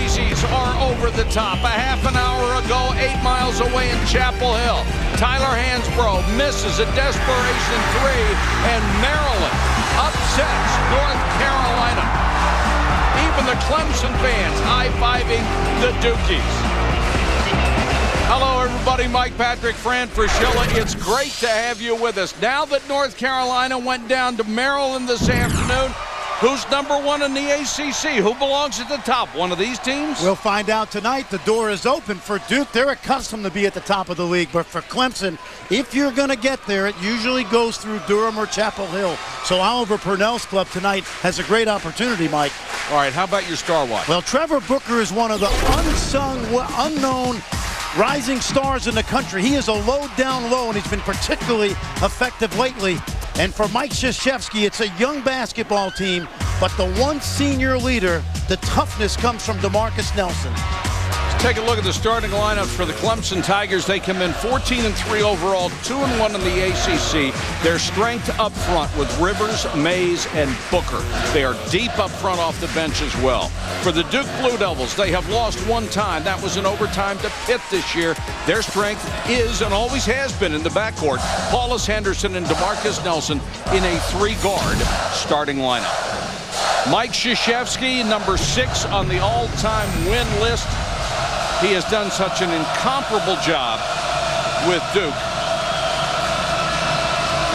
Daisies are over the top. A half an hour ago, 8 miles away in Chapel Hill, Tyler Hansbrough misses a desperation three, and Maryland upsets North Carolina. Even the Clemson fans high-fiving the Dukies. Hello, everybody. Mike Patrick, Fran Fraschilla. It's great to have you with us. Now that North Carolina went down to Maryland this afternoon, who's number one in the ACC? Who belongs at the top? One of these teams? We'll find out tonight. The door is open for Duke. They're accustomed to be at the top of the league. But for Clemson, if you're going to get there, it usually goes through Durham or Chapel Hill. So Oliver Purnell's club tonight has a great opportunity, Mike. All right, how about your star watch? Well, Trevor Booker is one of the unsung, unknown rising stars in the country. He is a low down low, and he's been particularly effective lately. And for Mike Krzyzewski, it's a young basketball team, but the one senior leader, the toughness comes from DeMarcus Nelson. Let's take a look at the starting lineups for the Clemson Tigers. They come in 14-3 overall, 2-1 in the ACC. Their strength up front with Rivers, Mays, and Booker. They are deep up front off the bench as well. For the Duke Blue Devils, they have lost one time. That was in overtime to Pitt this year. Their strength is and always has been in the backcourt. Paulus Henderson and DeMarcus Nelson in a three-guard starting lineup. Mike Krzyzewski, number 6 on the all-time win list. He has done such an incomparable job with Duke.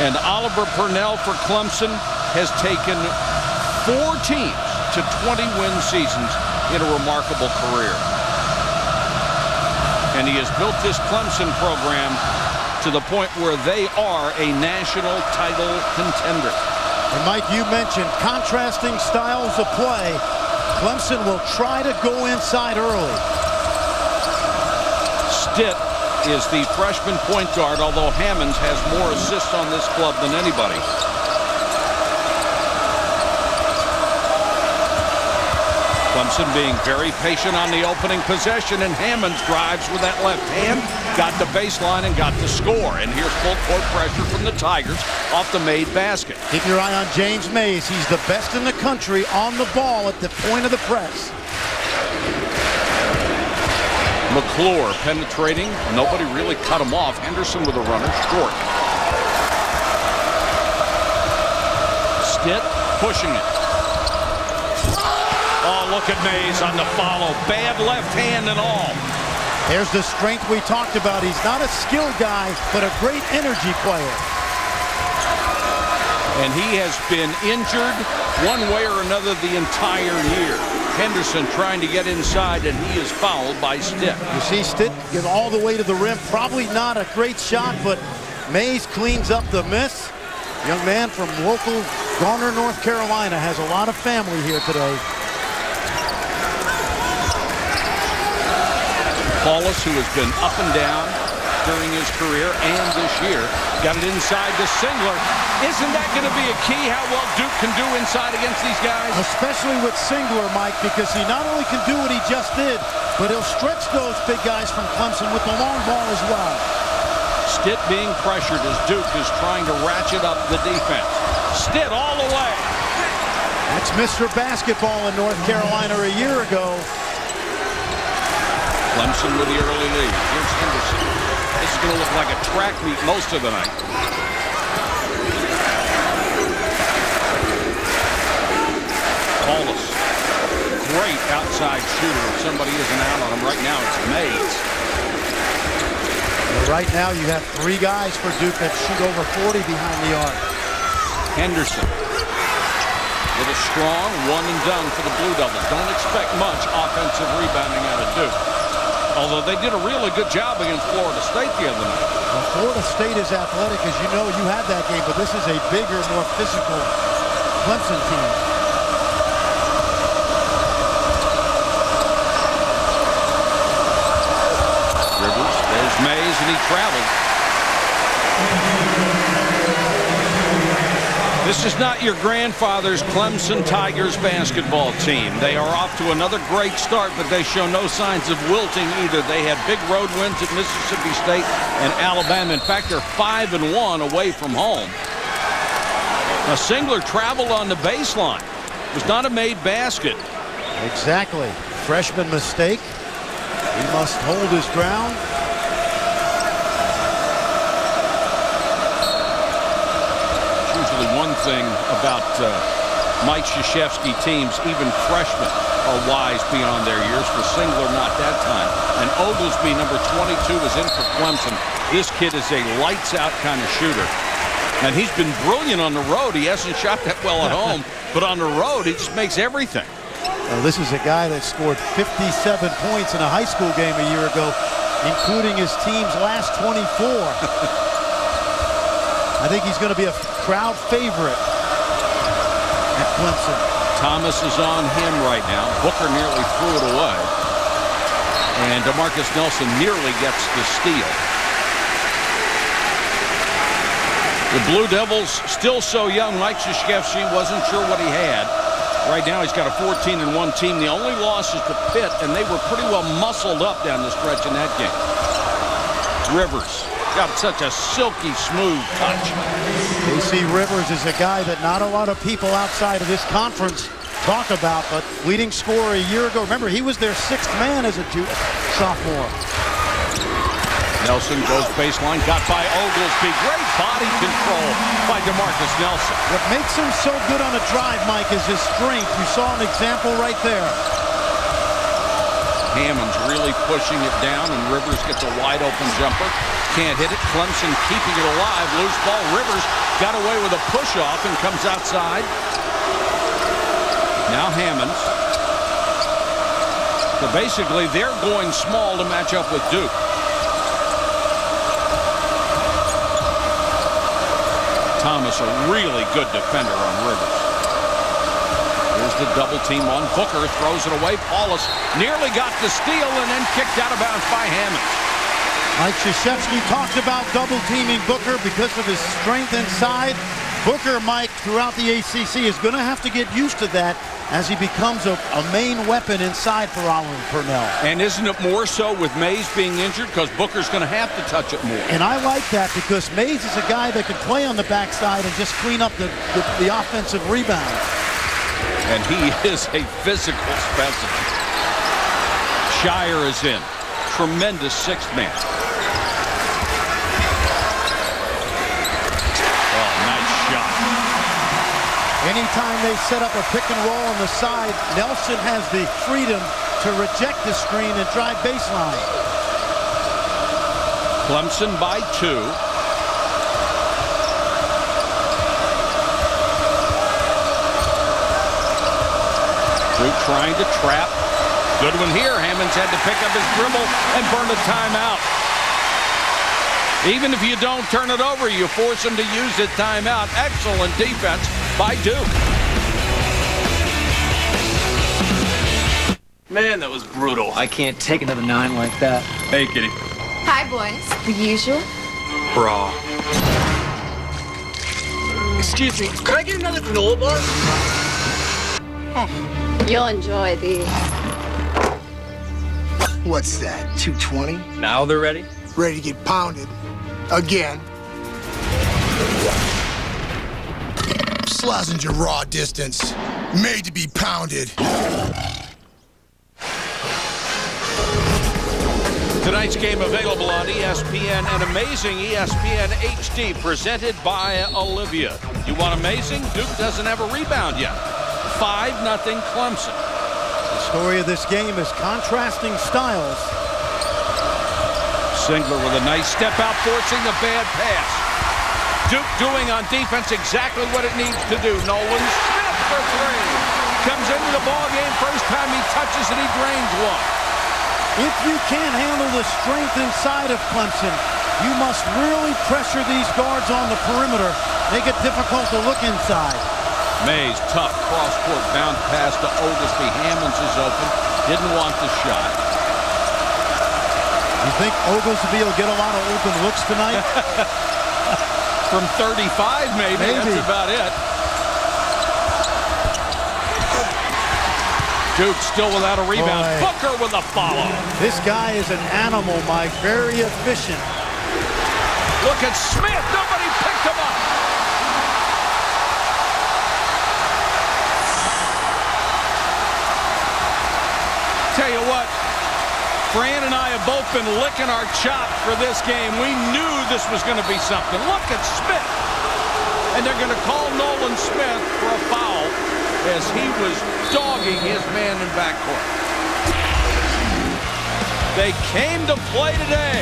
And Oliver Purnell for Clemson has taken 4 teams to 20-win seasons in a remarkable career. And he has built this Clemson program to the point where they are a national title contender. And Mike, you mentioned contrasting styles of play. Clemson will try to go inside early. Stitt is the freshman point guard, although Hammonds has more assists on this club than anybody. Clemson being very patient on the opening possession, and Hammonds drives with that left hand, got the baseline and got the score. And here's full court pressure from the Tigers off the made basket. Keep your eye on James Mays. He's the best in the country on the ball at the point of the press. McClure penetrating. Nobody really cut him off. Henderson with a runner short. Stitt pushing it. Oh, look at Mays on the follow. Bad left hand and all. There's the strength we talked about. He's not a skilled guy, but a great energy player. And he has been injured one way or another the entire year. Henderson trying to get inside, and he is fouled by Stitt. You see Stitt get all the way to the rim. Probably not a great shot, but Mays cleans up the miss. Young man from local Garner, North Carolina, has a lot of family here today. Paulus, who has been up and down during his career and this year, got it inside to Singler. Isn't that going to be a key, how well Duke can do inside against these guys? Especially with Singler, Mike, because he not only can do what he just did, but he'll stretch those big guys from Clemson with the long ball as well. Stitt being pressured as Duke is trying to ratchet up the defense. Stitt all the way. That's Mr. Basketball in North Carolina a year ago. Clemson with the early lead. Here's Henderson. This is going to look like a track meet most of the night. Paulus, great outside shooter. If somebody isn't out on him right now, it's Mays. Well, right now you have 3 guys for Duke that shoot over 40 behind the arc. Henderson with a strong one and done for the Blue Devils. Don't expect much offensive rebounding out of Duke. Although they did a really good job against Florida State the other night. Well, Florida State is athletic, as you know. You had that game, but this is a bigger, more physical Clemson team. Rivers, there's Mays, and he traveled. This is not your grandfather's Clemson Tigers basketball team. They are off to another great start, but they show no signs of wilting either. They had big road wins at Mississippi State and Alabama. In fact, they're 5-1 away from home. Now, Singler traveled on the baseline. It was not a made basket. Exactly. freshman mistake. He must hold his ground. Usually one thing about Mike Krzyzewski teams, even freshmen are wise beyond their years. For Singler, not that time. And Oglesby, number 22, is in for Clemson. This kid is a lights-out kind of shooter. And he's been brilliant on the road. He hasn't shot that well at home, but on the road, he just makes everything. Well, this is a guy that scored 57 points in a high school game a year ago, including his team's last 24. I think he's going to be a crowd favorite at Clemson. Thomas is on him right now. Booker nearly threw it away. And DeMarcus Nelson nearly gets the steal. The Blue Devils still so young. Mike Krzyzewski wasn't sure what he had. Right now he's got a 14-1 team. The only loss is to Pitt, and they were pretty well muscled up down the stretch in that game. Rivers got such a silky smooth touch. AC Rivers is a guy that not a lot of people outside of this conference talk about, but leading scorer a year ago. Remember, he was their sixth man as a sophomore. Nelson goes baseline, got by Oglesby. Great body control by DeMarcus Nelson. What makes him so good on a drive, Mike, is his strength. You saw an example right there. Hammond's really pushing it down, and Rivers gets a wide open jumper. Can't hit it. Clemson keeping it alive. Loose ball. Rivers got away with a push-off and comes outside. Now Hammond's. So basically, they're going small to match up with Duke. Thomas, a really good defender on Rivers. Here's the double team on Booker. Throws it away. Paulus nearly got the steal and then kicked out of bounds by Hammond. Mike Krzyzewski talked about double teaming Booker because of his strength inside. Booker, Mike, throughout the ACC is going to have to get used to that as he becomes a main weapon inside for Oliver Purnell. And isn't it more so with Mays being injured because Booker's going to have to touch it more? And I like that because Mays is a guy that can play on the backside and just clean up the offensive rebound. And he is a physical specimen. Scheyer is in. Tremendous sixth man. Oh, nice shot. Anytime they set up a pick and roll on the side, Nelson has the freedom to reject the screen and drive baseline. Clemson by 2. Duke trying to trap. Good one here. Hammond's had to pick up his dribble and burn a timeout. Even if you don't turn it over, you force him to use it timeout. Excellent defense by Duke. Man, that was brutal. I can't take another 9 like that. Hey, kitty. Hi, boys. The usual. Bra. Excuse me, could I get another granola bar? You'll enjoy these. What's that, 220? Now they're ready? Ready to get pounded. Again. Slazenger raw distance. Made to be pounded. Tonight's game available on ESPN and amazing ESPN HD presented by Olivia. You want amazing? Duke doesn't have a rebound yet. 5-0 Clemson. The story of this game is contrasting styles. Singler with a nice step out, forcing the bad pass. Duke doing on defense exactly what it needs to do. Nolan Smith for 3. Comes into the ball game. First time he touches it, he drains one. If you can't handle the strength inside of Clemson, you must really pressure these guards on the perimeter. Make it difficult to look inside. Mays, tough cross-court bounce pass to Oglesby. Hammonds is open. Didn't want the shot. You think Oglesby will get a lot of open looks tonight? From 35, maybe. That's about it. Duke still without a rebound. Boy. Booker with a follow. This guy is an animal, Mike. Very efficient. Look at Smith. Nobody picked him up. tell you what, Fran and I have both been licking our chops for this game. We knew this was going to be something. Look at Smith. And they're going to call Nolan Smith for a foul as he was dogging his man in backcourt. They came to play today.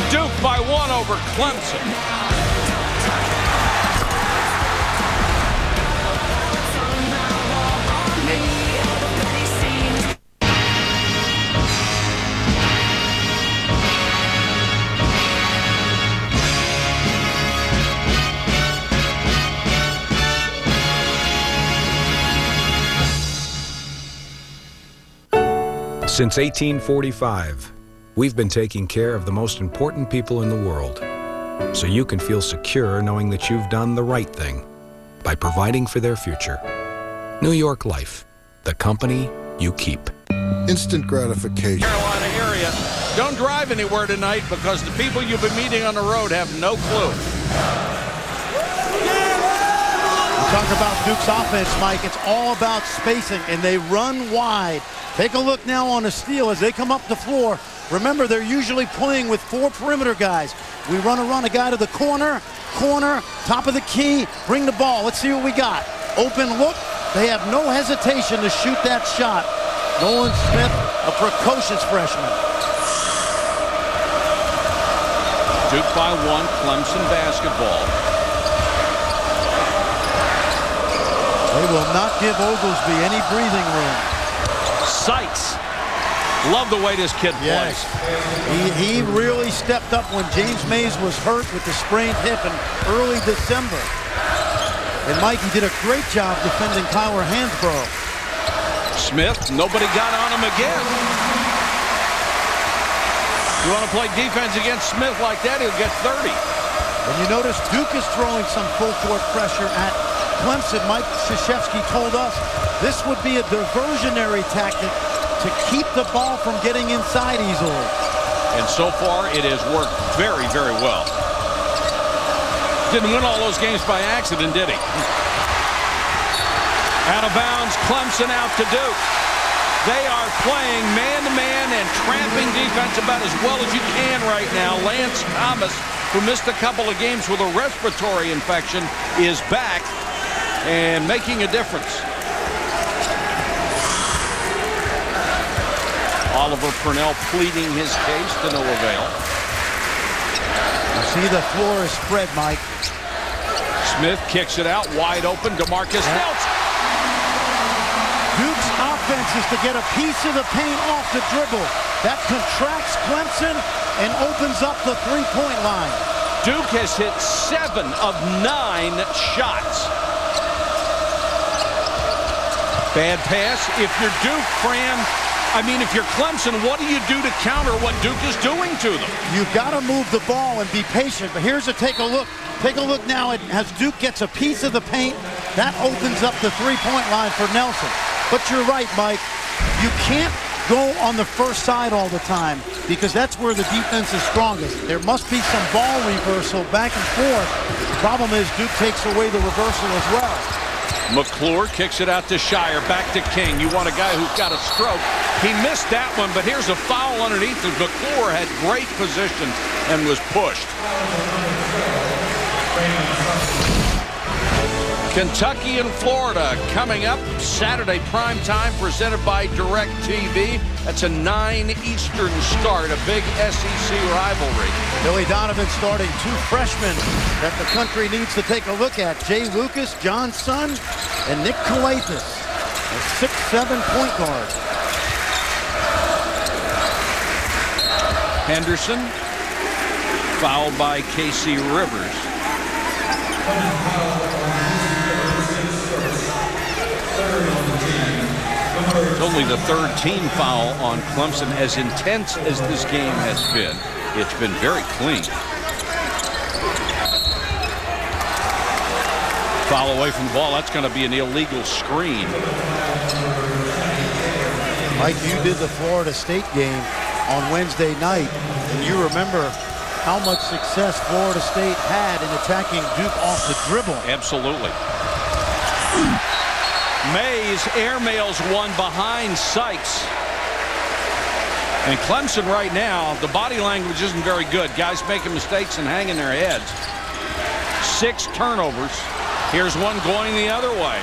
Duke by 1 over Clemson. Since 1845, we've been taking care of the most important people in the world, so you can feel secure knowing that you've done the right thing by providing for their future. New York Life, the company you keep. Instant gratification. Carolina area. Don't drive anywhere tonight because the people you'll be meeting on the road have no clue. Talk about Duke's offense, Mike. It's all about spacing, and they run wide. Take a look now on the steal as they come up the floor. Remember, they're usually playing with 4 perimeter guys. We run a guy to the corner, top of the key, bring the ball. Let's see what we got. Open look. They have no hesitation to shoot that shot. Nolan Smith, a precocious freshman. Duke by 1, Clemson basketball. They will not give Oglesby any breathing room. Sykes. Love the way this kid plays. He really stepped up when James Mays was hurt with the sprained hip in early December. And Mike, he did a great job defending Tyler Hansbrough. Smith, nobody got on him again. You want to play defense against Smith like that, he'll get 30. And you notice Duke is throwing some full court pressure at Clemson. Mike Krzyzewski told us this would be a diversionary tactic to keep the ball from getting inside easily. And so far, it has worked very, very well. Didn't win all those games by accident, did he? Out of bounds, Clemson out to Duke. They are playing man-to-man and tramping defense about as well as you can right now. Lance Thomas, who missed a couple of games with a respiratory infection, is back and making a difference. Oliver Purnell pleading his case to no avail. You see the floor is spread, Mike. Smith kicks it out wide open. DeMarcus Nelson. Duke's offense is to get a piece of the paint off the dribble. That contracts Clemson and opens up the three-point line. Duke has hit 7 of 9 shots. Bad pass. If you're Duke, Fran, if you're Clemson, what do you do to counter what Duke is doing to them? You've got to move the ball and be patient. But here's a take a look. Take a look now as Duke gets a piece of the paint. That opens up the three-point line for Nelson. But you're right, Mike. You can't go on the first side all the time because that's where the defense is strongest. There must be some ball reversal back and forth. The problem is Duke takes away the reversal as well. McClure kicks it out to Scheyer. Back to King. You want a guy who's got a stroke. He missed that one, but here's a foul underneath. McClure had great position and was pushed. Kentucky and Florida coming up Saturday prime time, presented by DirecTV. That's a 9 Eastern start, a big SEC rivalry. Billy Donovan starting 2 freshmen that the country needs to take a look at. Jay Lucas, John Son, and Nick Kalathis, a 6'7" point guard. Henderson, fouled by Casey Rivers. It's only the 3rd team foul on Clemson. As intense as this game has been, it's been very clean. Foul away from the ball. That's going to be an illegal screen. Mike, you did the Florida State game on Wednesday night, and you remember how much success Florida State had in attacking Duke off the dribble. Absolutely. Mays airmails one behind Sykes. And Clemson right now, the body language isn't very good. Guys making mistakes and hanging their heads. 6 turnovers. Here's one going the other way.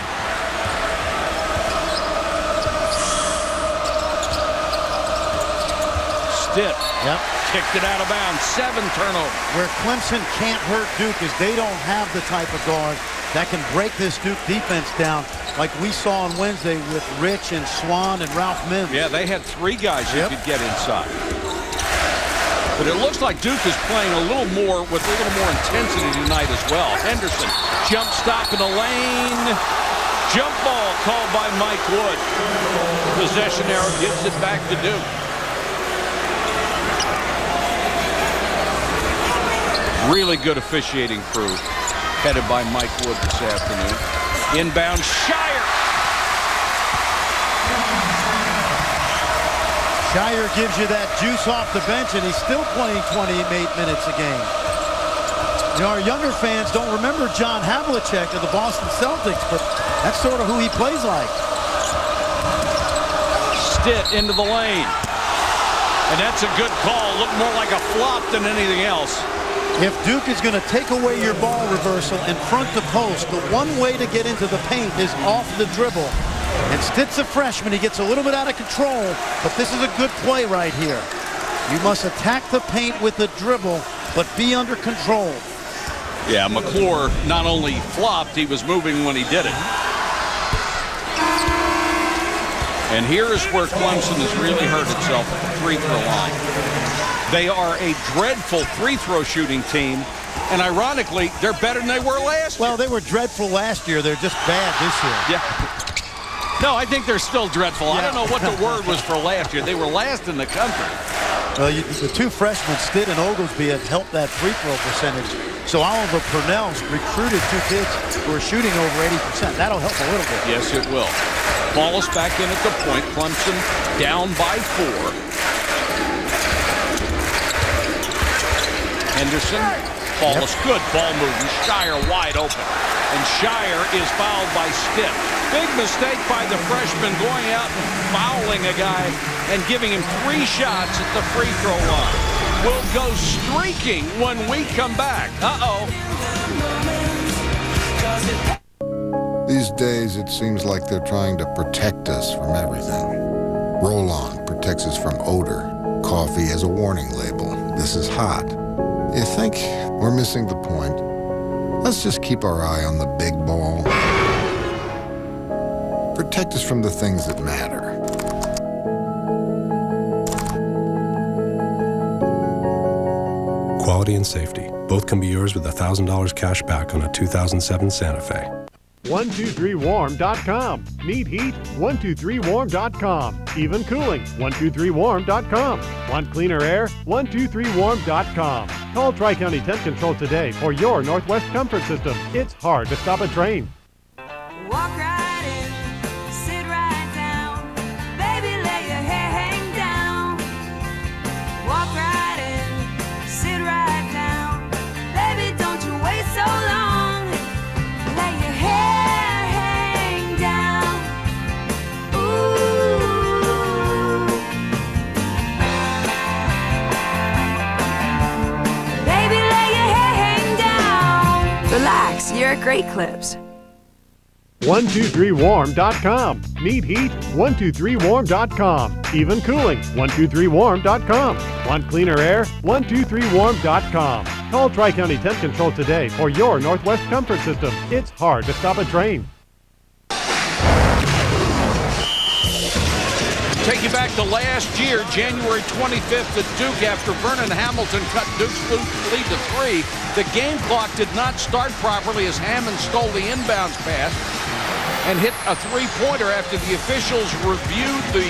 Stitt. Yep. Kicked it out of bounds. 7 turnovers. Where Clemson can't hurt Duke is they don't have the type of guard that can break this Duke defense down like we saw on Wednesday with Rich and Swan and Ralph Mims. Yeah, they had 3 guys who could get inside. But it looks like Duke is playing a little more with a little more intensity tonight as well. Henderson, jump stop in the lane. Jump ball called by Mike Wood. Possession arrow gives it back to Duke. Really good officiating crew headed by Mike Wood this afternoon. Inbound, Scheyer. Scheyer gives you that juice off the bench, and he's still playing 28 minutes a game. You know, our younger fans don't remember John Havlicek of the Boston Celtics, but that's sort of who he plays like. Stitt into the lane. And that's a good call. Looked more like a flop than anything else. If Duke is going to take away your ball reversal in front the post, the one way to get into the paint is off the dribble. And Stitt's a freshman. He gets a little bit out of control, but this is a good play right here. You must attack the paint with the dribble, but be under control. Yeah, McClure not only flopped, he was moving when he did it. And here is where Clemson has really hurt itself at the free throw line. They are a dreadful free throw shooting team, and ironically, they're better than they were last year. Well, they were dreadful last year. They're just bad this year. Yeah. No, I think they're still dreadful. Yeah. I don't know what the word was for last year. They were last in the country. Well, the 2 freshmen, Stitt and Oglesby, have helped that free throw percentage. So Oliver Purnell's recruited 2 kids who are shooting over 80%. That'll help a little bit. Yes, it will. Paulus back in at the point. Clemson down by 4. Henderson, Paulus, good ball movement. Scheyer wide open. And Scheyer is fouled by Stitt. Big mistake by the freshman going out and fouling a guy and giving him 3 shots at the free throw line. We'll go streaking when we come back. Uh-oh. These days, it seems like they're trying to protect us from everything. Roll-On protects us from odor. Coffee has a warning label. This is hot. You think we're missing the point? Let's just keep our eye on the big ball. Protect us from the things that matter. Quality and safety. Both can be yours with $1,000 cash back on a 2007 Santa Fe. 123warm.com. Need heat? 123warm.com. Even cooling? 123warm.com. Want cleaner air? 123warm.com. Call Tri-County Temp Control today for your Northwest comfort system. It's hard to stop a train. Walk right in, sit right down. Baby, lay your hair hang down. Walk right in, sit right down. Baby, don't you wait so long. Lay your hair hang down. Ooh. Baby, lay your hair hang down. Relax, you're at Great Clips. 123warm.com. Need heat? 123warm.com. Even cooling? 123warm.com. Want cleaner air? 123warm.com. Call Tri-County Temp Control today for your Northwest comfort system. It's hard to stop a train. Take you back to last year, January 25th at Duke, after Vernon Hamilton cut Duke's lead to 3. The game clock did not start properly as Hammond stole the inbounds pass and hit a 3-pointer. After the officials reviewed the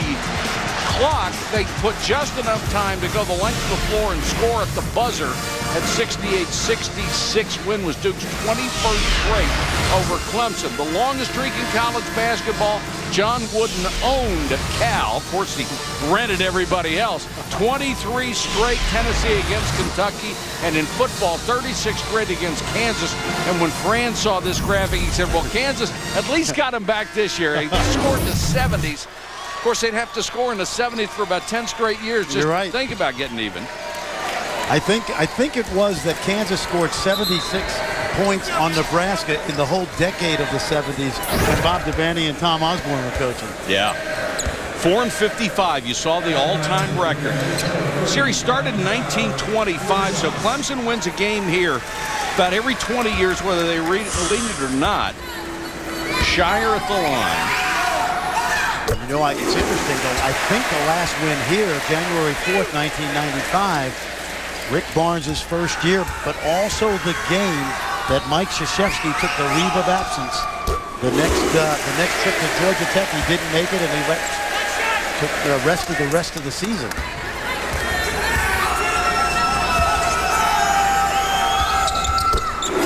clock, they put just enough time to go the length of the floor and score at the buzzer. That 68-66 win was Duke's 21st straight over Clemson. The longest streak in college basketball. John Wooden owned Cal. Of course, he rented everybody else. 23 straight Tennessee against Kentucky. And in football, 36 straight against Kansas. And when Fran saw this graphic, he said, well, Kansas at least got him back this year. He scored in the 70s. Of course, they'd have to score in the 70s for about 10 straight years just to think about getting even. I think it was that Kansas scored 76 points on Nebraska in the whole decade of the 70s when Bob Devaney and Tom Osborne were coaching. Yeah. 4-55. You saw the all-time record. Series started in 1925, so Clemson wins a game here about every 20 years, whether they lead it or not. Scheyer at the line. You know, it's interesting, though. I think the last win here, January 4th, 1995, Rick Barnes' first year, but also the game that Mike Krzyzewski took the leave of absence. The next trip to Georgia Tech, he didn't make it, and he took the rest of the season.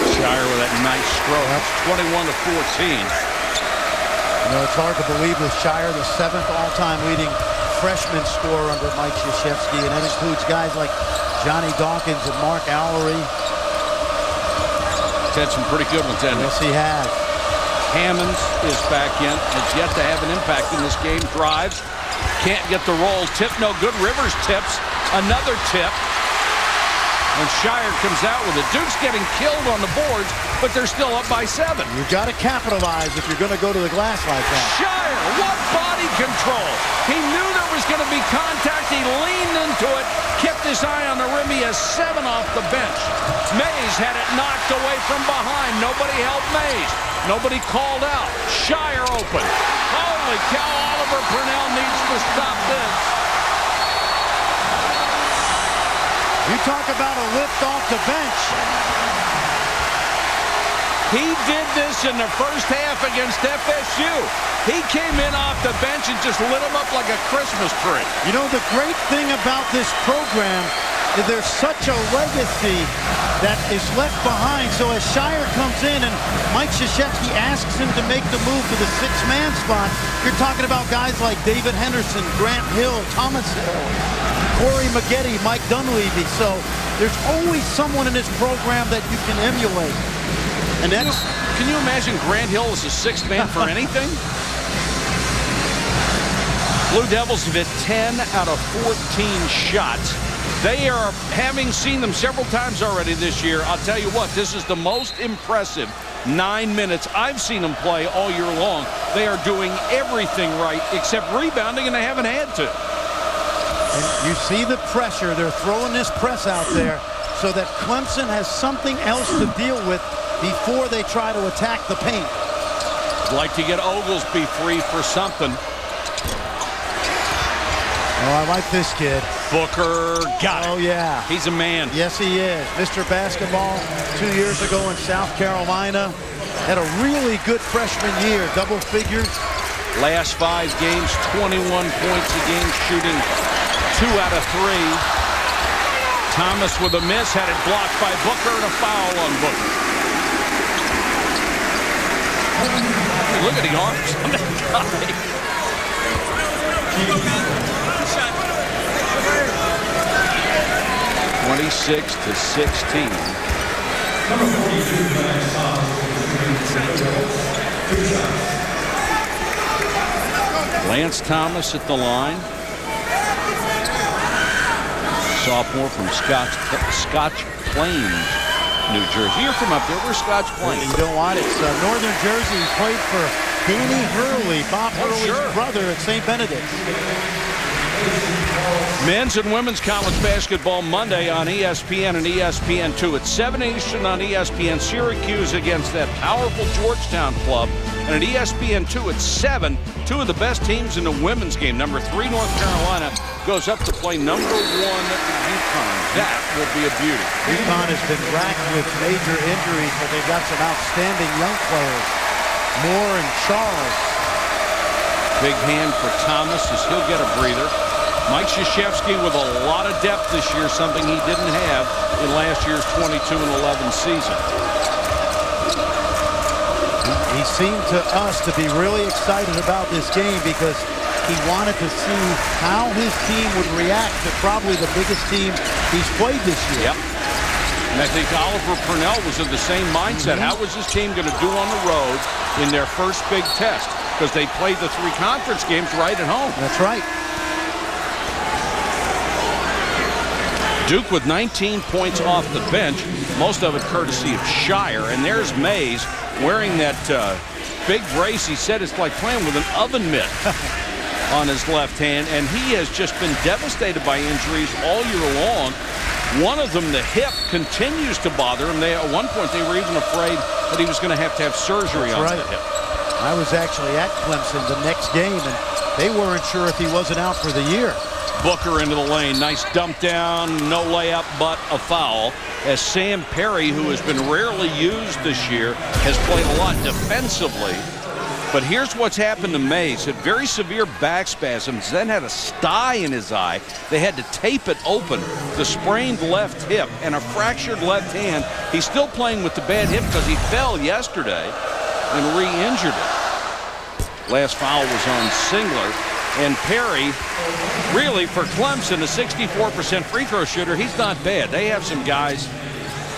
Scheyer with that nice stroke. That's 21-14. You know, it's hard to believe with Scheyer, the 7th all-time leading freshman scorer under Mike Krzyzewski, and that includes guys like Johnny Dawkins and Mark Allery. He's had some pretty good ones, hasn't he? Yes, he has. Hammonds is back in. Has yet to have an impact in this game. Drives. Can't get the roll. Tip no good. Rivers tips. Another tip. And Scheyer comes out with it. Duke's getting killed on the boards, but they're still up by 7. You've got to capitalize if you're going to go to the glass like that. Scheyer, what body control. He knew there was going to be contact. He leaned into it, kept his eye on the rim. He has 7 off the bench. Mays had it knocked away from behind. Nobody helped Mays. Nobody called out. Scheyer open. Holy cow, Oliver Purnell needs to stop this. You talk about a lift off the bench. He did this in the first half against FSU. He came in off the bench and just lit him up like a Christmas tree. You know, the great thing about this program is there's such a legacy that is left behind. So as Scheyer comes in and Mike Krzyzewski asks him to make the move to the 6-man spot, you're talking about guys like David Henderson, Grant Hill, Thomas Hill, Corey Maggette, Mike Dunleavy. So there's always someone in this program that you can emulate. And that's... Can you imagine Grant Hill as a 6th man for anything? Blue Devils have hit 10 out of 14 shots. They are, having seen them several times already this year, I'll tell you what, this is the most impressive 9 minutes I've seen them play all year long. They are doing everything right except rebounding, and they haven't had to. And you see the pressure. They're throwing this press out there so that Clemson has something else to deal with before they try to attack the paint. I'd like to get Oglesby free for something. Oh, I like this kid. Booker got it. Oh, yeah. He's a man. Yes, he is. Mr. Basketball 2 years ago in South Carolina. Had a really good freshman year, double figures. Last 5 games, 21 points a game, shooting 2 out of 3. Thomas with a miss, had it blocked by Booker, and a foul on Booker. Look at the arms on that guy. 26-16. Lance Thomas at the line. Sophomore from Scotch Plains, New Jersey. You're from up there. Where's Scotch Plains? You know what? It's Northern Jersey. He played for Danny Hurley, Bob Hurley's brother at St. Benedict's. Men's and women's college basketball Monday on ESPN and ESPN2 at 7 Eastern on ESPN. Syracuse against that powerful Georgetown club. And at ESPN2 at 7, 2 of the best teams in the women's game. Number 3 North Carolina goes up to play number 1 UConn. That will be a beauty. UConn has been racked with major injuries, but they've got some outstanding young players. Moore and Charles. Big hand for Thomas as he'll get a breather. Mike Krzyzewski with a lot of depth this year, something he didn't have in last year's 22-11 season. He seemed to us to be really excited about this game because he wanted to see how his team would react to probably the biggest team he's played this year. Yep. And I think Oliver Purnell was in the same mindset. How was his team going to do on the road in their first big test? Because they played the 3 conference games right at home. That's right. Duke with 19 points off the bench, most of it courtesy of Scheyer. And there's Mays wearing that big brace. He said it's like playing with an oven mitt on his left hand. And he has just been devastated by injuries all year long. One of them, the hip, continues to bother him. At one point, they were even afraid that he was going to have surgery on the hip. I was actually at Clemson the next game, and they weren't sure if he wasn't out for the year. Booker into the lane. Nice dump down. No layup, but a foul. As Sam Perry, who has been rarely used this year, has played a lot defensively. But here's what's happened to Mays. Had very severe back spasms, then had a sty in his eye. They had to tape it open. The sprained left hip and a fractured left hand. He's still playing with the bad hip because he fell yesterday and re-injured it. Last foul was on Singler. And Perry, really for Clemson, a 64% free throw shooter, he's not bad. They have some guys,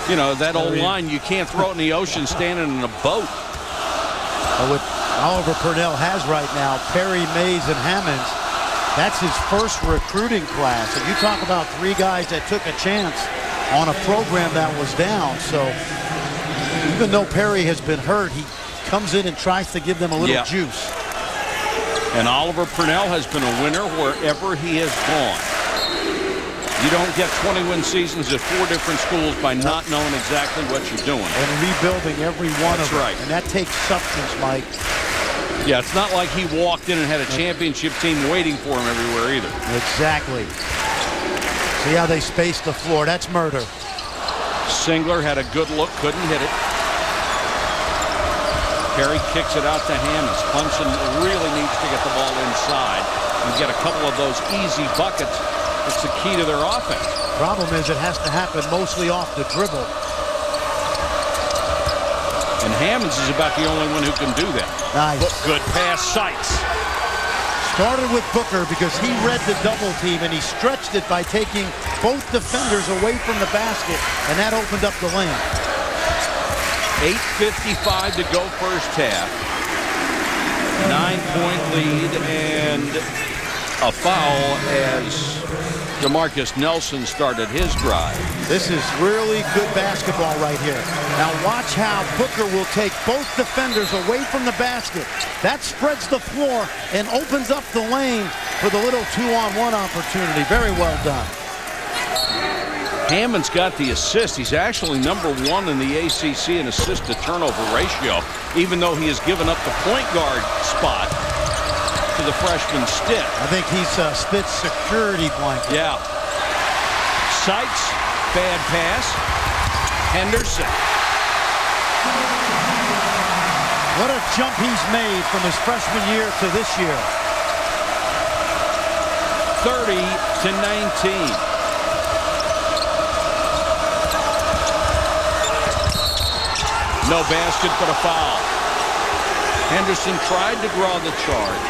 you know, that old line, you can't throw it in the ocean standing in a boat. What Oliver Purnell has right now, Perry, Mays, and Hammonds, that's his first recruiting class. And you talk about 3 guys that took a chance on a program that was down. So even though Perry has been hurt, he comes in and tries to give them a little juice. And Oliver Purnell has been a winner wherever he has gone. You don't get 20-win seasons at 4 different schools by not knowing exactly what you're doing. And rebuilding every one of them. Right. And that takes substance, Mike. Yeah, it's not like he walked in and had a championship team waiting for him everywhere either. Exactly. See how they spaced the floor. That's murder. Singler had a good look, couldn't hit it. Perry kicks it out to Hammonds. Clemson really needs to get the ball inside and get a couple of those easy buckets. It's the key to their offense. Problem is it has to happen mostly off the dribble. And Hammonds is about the only one who can do that. Nice. Good pass, Sykes. Started with Booker because he read the double team and he stretched it by taking both defenders away from the basket, and that opened up the lane. 8:55 to go first half. 9-point lead and a foul as DeMarcus Nelson started his drive. This is really good basketball right here. Now watch how Booker will take both defenders away from the basket. That spreads the floor and opens up the lane for the little 2-on-1 opportunity. Very well done. Hammond's got the assist. He's actually number 1 in the ACC in assist-to-turnover ratio, even though he has given up the point guard spot to the freshman Stitt. I think he's Stitt's security blanket. Yeah. Sykes, bad pass. Henderson. What a jump he's made from his freshman year to this year. 30-19. No basket, but a foul. Henderson tried to draw the charge.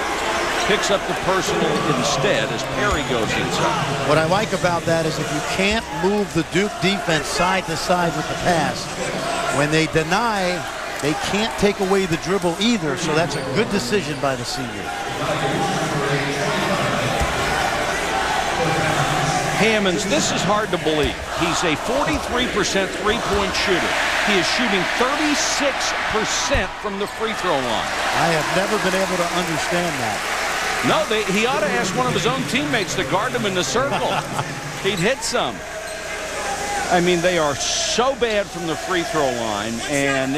Picks up the personal instead as Perry goes inside. What I like about that is if you can't move the Duke defense side to side with the pass, when they deny, they can't take away the dribble either, so that's a good decision by the senior. Hammonds, this is hard to believe. He's a 43% three-point shooter. He is shooting 36% from the free throw line. I have never been able to understand that. No, he ought to ask one of his own teammates to guard him in the circle. He'd hit some. I mean, they are so bad from the free throw line, and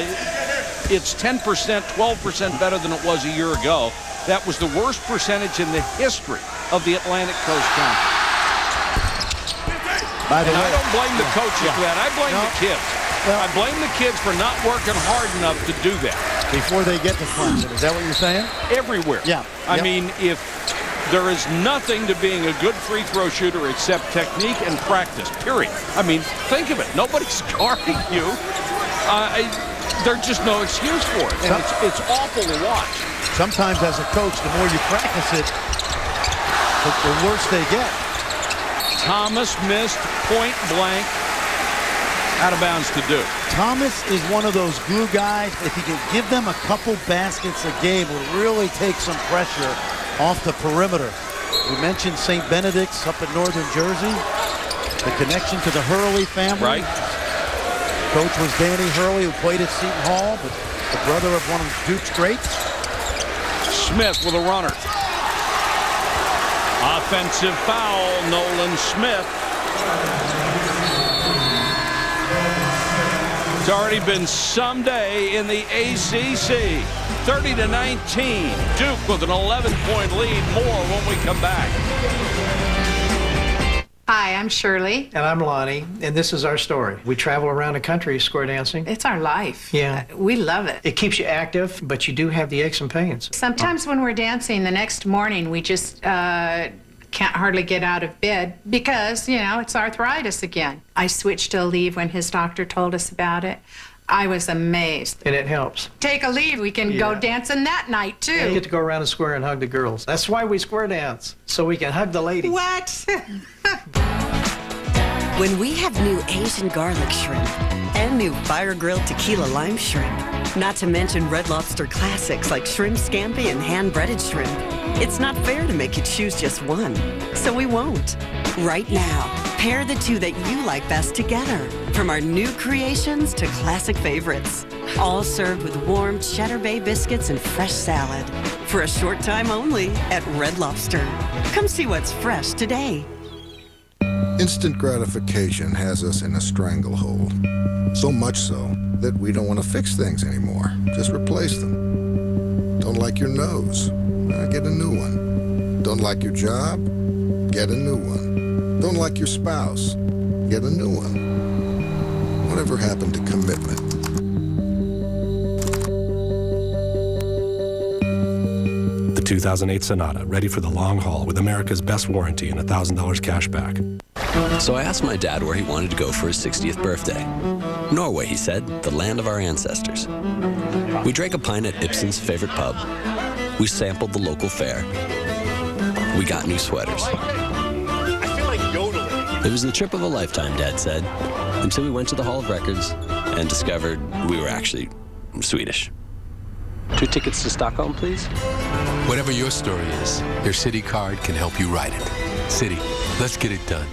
it's 10%, 12% better than it was a year ago. That was the worst percentage in the history of the Atlantic Coast Conference. By the way, I don't blame the coaches for that. I blame the kids. Well, I blame the kids for not working hard enough to do that. Before they get to Clemson, is that what you're saying? Everywhere. Yeah. I mean, if There is nothing to being a good free throw shooter except technique and practice, period. I mean, think of it. Nobody's guarding you. There's just no excuse for it. And it's awful to watch. Sometimes as a coach, the more you practice it, the worse they get. Thomas missed point blank. Out of bounds to Duke. Thomas is one of those glue guys. If he can give them a couple baskets a game, will really take some pressure off the perimeter. We mentioned St. Benedict's up in northern Jersey. The connection to the Hurley family. Right. Coach was Danny Hurley, who played at Seton Hall, but the brother of one of Duke's greats. Smith with a runner. Offensive foul, Nolan Smith. It's already been some day in the ACC. 30-19. Duke with an 11-point lead. More when we come back. Hi, I'm Shirley. And I'm Lonnie, and this is our story. We travel around the country square dancing. It's our life. Yeah. We love it. It keeps you active, but you do have the aches and pains. Sometimes when we're dancing the next morning, we just can't hardly get out of bed because, you know, it's arthritis again. I switched to a leave when his doctor told us about it. I was amazed. And it helps. Take a leave. We can go dancing that night, too. And you get to go around the square and hug the girls. That's why we square dance, so we can hug the ladies. What? When we have new Asian garlic shrimp and new fire-grilled tequila lime shrimp, not to mention Red Lobster classics like shrimp scampi and hand-breaded shrimp, it's not fair to make you choose just one. So we won't. Right now, pair the two that you like best together. From our new creations to classic favorites. All served with warm Cheddar Bay biscuits and fresh salad. For a short time only at Red Lobster. Come see what's fresh today. Instant gratification has us in a stranglehold. So much so that we don't want to fix things anymore. Just replace them. Don't like your nose? Get a new one. Don't like your job? Get a new one. Don't like your spouse? Get a new one. Whatever happened to commitment? The 2008 Sonata, ready for the long haul with America's best warranty and $1,000 cash back. So I asked my dad where he wanted to go for his 60th birthday. Norway, he said, the land of our ancestors. We drank a pint at Ibsen's favorite pub. We sampled the local fare. We got new sweaters. I feel like yodeling. It was the trip of a lifetime, Dad said, until we went to the Hall of Records and discovered we were actually Swedish. 2 tickets to Stockholm, please? Whatever your story is, your Citi card can help you write it. Citi, let's get it done.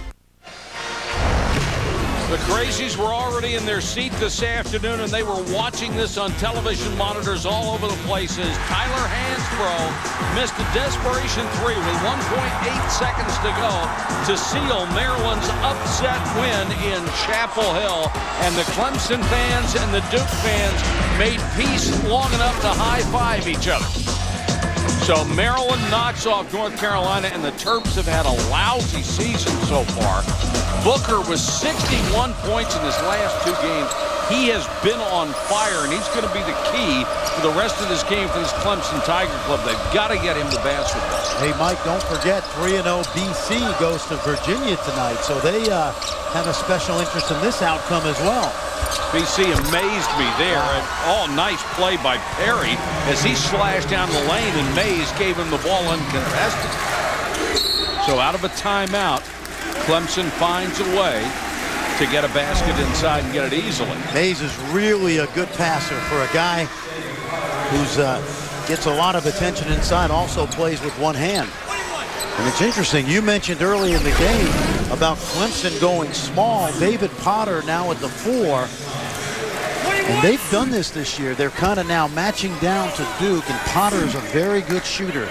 The Crazies were already in their seat this afternoon, and they were watching this on television monitors all over the places. Tyler Hansbrough missed a desperation three with 1.8 seconds to go to seal Maryland's upset win in Chapel Hill. And the Clemson fans and the Duke fans made peace long enough to high-five each other. So Maryland knocks off North Carolina, and the Terps have had a lousy season so far. Booker was 61 points in his last 2 games. He has been on fire, and he's going to be the key for the rest of this game for this Clemson Tiger Club. They've got to get him to basketball. Hey, Mike, don't forget 3-0 BC goes to Virginia tonight, so they have a special interest in this outcome as well. BC amazed me there. And nice play by Perry as he slashed down the lane, and Mays gave him the ball uncontested. So out of a timeout, Clemson finds a way to get a basket inside and get it easily. Mays is really a good passer for a guy who's gets a lot of attention inside, also plays with one hand. And it's interesting, you mentioned early in the game about Clemson going small. David Potter now at the 4. And they've done this year. They're kind of now matching down to Duke, and Potter's a very good shooter.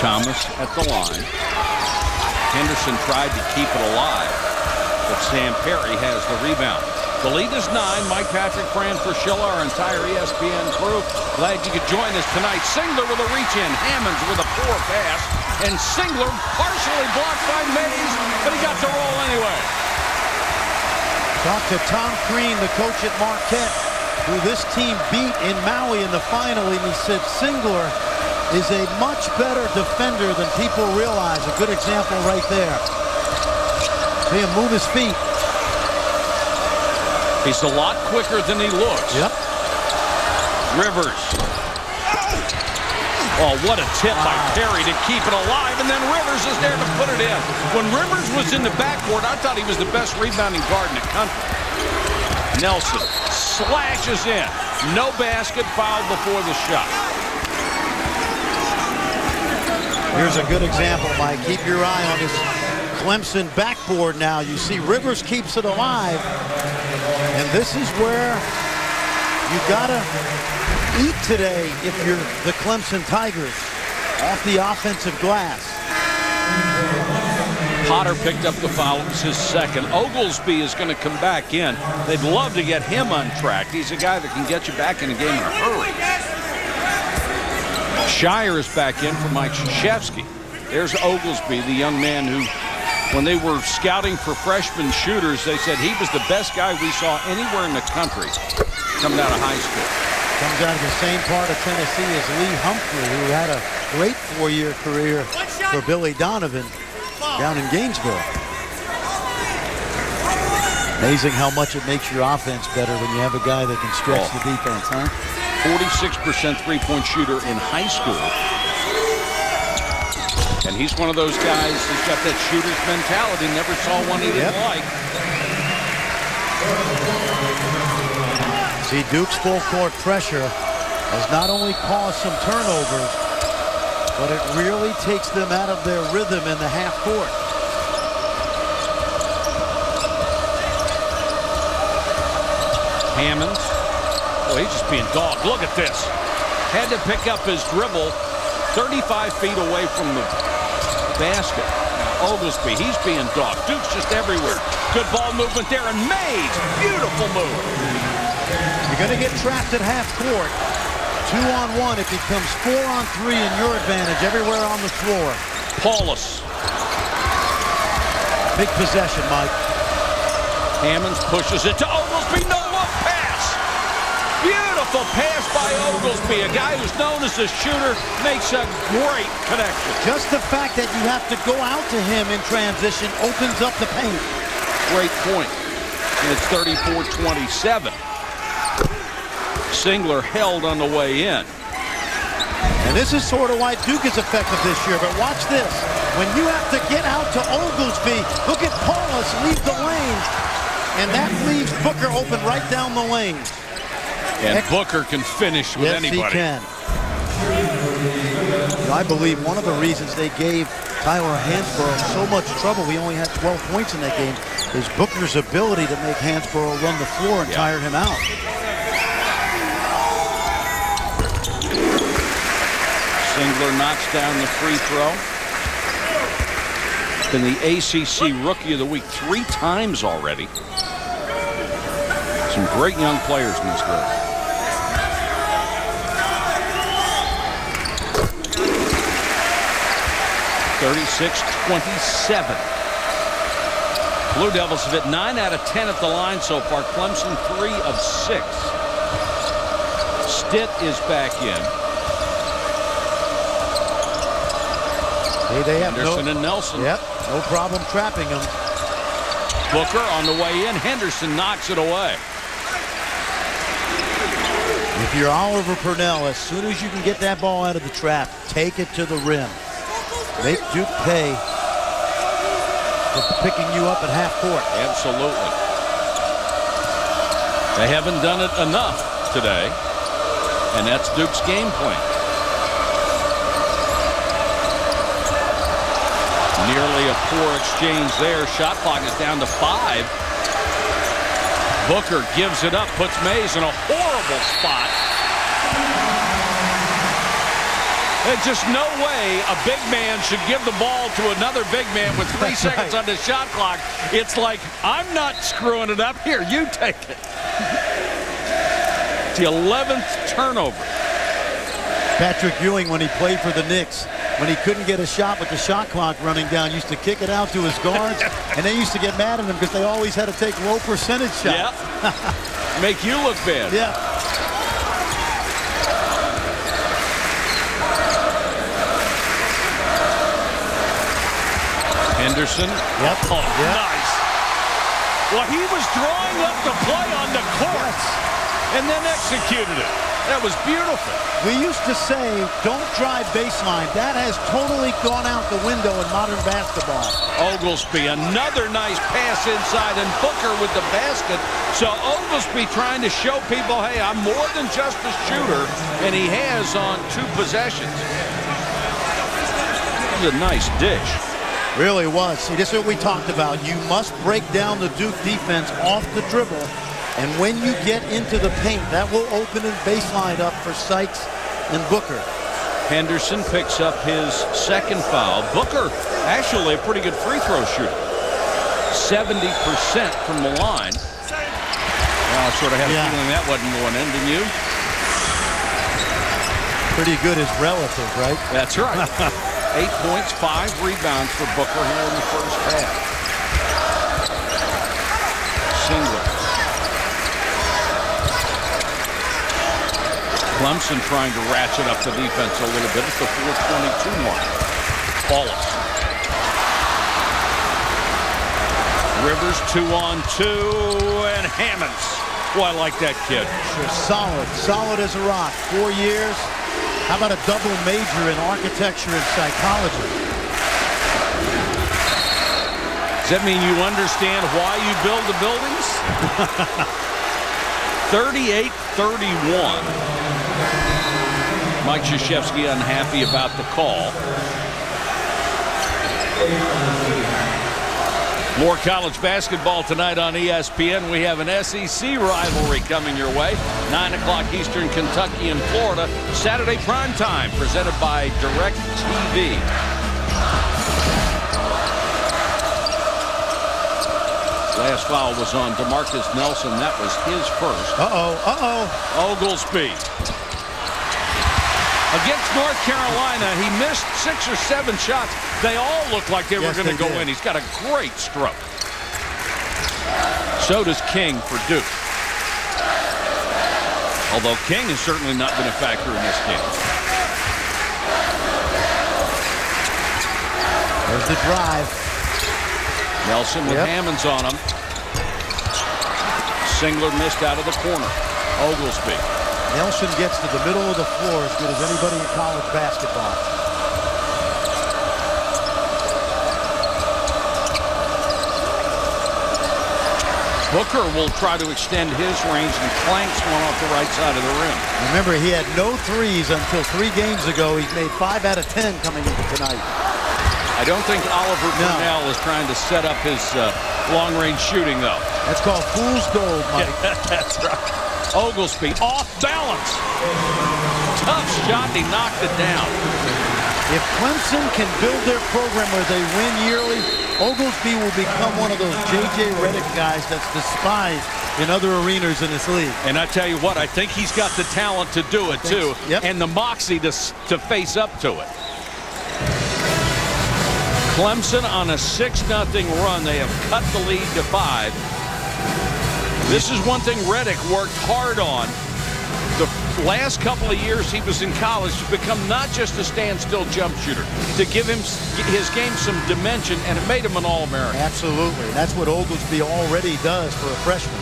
Thomas at the line. Henderson tried to keep it alive, but Sam Perry has the rebound. The lead is 9. Mike Patrick, Fran Fraschilla, our entire ESPN crew. Glad you could join us tonight. Singler with a reach-in. Hammonds with a poor pass. And Singler partially blocked by Mays, but he got the roll anyway. Talk to Tom Crean, the coach at Marquette. who this team beat in Maui in the final, and he said Singler is a much better defender than people realize. A good example right there. See him move his feet. He's a lot quicker than he looks. Yep. Rivers. Oh, what a tip by Perry to keep it alive, and then Rivers is there to put it in. When Rivers was in the backcourt, I thought he was the best rebounding guard in the country. Nelson slashes in. No basket, fouled before the shot. Here's a good example, Mike. Keep your eye on this Clemson backboard now. You see Rivers keeps it alive. And this is where you gotta eat today if you're the Clemson Tigers. Off the offensive glass. Potter picked up the foul. It was his second. Oglesby is going to come back in. They'd love to get him untracked. He's a guy that can get you back in a game in a hurry. Scheyer is back in for Mike Krzyzewski. There's Oglesby, the young man who, when they were scouting for freshman shooters, they said he was the best guy we saw anywhere in the country coming out of high school. Comes out of the same part of Tennessee as Lee Humphrey, who had a great four-year career for Billy Donovan down in Gainesville. Amazing how much it makes your offense better when you have a guy that can stretch the defense, huh? 46% three-point shooter in high school. And he's one of those guys who's got that shooter's mentality. Never saw one he didn't like. See, Duke's full court pressure has not only caused some turnovers, but it really takes them out of their rhythm in the half court. Hammonds. Oh, he's just being dogged. Look at this. Had to pick up his dribble 35 feet away from the basket. Oglesby, he's being dogged. Duke's just everywhere. Good ball movement there, and Mays, beautiful move. You're going to get trapped at half court. 2-on-1, it becomes 4-on-3 in your advantage everywhere on the floor. Paulus. Big possession, Mike. Hammonds pushes it to Oglesby. No look pass. Beautiful pass by Oglesby. A guy who's known as a shooter makes a great connection. Just the fact that you have to go out to him in transition opens up the paint. Great point. And it's 34-27. Singler held on the way in. And this is sort of why Duke is effective this year. But watch this. When you have to get out to Oglesby, look at Paulus leave the lanes. And that leaves Booker open right down the lanes. And Booker can finish with anybody. Yes, he can. You know, I believe one of the reasons they gave Tyler Hansborough so much trouble, we only had 12 points in that game, is Booker's ability to make Hansborough run the floor and tire him out. Singler knocks down the free throw. Been the ACC Rookie of the Week 3 times already. Some great young players in this group. (36-27). Blue Devils have hit 9 out of 10 at the line so far. Clemson 3 of 6. Stitt is back in. They have Henderson and Nelson. Yep, no problem trapping them. Booker on the way in. Henderson knocks it away. If you're Oliver Purnell, as soon as you can get that ball out of the trap, take it to the rim. Make Duke pay for picking you up at half court. Absolutely. They haven't done it enough today, and that's Duke's game plan. Nearly a poor exchange there. Shot clock is down to 5. Booker gives it up, puts Mays in a horrible spot. There's just no way a big man should give the ball to another big man with 3 seconds on the shot clock. It's like, I'm not screwing it up. Here, you take it. It's the 11th turnover. Patrick Ewing, when he played for the Knicks, when he couldn't get a shot with the shot clock running down, used to kick it out to his guards, and they used to get mad at him because they always had to take low percentage shots. Yeah. Make you look bad. Yeah. Henderson. Yep. Oh, Yep. nice. Well, he was drawing up the play on the court and then executed it. That was beautiful. We used to say, don't drive baseline. That has totally gone out the window in modern basketball. Oglesby, another nice pass inside, and Booker with the basket. So Oglesby trying to show people, hey, I'm more than just a shooter, and he has on 2 possessions. That was a nice dish. Really was. See, this is what we talked about. You must break down the Duke defense off the dribble. And when you get into the paint, that will open a baseline up for Sykes and Booker. Henderson picks up his 2nd foul. Booker, actually a pretty good free throw shooter. 70% from the line. Well, I sort of had a feeling that wasn't going in, didn't you? Pretty good is relative, right? That's right. 8 points, 5 rebounds for Booker here in the first half. Single. Clemson trying to ratchet up the defense a little bit at the 4:22 mark. Paulus. Rivers 2-on-2, and Hammonds. Boy, I like that kid. Sure, solid as a rock. 4 years. How about a double major in architecture and psychology? Does that mean you understand why you build the buildings? 38-31. Mike Krzyzewski unhappy about the call. More college basketball tonight on ESPN. We have an SEC rivalry coming your way. 9 o'clock Eastern, Kentucky and Florida. Saturday primetime presented by DirecTV. Last foul was on DeMarcus Nelson. That was his first. Oglesby. Against North Carolina, he missed 6 or 7 shots. They all looked like they were going to go in. He's got a great stroke. So does King for Duke. Although King has certainly not been a factor in this game. There's the drive. Nelson with Hammonds on him. Singler missed out of the corner. Oglesby. Nelson gets to the middle of the floor as good as anybody in college basketball. Booker will try to extend his range and clanks one off the right side of the rim. Remember, he had no threes until 3 games ago. He's made 5 out of 10 coming into tonight. I don't think Oliver Purnell is trying to set up his long-range shooting, though. That's called fool's gold, Mike. That's right. Oglesby off balance. Tough shot, and he knocked it down. If Clemson can build their program where they win yearly, Oglesby will become one of those J.J. Redick guys that's despised in other arenas in this league. And I tell you what, I think he's got the talent to do it, too, and the moxie to face up to it. Clemson on a 6-0 run. They have cut the lead to 5. This is one thing Redick worked hard on the last couple of years he was in college, to become not just a standstill jump shooter, to give him his game some dimension, and it made him an All-American. Absolutely. That's what Oglesby already does for a freshman.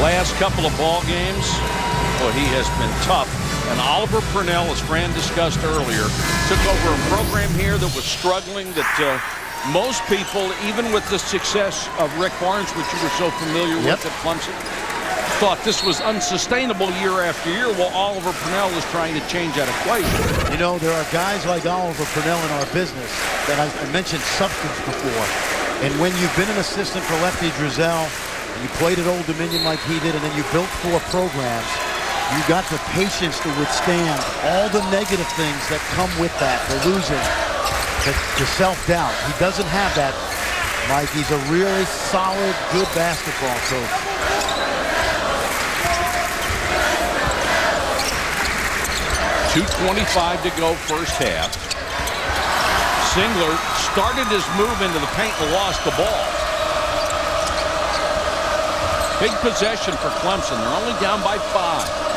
Last couple of ball games, well, he has been tough. And Oliver Purnell, as Fran discussed earlier, took over a program here that was struggling, that most people, even with the success of Rick Barnes, which you were so familiar with at Clemson, thought this was unsustainable year after year. Well, Oliver Purnell is trying to change that equation. You know, there are guys like Oliver Purnell in our business that I mentioned substance before. And when you've been an assistant for Lefty Driesell, and you played at Old Dominion like he did, and then you built 4 programs, you got the patience to withstand all the negative things that come with that, the losing, the self-doubt. He doesn't have that, Mike. He's a really solid, good basketball coach. .225 to go first half. Singler started his move into the paint and lost the ball. Big possession for Clemson. They're only down by 5.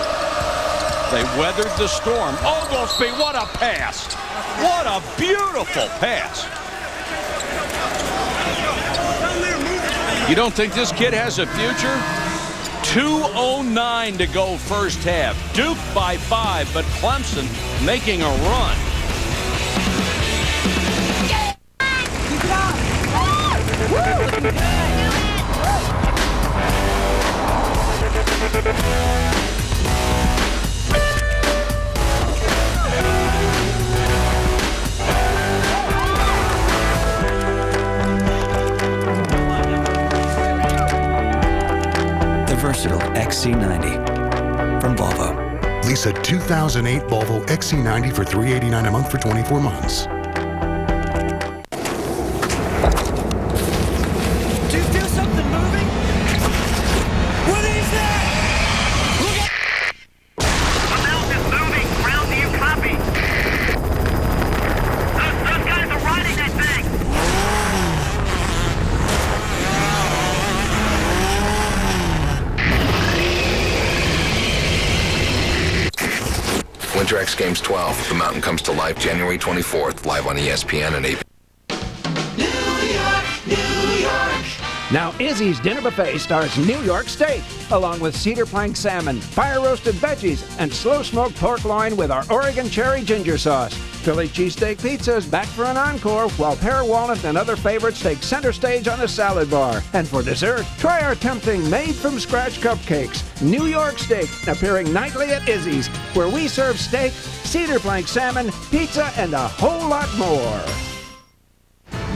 They weathered the storm. Oglesby, what a pass. What a beautiful pass. You don't think this kid has a future? 2:09 to go first half. Duke by 5, but Clemson making a run. Keep it up. Woo! Looking good. The versatile XC90 from Volvo. Lease a 2008 Volvo XC90 for $389 a month for 24 months. Do you feel something moving? What is that? Look at... The mouth is moving. Ground, do you copy? Those guys are riding that thing. Winter X Games 12. The Mountain comes to life January 24th, live on ESPN and AP. Now Izzy's Dinner Buffet stars New York steak, along with cedar plank salmon, fire-roasted veggies, and slow-smoked pork loin with our Oregon cherry ginger sauce. Philly cheesesteak pizza is back for an encore, while pear walnut and other favorites take center stage on the salad bar. And for dessert, try our tempting made-from-scratch cupcakes. New York steak, appearing nightly at Izzy's, where we serve steak, cedar plank salmon, pizza, and a whole lot more.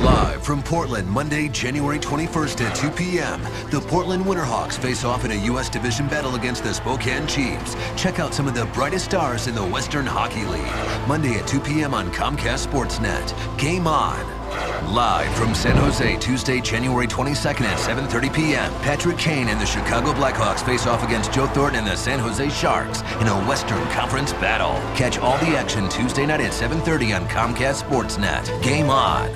Live from Portland, Monday, January 21st at 2 p.m., the Portland Winterhawks face off in a U.S. division battle against the Spokane Chiefs. Check out some of the brightest stars in the Western Hockey League. Monday at 2 p.m. on Comcast Sportsnet. Game on. Live from San Jose, Tuesday, January 22nd at 7:30 p.m., Patrick Kane and the Chicago Blackhawks face off against Joe Thornton and the San Jose Sharks in a Western Conference battle. Catch all the action Tuesday night at 7:30 on Comcast Sportsnet. Game on.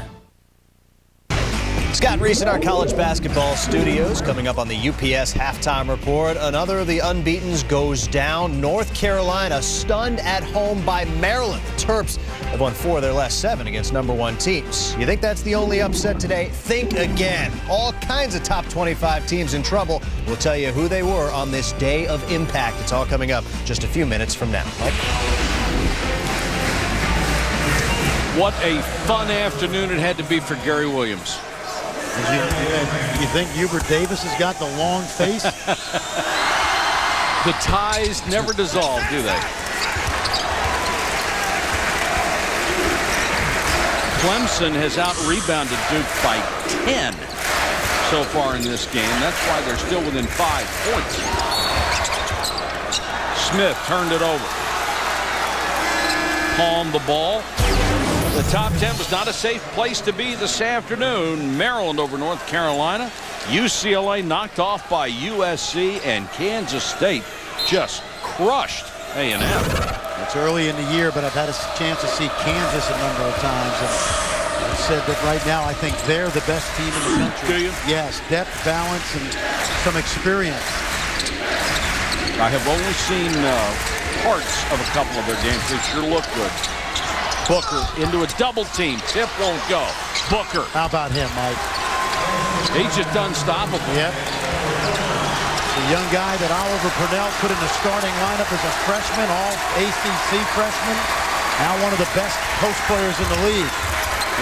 Scott Reese in our college basketball studios. Coming up on the UPS halftime report, another of the unbeatens goes down. North Carolina stunned at home by Maryland. The Terps have won 4 of their last 7 against #1 teams. You think that's the only upset today? Think again. All kinds of top 25 teams in trouble. We'll tell you who they were on this day of impact. It's all coming up just a few minutes from now. Mike? What a fun afternoon it had to be for Gary Williams. You think Hubert Davis has got the long face? The ties never dissolve, do they? Clemson has out-rebounded Duke by 10 so far in this game. That's why they're still within 5 points. Smith turned it over. Palmed the ball. The top 10 was not a safe place to be this afternoon. Maryland over North Carolina. UCLA knocked off by USC, and Kansas State just crushed A&M. It's early in the year, but I've had a chance to see Kansas a number of times. And I said that right now I think they're the best team in the country. Do you? Yes, depth, balance, and some experience. I have only seen parts of a couple of their games. They sure look good. Booker into a double team. Tip won't go. Booker. How about him, Mike? He's just unstoppable. Yep. The young guy that Oliver Purnell put in the starting lineup as a freshman, all ACC freshman. Now one of the best post players in the league.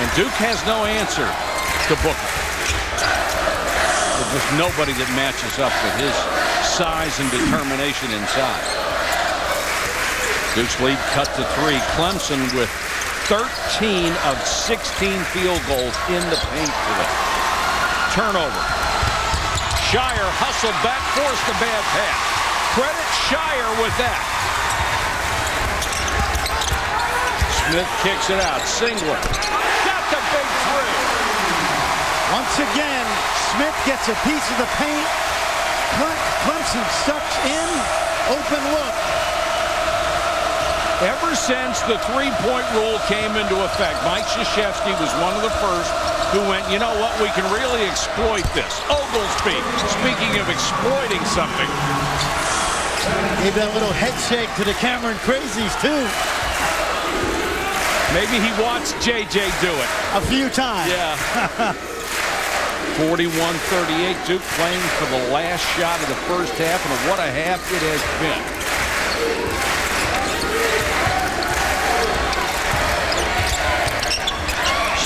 And Duke has no answer to Booker. There's just nobody that matches up with his size and determination inside. Duke's lead cut to 3. Clemson with 13 of 16 field goals in the paint today. Turnover. Scheyer hustled back, forced the bad pass. Credit Scheyer with that. Smith kicks it out. Singler. Got the big 3. Once again, Smith gets a piece of the paint. Clemson sucks in. Open look. Ever since the three-point rule came into effect, Mike Krzyzewski was one of the first who went, you know what, we can really exploit this. Oglesby, speaking of exploiting something. Gave that little head shake to the Cameron Crazies, too. Maybe he watched JJ do it. A few times. Yeah. 41-38. Duke playing for the last shot of the first half, and what a half it has been.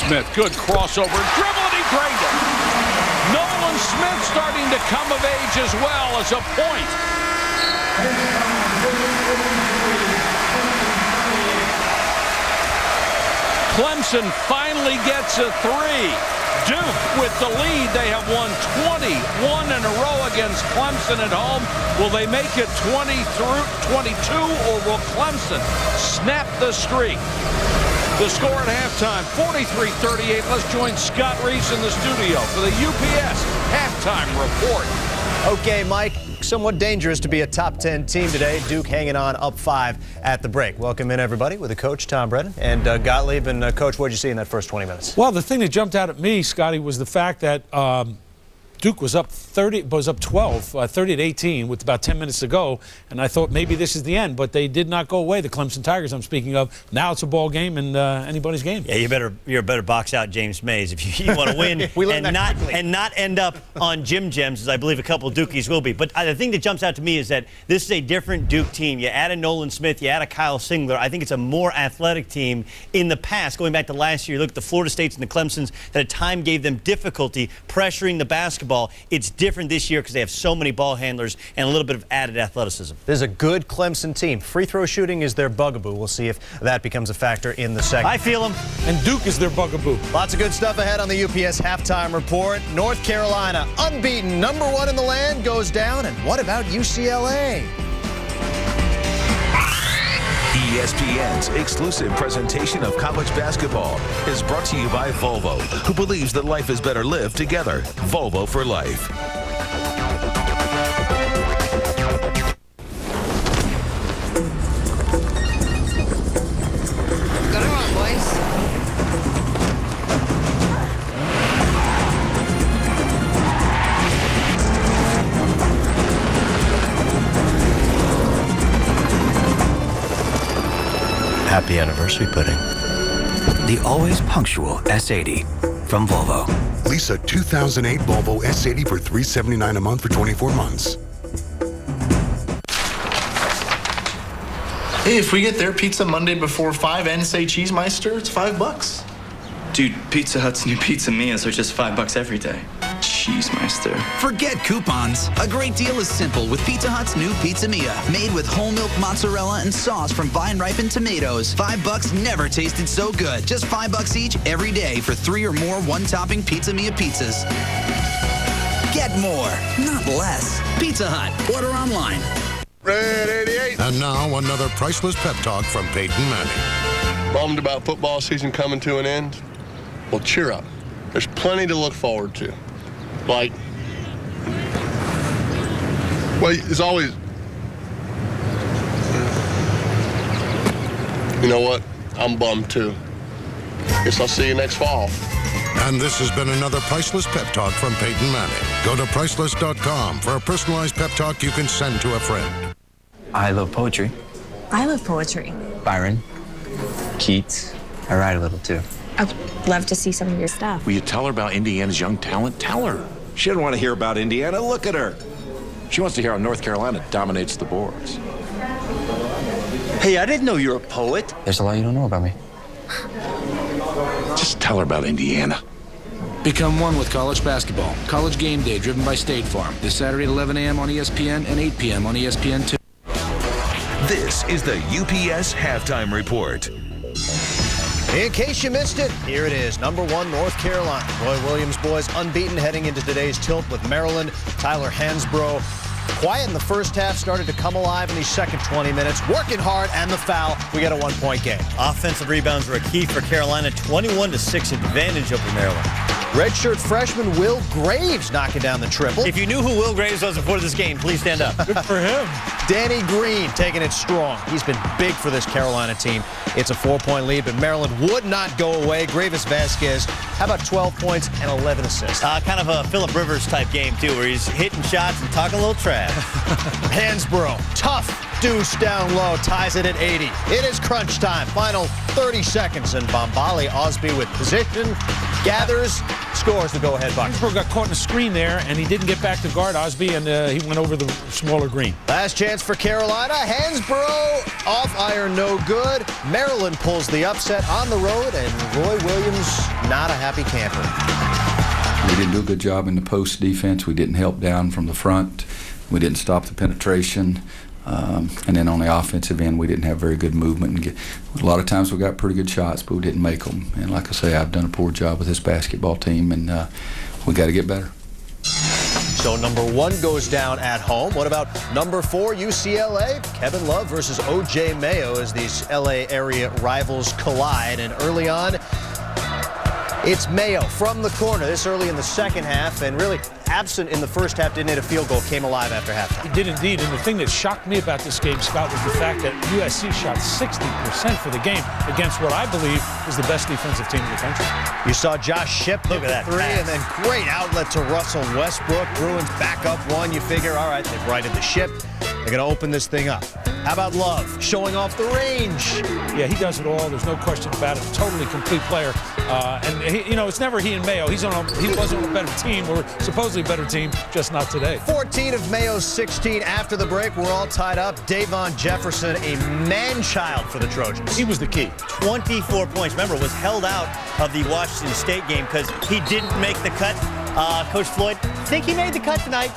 Smith, good crossover, dribble, and he drained it. Nolan Smith starting to come of age as well as a point. Clemson finally gets a three. Duke with the lead. They have won 21 in a row against Clemson at home. Will they make it 20 through 22, or will Clemson snap the streak? The score at halftime, 43-38. Let's join Scott Reese in the studio for the UPS halftime report. Okay, Mike, somewhat dangerous to be a top 10 team today. Duke hanging on up 5 at the break. Welcome in, everybody, with the coach, Tom Brennan, and Gottlieb. And, Coach, what did you see in that first 20 minutes? Well, the thing that jumped out at me, Scotty, was the fact that Duke was up 30-18 with about 10 minutes to go, and I thought maybe this is the end, but they did not go away. The Clemson Tigers I'm speaking of. Now it's a ball game and anybody's game. Yeah, you better box out James Mays if you want to win and not end up on Jim Gems, as I believe a couple of Dukies will be. But the thing that jumps out to me is that this is a different Duke team. You add a Nolan Smith, you add a Kyle Singler. I think it's a more athletic team. In the past, going back to last year, you look at the Florida States and the Clemsons that at time gave them difficulty pressuring the basketball. It's different this year because they have so many ball handlers and a little bit of added athleticism. There's a good Clemson team. Free throw shooting is their bugaboo. We'll see if that becomes a factor in the second. I feel them. And Duke is their bugaboo. Lots of good stuff ahead on the UPS halftime report. North Carolina, unbeaten, #1 in the land, goes down. And what about UCLA? ESPN's exclusive presentation of college basketball is brought to you by Volvo, who believes that life is better lived together. Volvo for life. Got it wrong, boys. Happy anniversary pudding. The always punctual S80 from Volvo. Lease a 2008 Volvo S80 for $379 a month for 24 months. Hey, if we get their pizza Monday before 5 and say Cheesemeister, it's $5. Dude, Pizza Hut's new Pizza Mia's are just $5 every day. Cheesemeister. Forget coupons. A great deal is simple with Pizza Hut's new Pizza Mia. Made with whole milk mozzarella and sauce from vine-ripened tomatoes. $5 never tasted so good. Just $5 each every day for 3 or more one-topping Pizza Mia pizzas. Get more, not less. Pizza Hut. Order online. Red 88. And now another priceless pep talk from Peyton Manning. Bummed about football season coming to an end? Well, cheer up. There's plenty to look forward to. Like, well, it's always, you know what? I'm bummed too. Guess I'll see you next fall. And this has been another priceless pep talk from Peyton Manning. Go to priceless.com for a personalized pep talk you can send to a friend. I love poetry. I love poetry. Byron, Keats. I write a little too. I'd love to see some of your stuff. Will you tell her about Indiana's young talent? Tell her. She doesn't want to hear about Indiana. Look at her. She wants to hear how North Carolina dominates the boards. Hey, I didn't know you were a poet. There's a lot you don't know about me. Just tell her about Indiana. Become one with college basketball. College Game Day, driven by State Farm. This Saturday at 11 a.m. on ESPN and 8 p.m. on ESPN2. This is the UPS halftime report. In case you missed it, here it is. #1, North Carolina. Roy Williams boys unbeaten heading into today's tilt with Maryland. Tyler Hansbrough, quiet in the first half, started to come alive in these second 20 minutes. Working hard, and the foul. We got a 1-point game. Offensive rebounds were a key for Carolina. 21-6 advantage over Maryland. Redshirt freshman Will Graves knocking down the triple. If you knew who Will Graves was before this game, please stand up. Good for him. Danny Green taking it strong. He's been big for this Carolina team. It's a 4-point lead, but Maryland would not go away. Gravis Vasquez, how about 12 points and 11 assists? Kind of a Phillip Rivers type game, too, where he's hitting shots and talking a little trash. Hansbrough, tough. deuce down low, ties it at 80. It is crunch time. Final 30 seconds, and Bombali Osby with position, gathers, scores the go-ahead bucket. Greensboro got caught in a screen there, and he didn't get back to guard Osby, and he went over the smaller green. Last chance for Carolina. Hansborough off iron, no good. Maryland pulls the upset on the road, and Roy Williams not a happy camper. We didn't do a good job in the post defense. We didn't help down from the front. We didn't stop the penetration. And then on the offensive end, we didn't have very good movement. A lot of times we got pretty good shots, but we didn't make them. And like I say, I've done a poor job with this basketball team, and we got to get better. So number 1 goes down at home. What about number 4, UCLA? Kevin Love versus O.J. Mayo as these L.A. area rivals collide. And early on, it's Mayo from the corner this early in the second half, and really absent in the first half, didn't hit a field goal, came alive after halftime. He did indeed, and the thing that shocked me about this game, Scott, was the fact that USC shot 60% for the game against what I believe is the best defensive team in the country. You saw Josh Shipp hit the 3, and then great outlet to Russell Westbrook. Bruins back up 1. You figure, all right, they've righted the ship. They're going to open this thing up. How about Love showing off the range? Yeah, he does it all. There's no question about it. Totally complete player. And, it's never he and Mayo. He was on a better team, or supposedly better team, just not today. 14 of Mayo's 16 after the break. We're all tied up. Davon Jefferson, a man-child for the Trojans. He was the key. 24 points. Remember, was held out of the Washington State game because he didn't make the cut. Coach Floyd, think he made the cut tonight.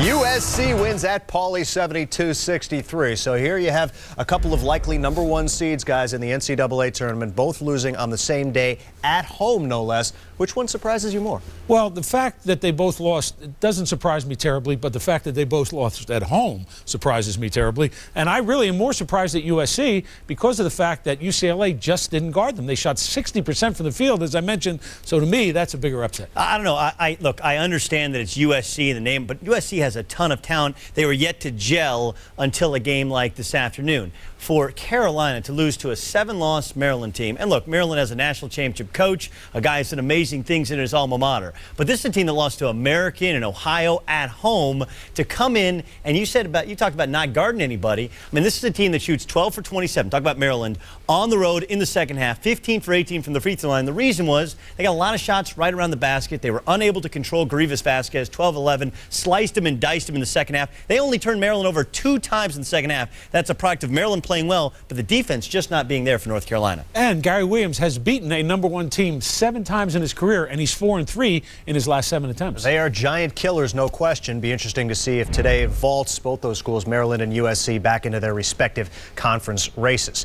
USC wins at Pauley 72-63. So here you have a couple of likely number 1 seeds, guys, in the NCAA tournament, both losing on the same day at home, no less. Which one surprises you more? Well, the fact that they both lost doesn't surprise me terribly, but the fact that they both lost at home surprises me terribly. And I really am more surprised at USC because of the fact that UCLA just didn't guard them. They shot 60% from the field, as I mentioned. So to me, that's a bigger upset. I don't know. Look, I understand that it's USC in the name, but USC has a ton of talent. They were yet to gel until a game like this afternoon. For Carolina to lose to a 7-loss Maryland team, and look, Maryland has a national championship coach, a guy who's done amazing things in his alma mater. But this is a team that lost to American and Ohio at home to come in, and you talked about not guarding anybody. I mean, this is a team that shoots 12 for 27. Talk about Maryland on the road in the second half, 15 for 18 from the free throw line. The reason was they got a lot of shots right around the basket. They were unable to control Grievous Vasquez, 12-11, sliced him and diced him in the second half. They only turned Maryland over 2 times in the second half. That's a product of Maryland playing well, but the defense just not being there for North Carolina. And Gary Williams has beaten a number 1 team 7 times in his career, and he's 4-3 in his last 7 attempts. They are giant killers, no question. Be interesting to see if today vaults both those schools, Maryland and USC, back into their respective conference races.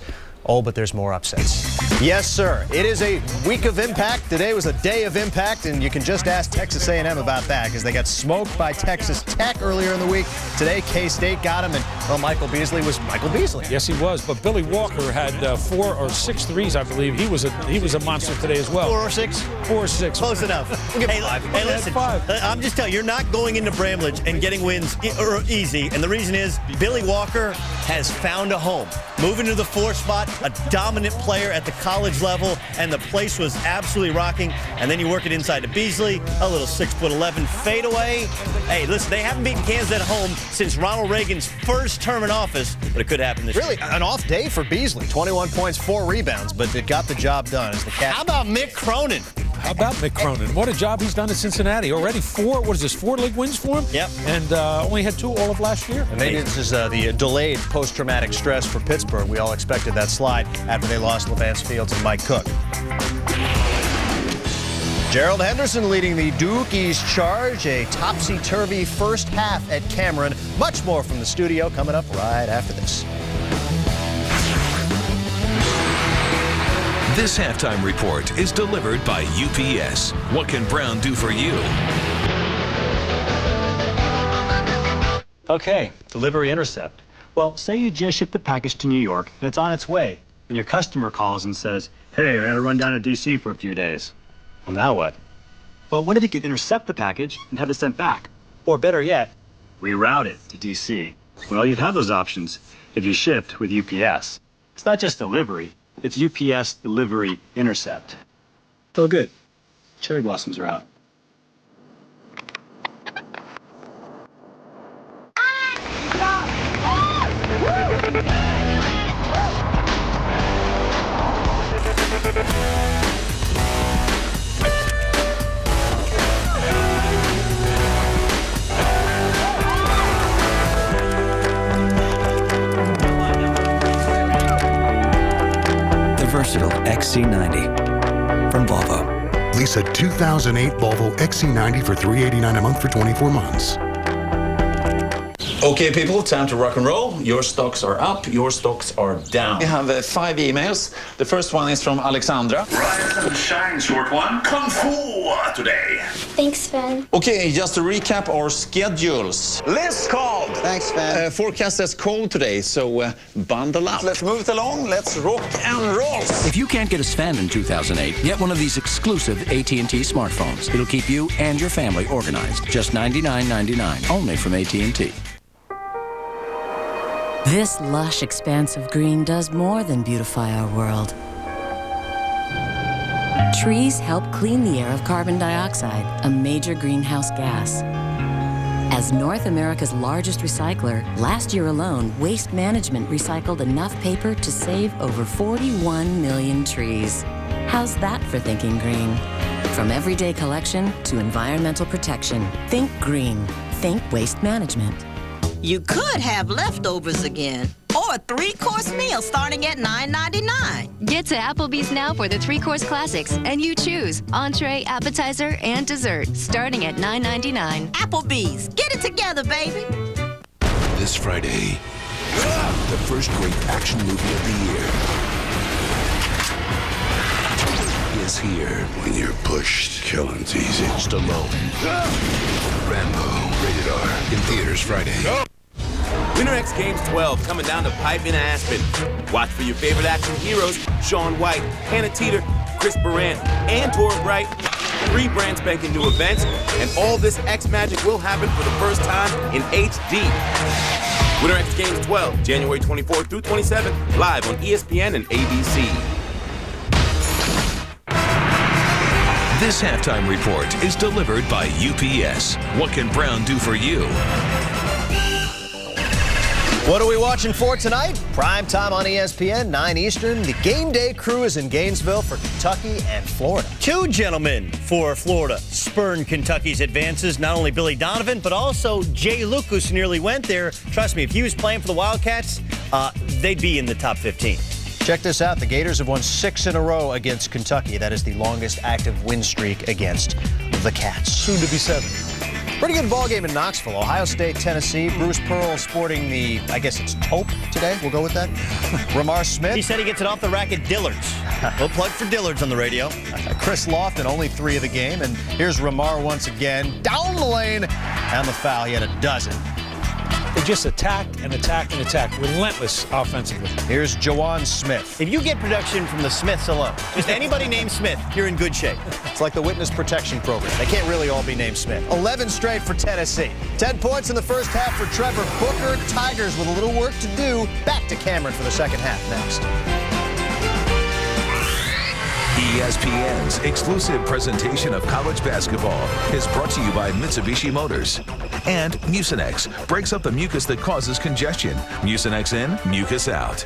Oh, but there's more upsets. Yes, sir. It is a week of impact. Today was a day of impact, and you can just ask Texas A&M about that because they got smoked by Texas Tech earlier in the week. Today, K-State got him, and, well, Michael Beasley was Michael Beasley. Yes, he was. But Billy Walker had 4 or 6 threes, I believe. He was a monster today as well. 4 or 6? 4 or 6. Close enough. We'll give hey, 5. Hey, listen. 5. I'm just telling you, you're not going into Bramlage and getting wins easy. And the reason is Billy Walker has found a home. Moving to the 4 spot, a dominant player at the college level, and the place was absolutely rocking. And then you work it inside to Beasley, a little 6'11" fadeaway. Hey, listen, they haven't beaten Kansas at home since Ronald Reagan's first term in office, but it could happen this year. Really, an off day for Beasley. 21 points, 4 rebounds, but it got the job done. As the Cat. How about Mick Cronin? How about Mick Cronin? What a job he's done at Cincinnati. Already 4 league wins for him? Yep. And only had 2 all of last year. And maybe this is the delayed post-traumatic stress for Pittsburgh. We all expected that slide after they lost Levance Fields and Mike Cook. Gerald Henderson leading the Dukies charge. A topsy-turvy first half at Cameron. Much more from the studio coming up right after this. This halftime report is delivered by UPS. What can Brown do for you? Okay, delivery intercept. Well, say you just shipped the package to New York and it's on its way. And your customer calls and says, hey, I gotta run down to D.C. for a few days. Well, now what? Well, what if you could intercept the package and have it sent back? Or better yet, reroute it to D.C. Well, you'd have those options if you shipped with UPS. It's not just delivery. It's UPS Delivery Intercept. Feel good. Cherry blossoms are out. Versatile XC90 from Volvo. Lease a 2008 Volvo XC90 for $389 a month for 24 months. Okay, people, time to rock and roll. Your stocks are up, your stocks are down. We have 5 emails. The first one is from Alexandra. Rise and shine, short one. Kung Fu today. Thanks, Sven. Okay, just to recap our schedules. List called. Thanks, Sven. Forecast is cold today, so bundle up. Let's move it along. Let's rock and roll. If you can't get a Sven in 2008, get one of these exclusive AT&T smartphones. It'll keep you and your family organized. Just $99.99, only from AT&T. This lush expanse of green does more than beautify our world. Trees help clean the air of carbon dioxide, a major greenhouse gas. As North America's largest recycler, last year alone, Waste Management recycled enough paper to save over 41 million trees. How's that for thinking green? From everyday collection to environmental protection, think green. Think Waste Management. You could have leftovers again, or a 3-course meal starting at $9.99. Get to Applebee's now for the 3-course classics, and you choose entree, appetizer, and dessert, starting at $9.99. Applebee's, get it together, baby. This Friday, the first great action movie of the year is here. When you're pushed, killing's easy. Stallone. Rambo. Rated R. In theaters Friday. Winter X Games 12 coming down to Pipe in Aspen. Watch for your favorite action heroes, Shaun White, Hannah Teeter, Chris Baran, and Tora Bright. 3 brand spanking new events, and all this X magic will happen for the first time in HD. Winter X Games 12, January 24th through 27th, live on ESPN and ABC. This halftime report is delivered by UPS. What can Brown do for you? What are we watching for tonight? Prime time on ESPN, 9 Eastern. The game day crew is in Gainesville for Kentucky and Florida. 2 gentlemen for Florida spurned Kentucky's advances. Not only Billy Donovan, but also Jay Lucas nearly went there. Trust me, if he was playing for the Wildcats, they'd be in the top 15. Check this out. The Gators have won 6 in a row against Kentucky. That is the longest active win streak against the Cats. Soon to be 7. Pretty good ball game in Knoxville. Ohio State, Tennessee. Bruce Pearl sporting the, I guess it's taupe today. We'll go with that. Ramar Smith. He said he gets it off the rack at Dillard's. We'll plug for Dillard's on the radio. Chris Lofton, only 3 of the game. And here's Ramar once again. Down the lane. And the foul. He had a dozen. They just attack and attack and attack. Relentless offensively. Here's Jawan Smith. If you get production from the Smiths alone, just anybody named Smith, you're in good shape. It's like the witness protection program. They can't really all be named Smith. 11 straight for Tennessee. 10 points in the first half for Trevor Booker. Tigers with a little work to do. Back to Cameron for the second half next. ESPN's exclusive presentation of college basketball is brought to you by Mitsubishi Motors. And Mucinex breaks up the mucus that causes congestion. Mucinex in, mucus out.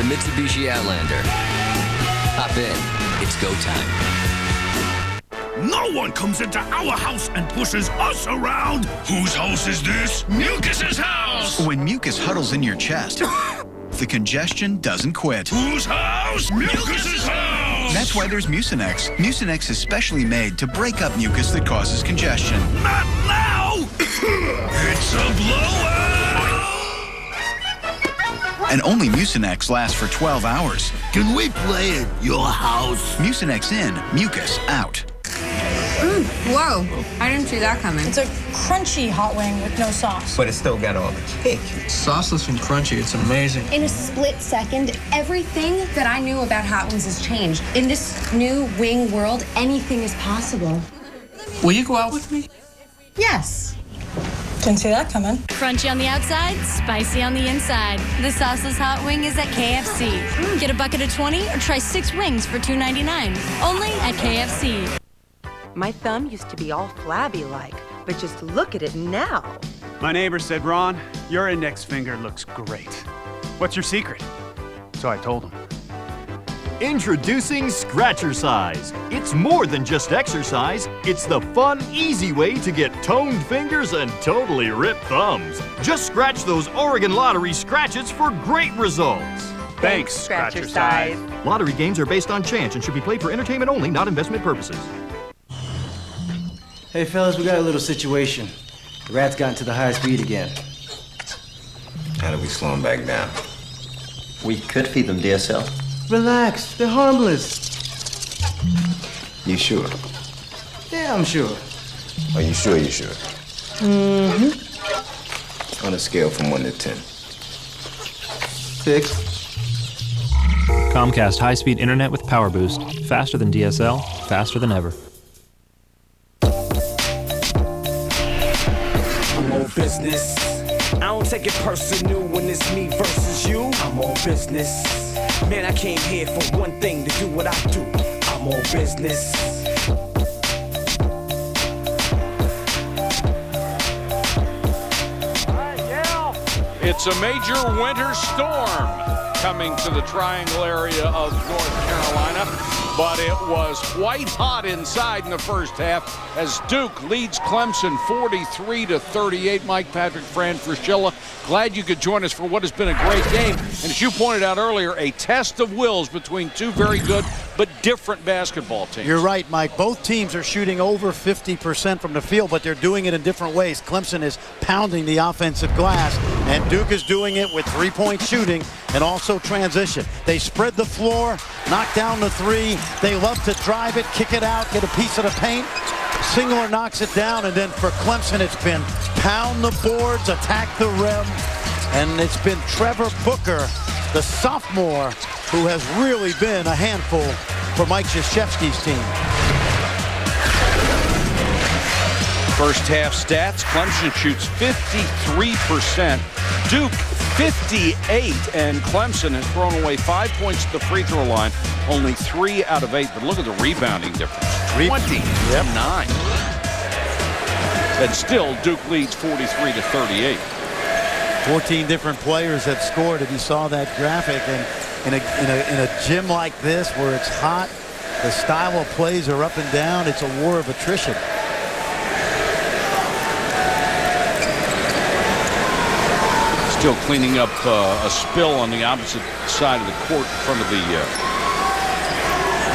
Mitsubishi Outlander. Hop in. It's go time. No one comes into our house and pushes us around. Whose house is this? Mucus's house! When mucus huddles in your chest, the congestion doesn't quit. Whose house? Mucus's house! That's why there's Mucinex. Mucinex is specially made to break up mucus that causes congestion. Not now! It's a blowout! And only Mucinex lasts for 12 hours. Can we play at your house? Mucinex in, mucus out. Whoa, I didn't see that coming. It's a crunchy hot wing with no sauce. But it's still got all the kick. Sauceless and crunchy, it's amazing. In a split second, everything that I knew about hot wings has changed. In this new wing world, anything is possible. Will you go out with me? Yes. Didn't see that coming. Crunchy on the outside, spicy on the inside. The sauceless hot wing is at KFC. Get a bucket of 20 or try 6 wings for $2.99. Only at KFC. My thumb used to be all flabby-like, but just look at it now. My neighbor said, Ron, your index finger looks great. What's your secret? So I told him. Introducing Scratchercise. It's more than just exercise. It's the fun, easy way to get toned fingers and totally ripped thumbs. Just scratch those Oregon Lottery scratches for great results. Thanks, Scratchercise. Lottery games are based on chance and should be played for entertainment only, not investment purposes. Hey, fellas, we got a little situation. The rat's gotten to the high speed again. How do we slow them back down? We could feed them DSL. Relax, they're harmless. You sure? Yeah, I'm sure. Are you sure you're sure? Mm-hmm. On a scale from 1 to 10. 6. Comcast high-speed internet with Power Boost. Faster than DSL, faster than ever. I'm on business. I don't take it personal when it's me versus you. I'm on business. Man, I came here for one thing, to do what I do. I'm on business. It's a major winter storm coming to the triangle area of North Carolina, but it was white hot inside in the first half as Duke leads Clemson 43-38. Mike Patrick, Fran Fraschilla, glad you could join us for what has been a great game. And as you pointed out earlier, a test of wills between two very good but different basketball teams. You're right, Mike. Both teams are shooting over 50% from the field, but they're doing it in different ways. Clemson is pounding the offensive glass, and Duke is doing it with three-point shooting and also transition. They spread the floor, knock down the three. They love to drive it, kick it out, get a piece of the paint. Singler knocks it down, and then for Clemson, it's been pound the boards, attack the rim, and it's been Trevor Booker, the sophomore, who has really been a handful for Mike Krzyzewski's team. First half stats, Clemson shoots 53%, Duke 58, and Clemson has thrown away 5 points at the free throw line, only 3 out of 8, but look at the rebounding difference, 20-9. And still, Duke leads 43-38. 14 different players that scored. If you saw that graphic, and in a gym like this where it's hot, the style of plays are up and down. It's a war of attrition. Still cleaning up a spill on the opposite side of the court in front of the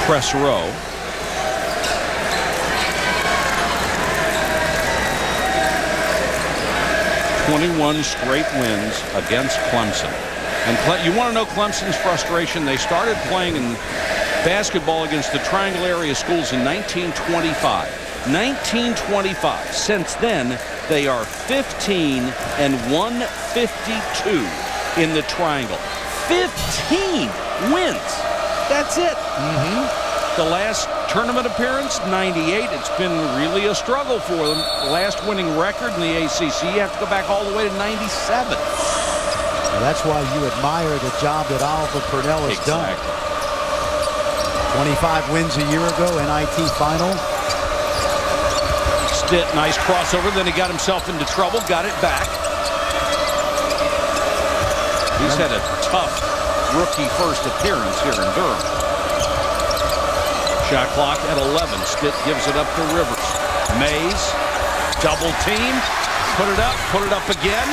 press row. "21 straight wins against Clemson." And you want to know Clemson's frustration? They started playing in basketball against the Triangle area schools in 1925. 1925. Since then, they are 15-152 in the Triangle. 15 wins. That's it. The last tournament appearance, 98. It's been really a struggle for them. The last winning record in the ACC, you have to go back all the way to 97. Well, that's why you admire the job that Oliver Purnell has done. 25 wins a year ago, NIT final. Stitt, nice crossover, then he got himself into trouble, got it back. He's had a tough rookie first appearance here in Durham. Shot clock at 11. Stitt gives it up to Rivers. Mays, double team, put it up again.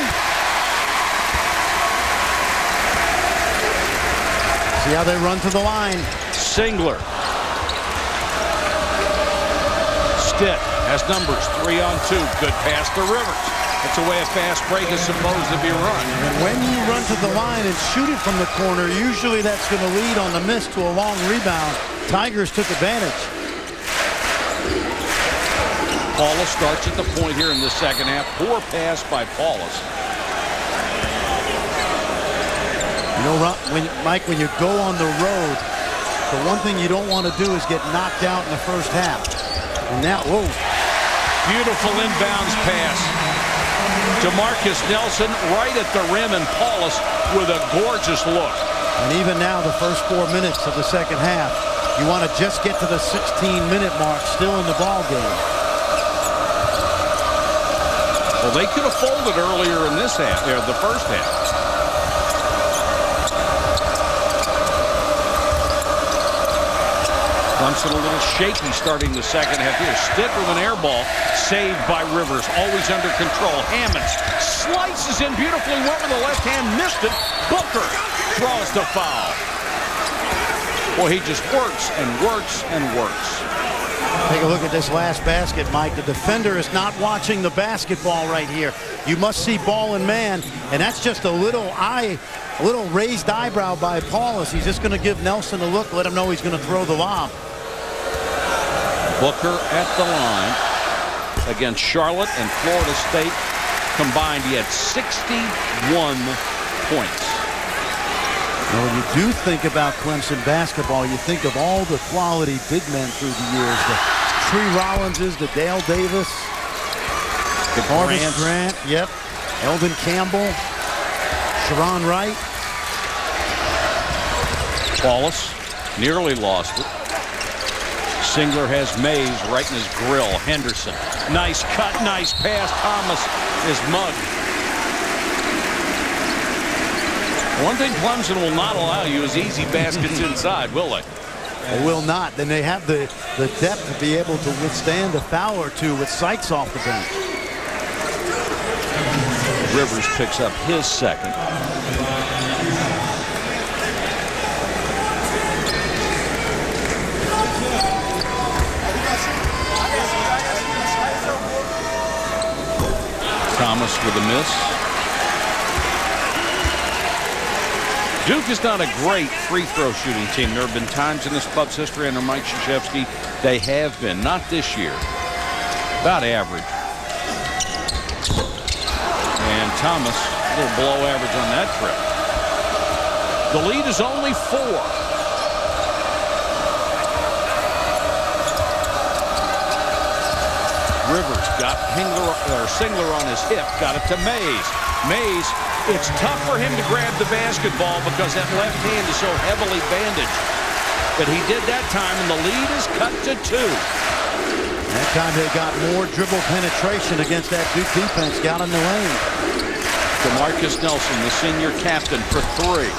See how they run to the line. Singler. Stitt has numbers, 3-on-2. Good pass to Rivers. That's the way a fast break is supposed to be run. And when you run to the line and shoot it from the corner, usually that's going to lead on the miss to a long rebound. Tigers took advantage. Paulus starts at the point here in the second half. Poor pass by Paulus. You know, Mike, when you go on the road, the one thing you don't want to do is get knocked out in the first half. And now, whoa. Beautiful inbounds pass. DeMarcus Nelson right at the rim, and Paulus with a gorgeous look. And even now, the first 4 minutes of the second half, you want to just get to the 16-minute mark, still in the ball game. Well, they could have folded earlier in this half, or the first half. Clemson a little shaky starting the second half here. Stitt with an air ball, saved by Rivers, always under control. Hammonds slices in beautifully, went with the left hand, missed it. Booker draws the foul. Well, he just works and works and works. Take a look at this last basket, Mike. The defender is not watching the basketball right here. You must see ball and man, and that's just a little raised eyebrow by Paulus. He's just going to give Nelson a look, let him know he's going to throw the lob. Booker at the line against Charlotte and Florida State combined. He had 61 points. When you do think about Clemson basketball, you think of all the quality big men through the years. The Tree Rollinses, the Dale Davis, the Marvis Grant, yep, Eldon Campbell, Sharon Wright. Paulus nearly lost it. Singler has Mays right in his grill. Henderson, nice cut, nice pass. Thomas is mugged. One thing Clemson will not allow you is easy baskets inside, will they? They will not. Then they have the depth to be able to withstand a foul or two with Sykes off the bench. Rivers picks up his second. Thomas with a miss. Duke is not a great free throw shooting team. There have been times in this club's history under Mike Krzyzewski they have been. Not this year. About average. And Thomas a little below average on that trip. The lead is only 4. Rivers got Singler on his hip, got it to Mays. Mays, it's tough for him to grab the basketball because that left hand is so heavily bandaged. But he did that time, and the lead is cut to 2. That time they got more dribble penetration against that Duke defense. Got in the lane. DeMarcus Nelson, the senior captain, for 3.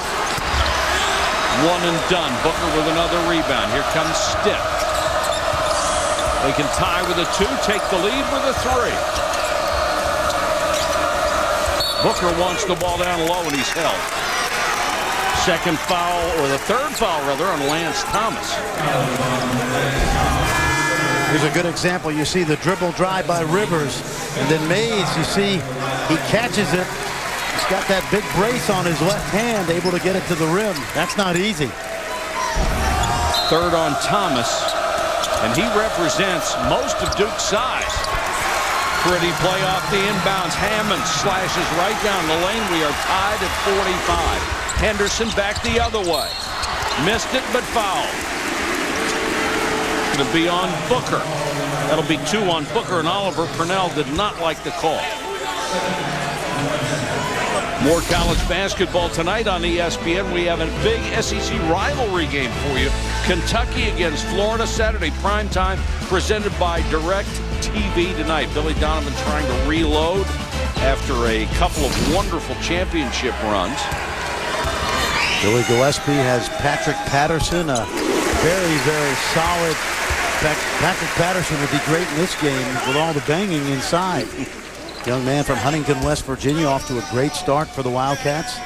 One and done. Booker with another rebound. Here comes Stitt. They can tie with a 2, take the lead with a 3. Booker wants the ball down low, and he's held. Second foul, or the third foul, rather, on Lance Thomas. Here's a good example. You see the dribble drive by Rivers, and then Mays, you see he catches it. He's got that big brace on his left hand, able to get it to the rim. That's not easy. Third on Thomas, and he represents most of Duke's size. Pretty play off the inbounds. Hammond slashes right down the lane. We are tied at 45. Henderson back the other way. Missed it, but fouled. Going to be on Booker. That'll be 2 on Booker, and Oliver Purnell did not like the call. More college basketball tonight on ESPN. We have a big SEC rivalry game for you. Kentucky against Florida, Saturday primetime, presented by Direct TV tonight. Billy Donovan trying to reload after a couple of wonderful championship runs. Billy Gillespie has Patrick Patterson, a very, very solid. In fact, Patrick Patterson would be great in this game with all the banging inside. Young man from Huntington, West Virginia, off to a great start for the Wildcats.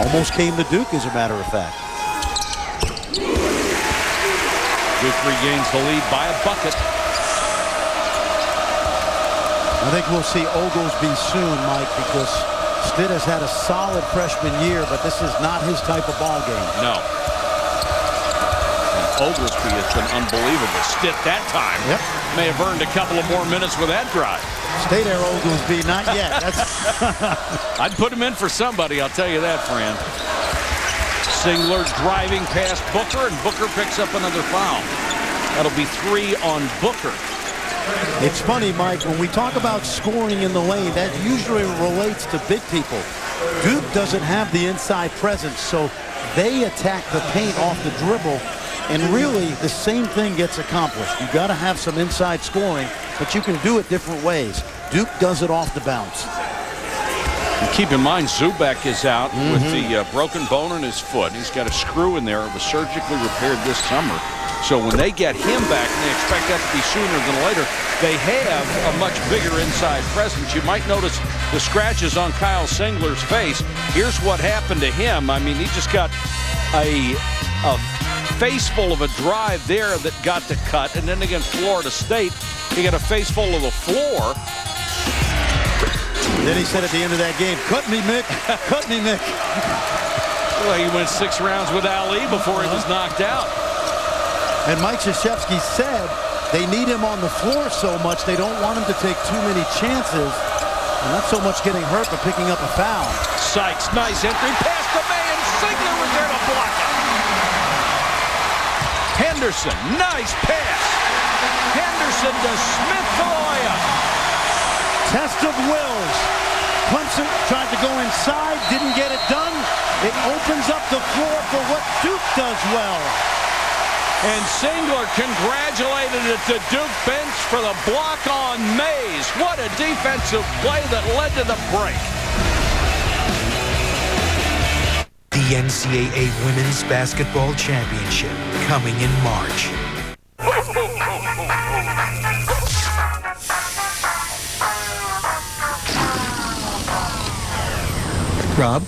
Almost came to Duke, as a matter of fact. Duke regains the lead by a bucket. I think we'll see Oglesby soon, Mike, because Stitt has had a solid freshman year, but this is not his type of ball game. No. And Oglesby has been unbelievable. Stitt that time. Yep. May have earned a couple of more minutes with that drive. Stay there, Oglesby. Not yet. I'd put him in for somebody, I'll tell you that, Fran. Singler driving past Booker, and Booker picks up another foul. That'll be 3 on Booker. It's funny, Mike, when we talk about scoring in the lane, that usually relates to big people. Duke doesn't have the inside presence, so they attack the paint off the dribble, and really the same thing gets accomplished. You got to have some inside scoring, but you can do it different ways. Duke does it off the bounce. And keep in mind, Zubac is out with the broken bone in his foot. He's got a screw in there. It was surgically repaired this summer. So when they get him back, and they expect that to be sooner than later, they have a much bigger inside presence. You might notice the scratches on Kyle Singler's face. Here's what happened to him. I mean, he just got a face full of a drive there that got to cut. And then against Florida State, he got a face full of the floor. Then he said at the end of that game, "Cut me, Mick. Cut me, Mick." Well, he went 6 rounds with Ali before he was knocked out. And Mike Krzyzewski said they need him on the floor so much they don't want him to take too many chances. And not so much getting hurt, but picking up a foul. Sykes, nice entry, pass to May, and Singler was there to block it. Henderson, nice pass. Henderson to Smith for the layup. Test of wills. Clemson tried to go inside, didn't get it done. It opens up the floor for what Duke does well. And Singler congratulated the Duke bench for the block on Mays. What a defensive play that led to the break. The NCAA Women's Basketball Championship coming in March. Rob,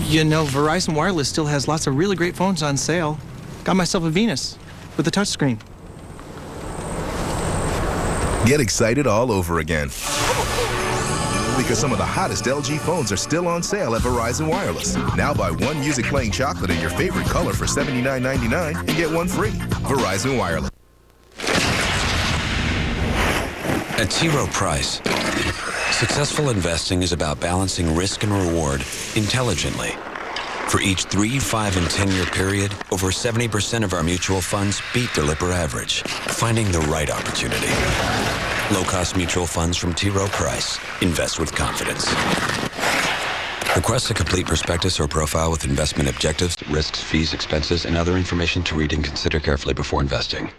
you know Verizon Wireless still has lots of really great phones on sale. Got myself a Venus with a touchscreen. Get excited all over again. Because some of the hottest LG phones are still on sale at Verizon Wireless. Now buy one music playing chocolate in your favorite color for $79.99 and get one free. Verizon Wireless. At T. Rowe Price, successful investing is about balancing risk and reward intelligently. For each 3, 5, and 10-year period, over 70% of our mutual funds beat their Lipper average, finding the right opportunity. Low-cost mutual funds from T. Rowe Price. Invest with confidence. Request a complete prospectus or profile with investment objectives, risks, fees, expenses, and other information to read and consider carefully before investing.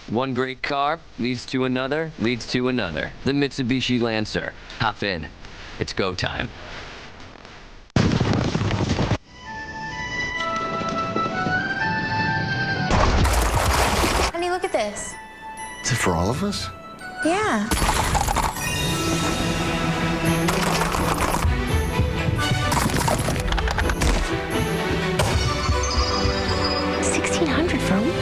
One great car leads to another, leads to another. The Mitsubishi Lancer. Hop in. It's go time. Honey, look at this. Is it for all of us? Yeah. $1,600 for a week.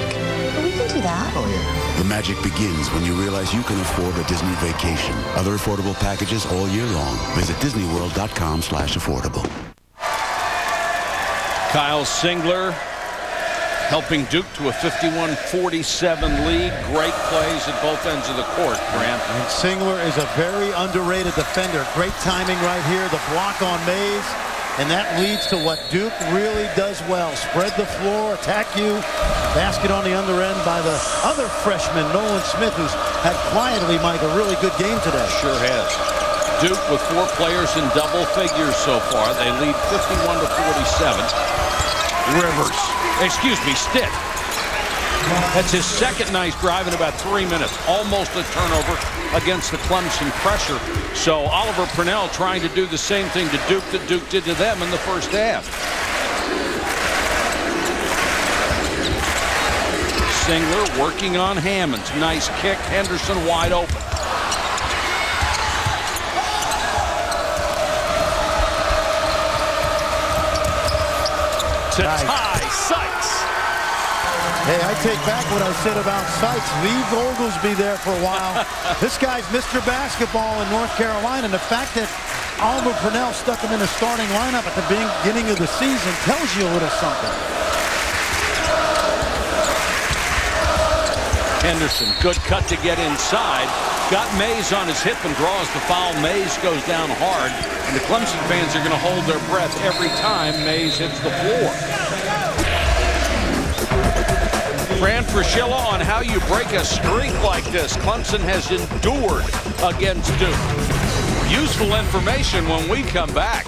We can do that. Oh, yeah. The magic begins when you realize you can afford a Disney vacation. Other affordable packages all year long. Visit disneyworld.com/affordable. Kyle Singler helping Duke to a 51-47 lead. Great plays at both ends of the court, Grant. And Singler is a very underrated defender. Great timing right here. The block on Mays. And that leads to what Duke really does well. Spread the floor, attack you. Basket on the under end by the other freshman, Nolan Smith, who's had quietly, Mike, a really good game today. Sure has. Duke with 4 players in double figures so far. They lead 51-47. Stitt. That's his second nice drive in about 3 minutes. Almost a turnover against the Clemson pressure. So Oliver Purnell trying to do the same thing to Duke that Duke did to them in the first half. Singler working on Hammonds. Nice kick. Henderson wide open. to tie Sykes. Hey, I take back what I said about Sykes. Leave Oglesby there for a while. This guy's Mr. Basketball in North Carolina, and the fact that Oliver Purnell stuck him in a starting lineup at the beginning of the season tells you a little something. Henderson, good cut to get inside. Got Mays on his hip and draws the foul. Mays goes down hard, and the Clemson fans are going to hold their breath every time Mays hits the floor. Fran Fraschilla on how you break a streak like this. Clemson has endured against Duke. Useful information when we come back.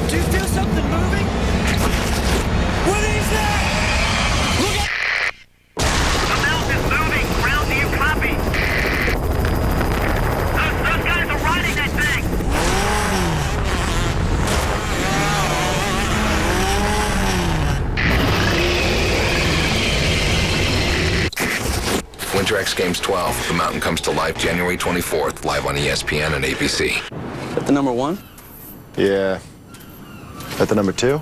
Do you feel something moving? What is that? Look at... The mouth is moving. Ground, do you copy? Those guys are riding that thing. Winter X Games 12. The Mountain comes to life January 24th, live on ESPN and ABC. At the number 1? Yeah. At the number 2?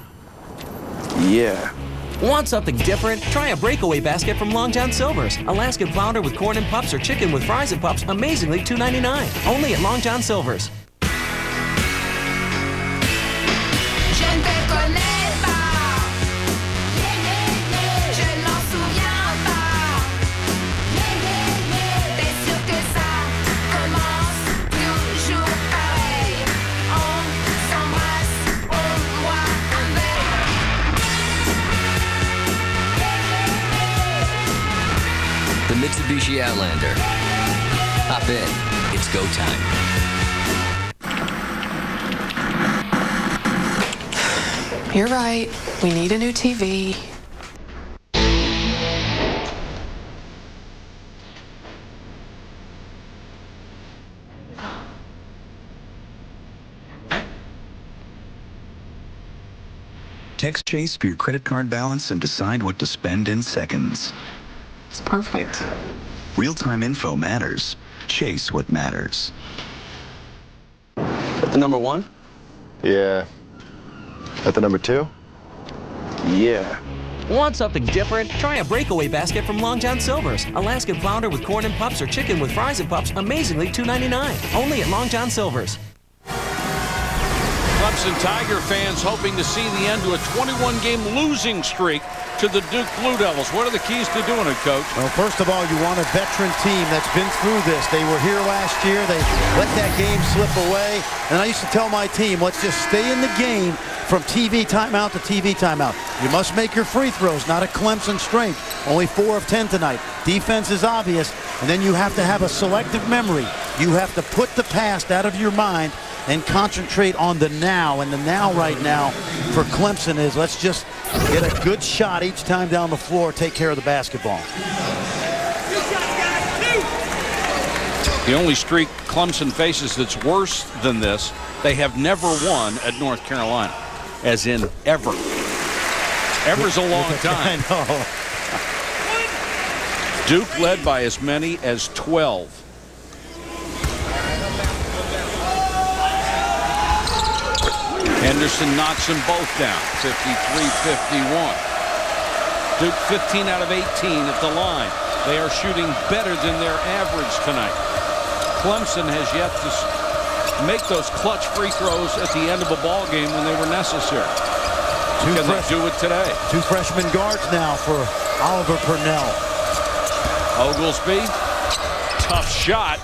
Yeah. Want something different? Try a breakaway basket from Long John Silver's. Alaskan flounder with corn and pups or chicken with fries and pups, amazingly $2.99. Only at Long John Silver's. Mitsubishi Outlander. Hop in. It's go time. You're right. We need a new TV. Text Chase for your credit card balance and decide what to spend in seconds. It's perfect. Real-time info matters. Chase what matters. At the number 1? Yeah. At the number 2? Yeah. Want something different? Try a breakaway basket from Long John Silver's. Alaskan flounder with corn and pups or chicken with fries and pups, amazingly $2.99. Only at Long John Silver's. Clemson Tiger fans hoping to see the end to a 21-game losing streak to the Duke Blue Devils. What are the keys to doing it, Coach? Well, first of all, you want a veteran team that's been through this. They were here last year. They let that game slip away. And I used to tell my team, let's just stay in the game from TV timeout to TV timeout. You must make your free throws, not a Clemson strength. Only 4 of 10 tonight. Defense is obvious. And then you have to have a selective memory. You have to put the past out of your mind and concentrate on the now. And the now right now for Clemson is let's just get a good shot each time down the floor, take care of the basketball. The only streak Clemson faces that's worse than this, they have never won at North Carolina, as in ever. Ever's a long time. I know. Duke led by as many as 12. Henderson knocks them both down, 53-51. Duke 15 out of 18 at the line. They are shooting better than their average tonight. Clemson has yet to make those clutch free throws at the end of a ball game when they were necessary. Can they do it today? 2 freshman guards now for Oliver Purnell. Oglesby, tough shot.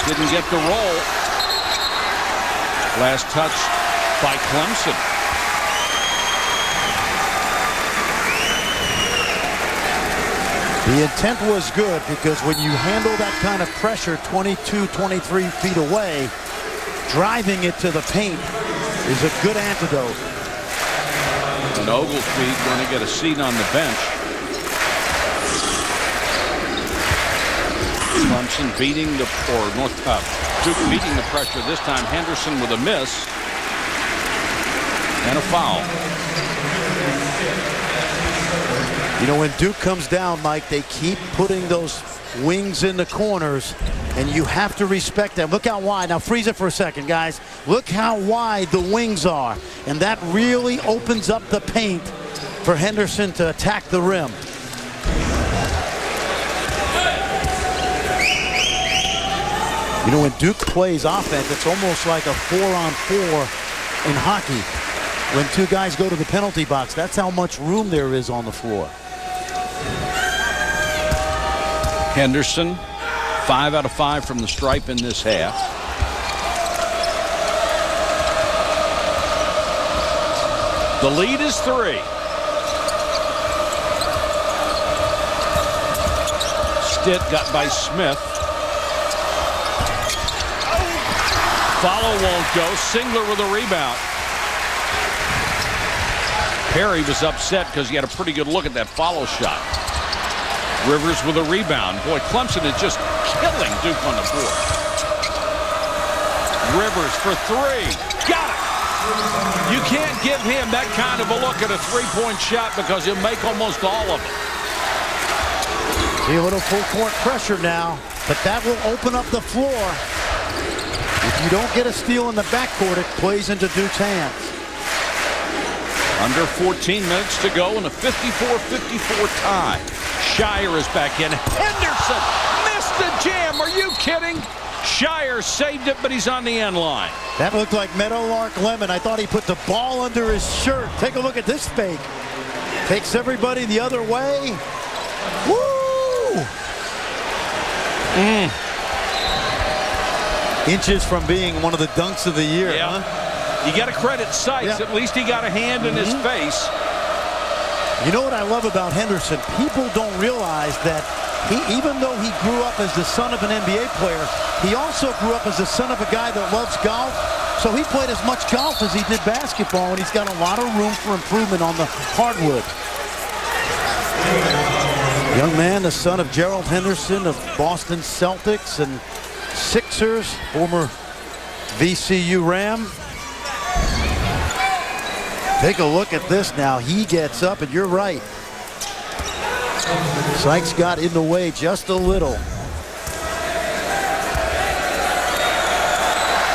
Didn't get the roll. Last touch by Clemson. The intent was good because when you handle that kind of pressure 22, 23 feet away, driving it to the paint is a good antidote. And Oglesby going to get a seat on the bench. Clemson beating the, Duke beating the pressure this time. Henderson with a miss. And a foul. You know, when Duke comes down, Mike, they keep putting those wings in the corners, and you have to respect them. Look how wide. Now freeze it for a second, guys. Look how wide the wings are, and that really opens up the paint for Henderson to attack the rim. You know, when Duke plays offense, it's almost like a 4-on-4 in hockey. When two guys go to the penalty box, that's how much room there is on the floor. Henderson, 5 out of 5 from the stripe in this half. The lead is 3. Stitt got by Smith. Follow won't go. Singler with a rebound. Perry was upset because he had a pretty good look at that follow shot. Rivers with a rebound. Boy, Clemson is just killing Duke on the board. Rivers for 3. Got it. You can't give him that kind of a look at a three-point shot because he'll make almost all of them. See a little full court pressure now, but that will open up the floor. If you don't get a steal in the backcourt, it plays into Duke's hands. Under 14 minutes to go in a 54-54 tie. Scheyer is back in. Henderson missed the jam. Are you kidding? Scheyer saved it, but he's on the end line. That looked like Meadowlark Lemon. I thought he put the ball under his shirt. Take a look at this fake. Takes everybody the other way. Woo! Inches from being one of the dunks of the year, yeah. Huh? You got to credit Sykes. Yeah. At least he got a hand in his face. You know what I love about Henderson? People don't realize that even though he grew up as the son of an NBA player, he also grew up as the son of a guy that loves golf. So he played as much golf as he did basketball, and he's got a lot of room for improvement on the hardwood. Young man, the son of Gerald Henderson of Boston Celtics and Sixers, former VCU Ram. Take a look at this now. He gets up, and you're right. Sykes got in the way just a little.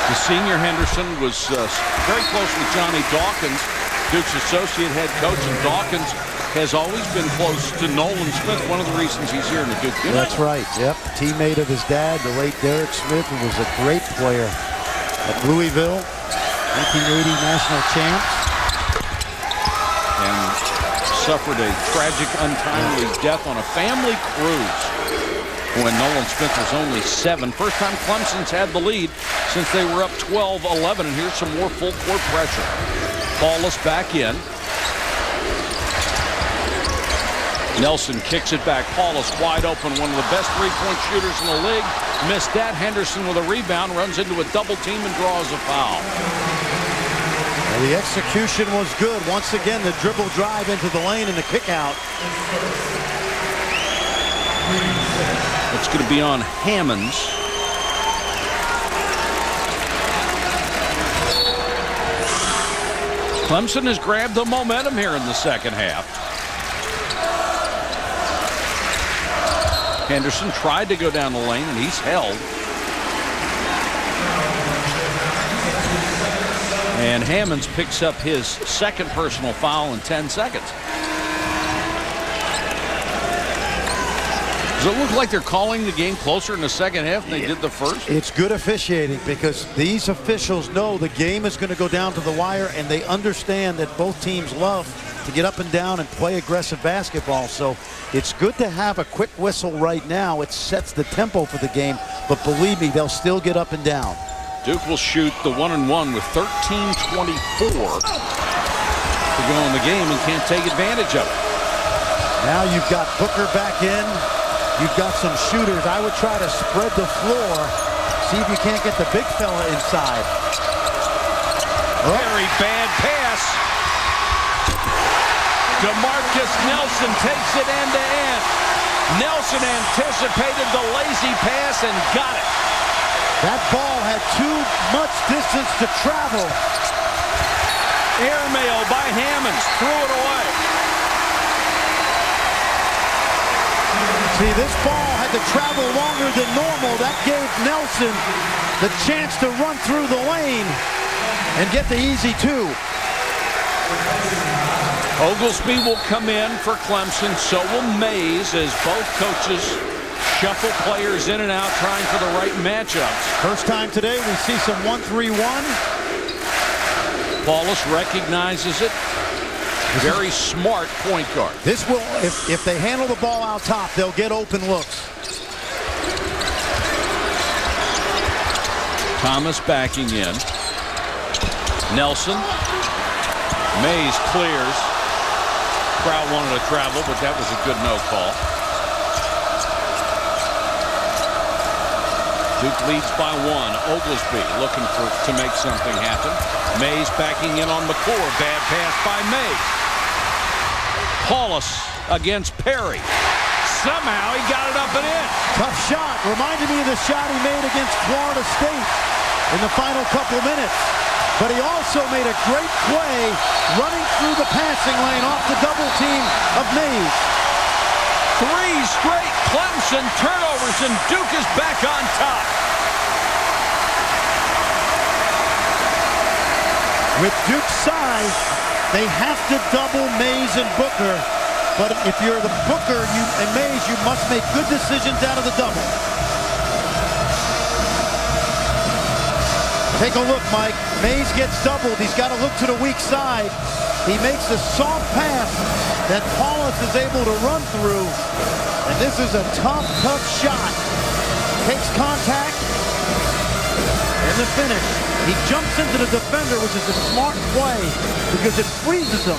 The senior Henderson was very close with Johnny Dawkins, Duke's associate head coach, and Dawkins has always been close to Nolan Smith, one of the reasons he's here in the Duke United. That's right, yep. Teammate of his dad, the late Derek Smith, who was a great player at Louisville, 1980 national champs. And suffered a tragic, untimely death on a family cruise when Nolan Smith was only 7. First time Clemson's had the lead since they were up 12-11. And here's some more full court pressure. Paulus back in. Nelson kicks it back. Paulus wide open, one of the best three-point shooters in the league. Missed that. Henderson with a rebound, runs into a double team and draws a foul. Well, the execution was good. Once again, the dribble drive into the lane and the kick out. It's going to be on Hammonds. Clemson has grabbed the momentum here in the second half. Henderson tried to go down the lane, and he's held. And Hammonds picks up his second personal foul in 10 seconds. Does it look like they're calling the game closer in the second half than they did the first? It's good officiating because these officials know the game is going to go down to the wire, and they understand that both teams love to get up and down and play aggressive basketball. So it's good to have a quick whistle right now. It sets the tempo for the game, but believe me, they'll still get up and down. Duke will shoot the 1-and-1 with 13:24 to go in the game and can't take advantage of it. Now you've got Booker back in. You've got some shooters. I would try to spread the floor. See if you can't get the big fella inside. Very bad pass. DeMarcus Nelson takes it end to end. Nelson anticipated the lazy pass and got it. That ball had too much distance to travel. Airmail by Hammonds, threw it away. See, this ball had to travel longer than normal. That gave Nelson the chance to run through the lane and get the easy 2. Oglesby will come in for Clemson. So will Mays, as both coaches shuffle players in and out, trying for the right matchups. First time today we see some 1-3-1. Paulus recognizes it. Very smart point guard. This will, if they handle the ball out top, they'll get open looks. Thomas backing in. Nelson. Mays clears. Crowd wanted to travel, but that was a good no call. Duke leads by 1. Oglesby looking to make something happen. Mays backing in on McClure. Bad pass by Mays. Paulus against Perry. Somehow he got it up and in. Tough shot. Reminded me of the shot he made against Florida State in the final couple minutes. But he also made a great play running through the passing lane off the double team of Mays. 3 straight Clemson turnovers, and Duke is back on top. With Duke's size, they have to double Mays and Booker. But if you're the Booker and Mays, you must make good decisions out of the double. Take a look, Mike. Mays gets doubled. He's got to look to the weak side. He makes a soft pass that Paulus is able to run through. And this is a tough shot. Takes contact. And the finish. He jumps into the defender, which is a smart play because it freezes him.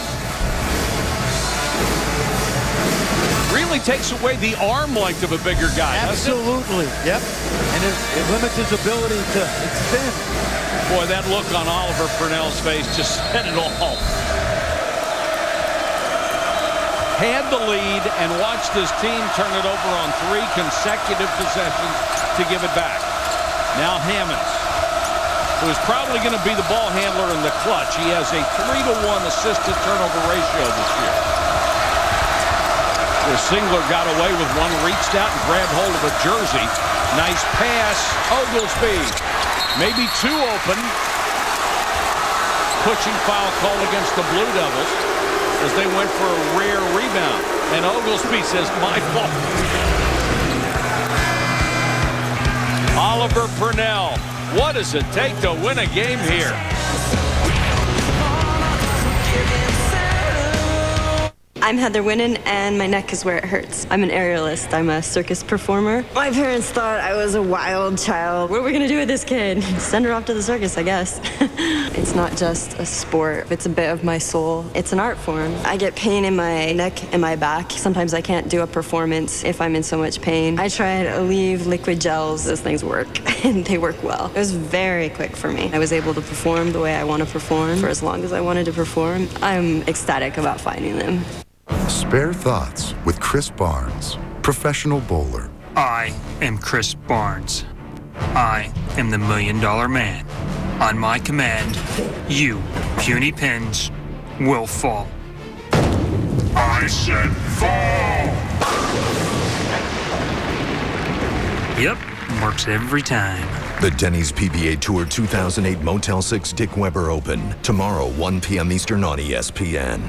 Really takes away the arm length of a bigger guy. Absolutely. Yep. And it limits his ability to extend. Boy, that look on Oliver Purnell's face just said it all. Had the lead and watched his team turn it over on 3 consecutive possessions to give it back. Now Hammonds, who is probably going to be the ball handler in the clutch. He has a 3-to-1 assist-to-turnover ratio this year. The Singler got away with one, reached out and grabbed hold of a jersey. Nice pass. Oglesby. Maybe 2 open. Pushing foul call against the Blue Devils as they went for a rare rebound. And Oglesby says, my fault. Oliver Purnell. What does it take to win a game here? I'm Heather Winnan, and my neck is where it hurts. I'm an aerialist. I'm a circus performer. My parents thought I was a wild child. What are we going to do with this kid? Send her off to the circus, I guess. It's not just a sport. It's a bit of my soul. It's an art form. I get pain in my neck and my back. Sometimes I can't do a performance if I'm in so much pain. I try to leave liquid gels. Those things work, and they work well. It was very quick for me. I was able to perform the way I want to perform for as long as I wanted to perform. I'm ecstatic about finding them. Spare Thoughts with Chris Barnes, professional bowler. I am Chris Barnes. I am the $1 Million Man. On my command, you, puny pins, will fall. I said fall! Yep, works every time. The Denny's PBA Tour 2008 Motel 6 Dick Weber Open. Tomorrow, 1 p.m. Eastern on ESPN.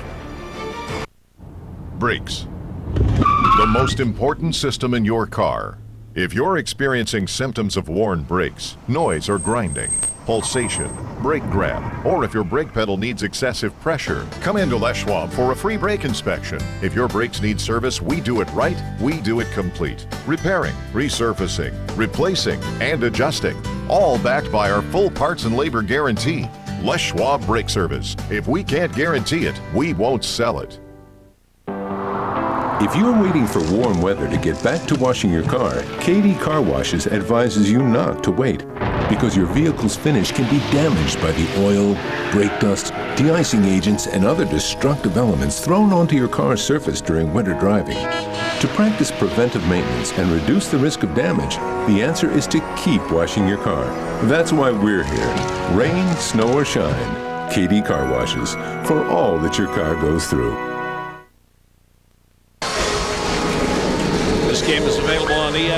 Brakes. The most important system in your car. If you're experiencing symptoms of worn brakes, noise or grinding, pulsation, brake grab, or if your brake pedal needs excessive pressure, come into Les Schwab for a free brake inspection. If your brakes need service, we do it right, we do it complete. Repairing, resurfacing, replacing, and adjusting. All backed by our full parts and labor guarantee. Les Schwab Brake Service. If we can't guarantee it, we won't sell it. If you're waiting for warm weather to get back to washing your car, KD Car Washes advises you not to wait, because your vehicle's finish can be damaged by the oil, brake dust, de-icing agents, and other destructive elements thrown onto your car's surface during winter driving. To practice preventive maintenance and reduce the risk of damage, the answer is to keep washing your car. That's why we're here. Rain, snow, or shine, KD Car Washes, for all that your car goes through. This game is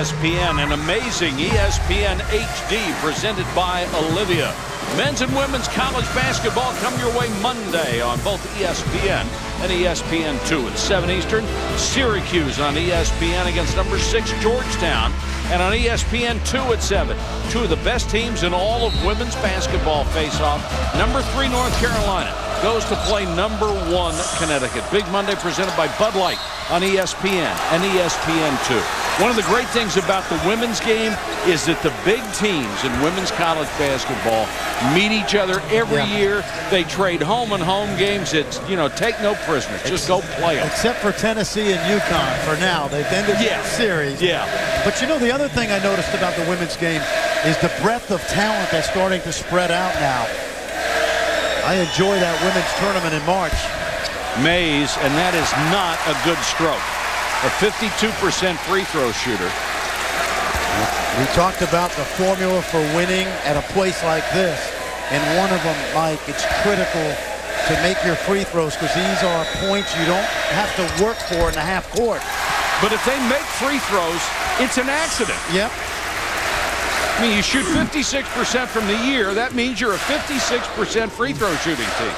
ESPN, an amazing ESPN HD presented by Olivia. Men's and women's college basketball come your way Monday on both ESPN and ESPN2 at 7 Eastern. Syracuse on ESPN against number 6 Georgetown, and on ESPN2 at 7. Two of the best teams in all of women's basketball face off. Number 3 North Carolina goes to play number 1 Connecticut. Big Monday presented by Bud Light on ESPN and ESPN2. One of the great things about the women's game is that the big teams in women's college basketball meet each other every year. They trade home and home games. It's, you know, take no prisoners. Just go play them. Except for Tennessee and UConn for now. They've ended the series. Yeah. But you know, the other thing I noticed about the women's game is the breadth of talent that's starting to spread out now. I enjoy that women's tournament in March. Mays, and that is not a good stroke. A 52% free throw shooter. We talked about the formula for winning at a place like this, and one of them, Mike, it's critical to make your free throws because these are points you don't have to work for in the half court. But if they make free throws, it's an accident. Yep. I mean, you shoot 56% from the year. That means you're a 56% free throw shooting team.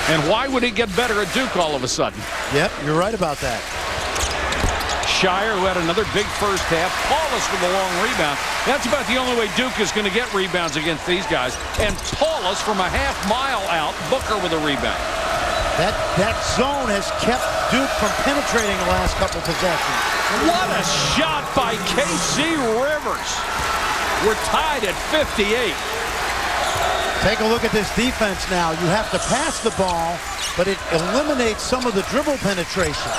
And why would it get better at Duke all of a sudden? Yep, you're right about that. Scheyer, who had another big first half. Paulus with a long rebound. That's about the only way Duke is going to get rebounds against these guys. And Paulus from a half mile out. Booker with a rebound. That zone has kept Duke from penetrating the last couple possessions. What a shot by K.C. Rivers. We're tied at 58. Take a look at this defense now. You have to pass the ball, but it eliminates some of the dribble penetration.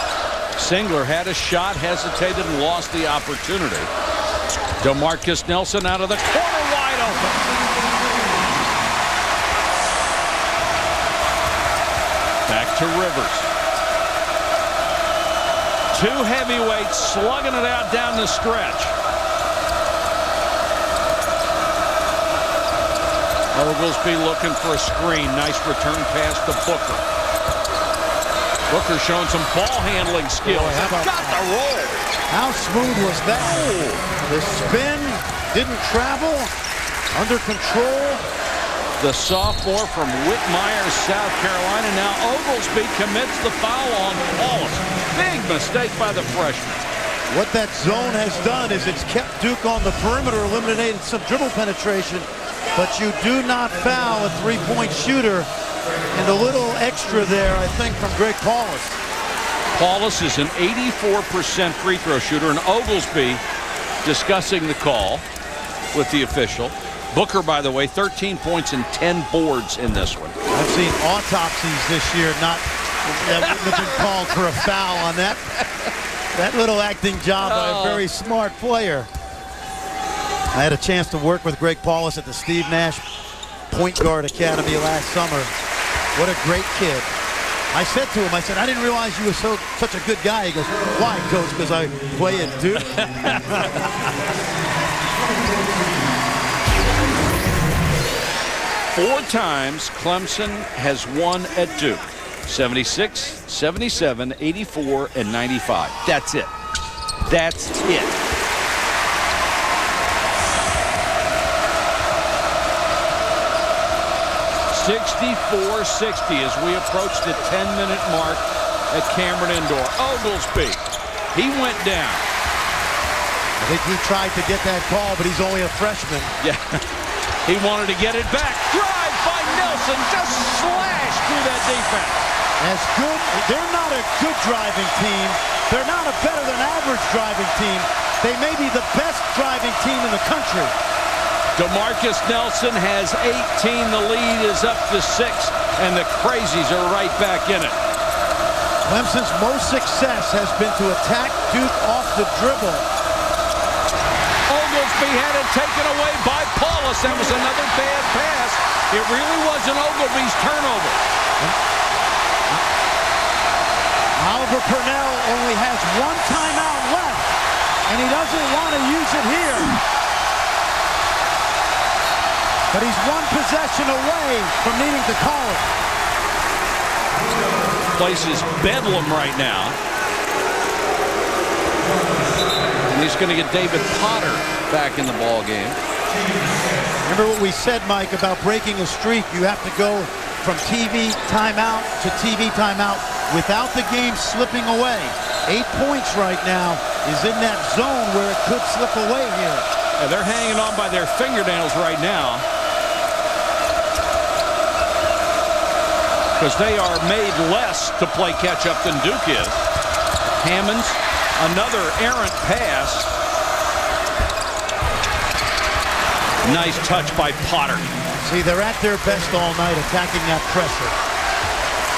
Singler had a shot, hesitated, and lost the opportunity. DeMarcus Nelson out of the corner, wide open. Back to Rivers. Two heavyweights slugging it out down the stretch. Oglesby looking for a screen. Nice return pass to Booker. Booker showing some ball handling skills. Got the roll. How smooth was that? The spin didn't travel. Under control. The sophomore from Whitmire, South Carolina. Now Oglesby commits the foul on Paulus. Big mistake by the freshman. What that zone has done is it's kept Duke on the perimeter, eliminated some dribble penetration, but you do not foul a three-point shooter. And a little extra there, I think, from Greg Paulus. Paulus is an 84% free throw shooter, and Oglesby discussing the call with the official. Booker, by the way, 13 points and 10 boards in this one. I've seen autopsies this year, that wouldn't have been called for a foul on that. That little acting job by a very smart player. I had a chance to work with Greg Paulus at the Steve Nash Point Guard Academy last summer. What a great kid. I said to him, I said, I didn't realize you were such a good guy. He goes, why, Coach? Because I play at Duke. 4 times Clemson has won at Duke. 76, 77, 84, and 95. That's it. That's it. (64-60) as we approach the 10-minute mark at Cameron Indoor. Oglesby, he went down. I think he tried to get that call, but he's only a freshman. Yeah, he wanted to get it back. Drive by Nelson, just slashed through that defense. As good, they're not a good driving team. They're not a better than average driving team. They may be the best driving team in the country. DeMarcus Nelson has 18. The lead is up to 6, and the Crazies are right back in it. Clemson's most success has been to attack Duke off the dribble. Oglesby had it taken away by Paulus. That was another bad pass. It really wasn't Oglesby's turnover. Oliver Purnell only has 1 timeout left, and he doesn't want to use it here. But he's 1 possession away from needing to call it. Place is bedlam right now. he's going to get David Potter back in the ball game. Remember what we said, Mike, about breaking a streak. You have to go from TV timeout to TV timeout without the game slipping away. 8 points right now is in that zone where it could slip away here. Yeah, they're hanging on by their fingernails right now, because they are made less to play catch-up than Duke is. Hammonds, another errant pass. Nice touch by Potter. See, they're at their best all night attacking that pressure.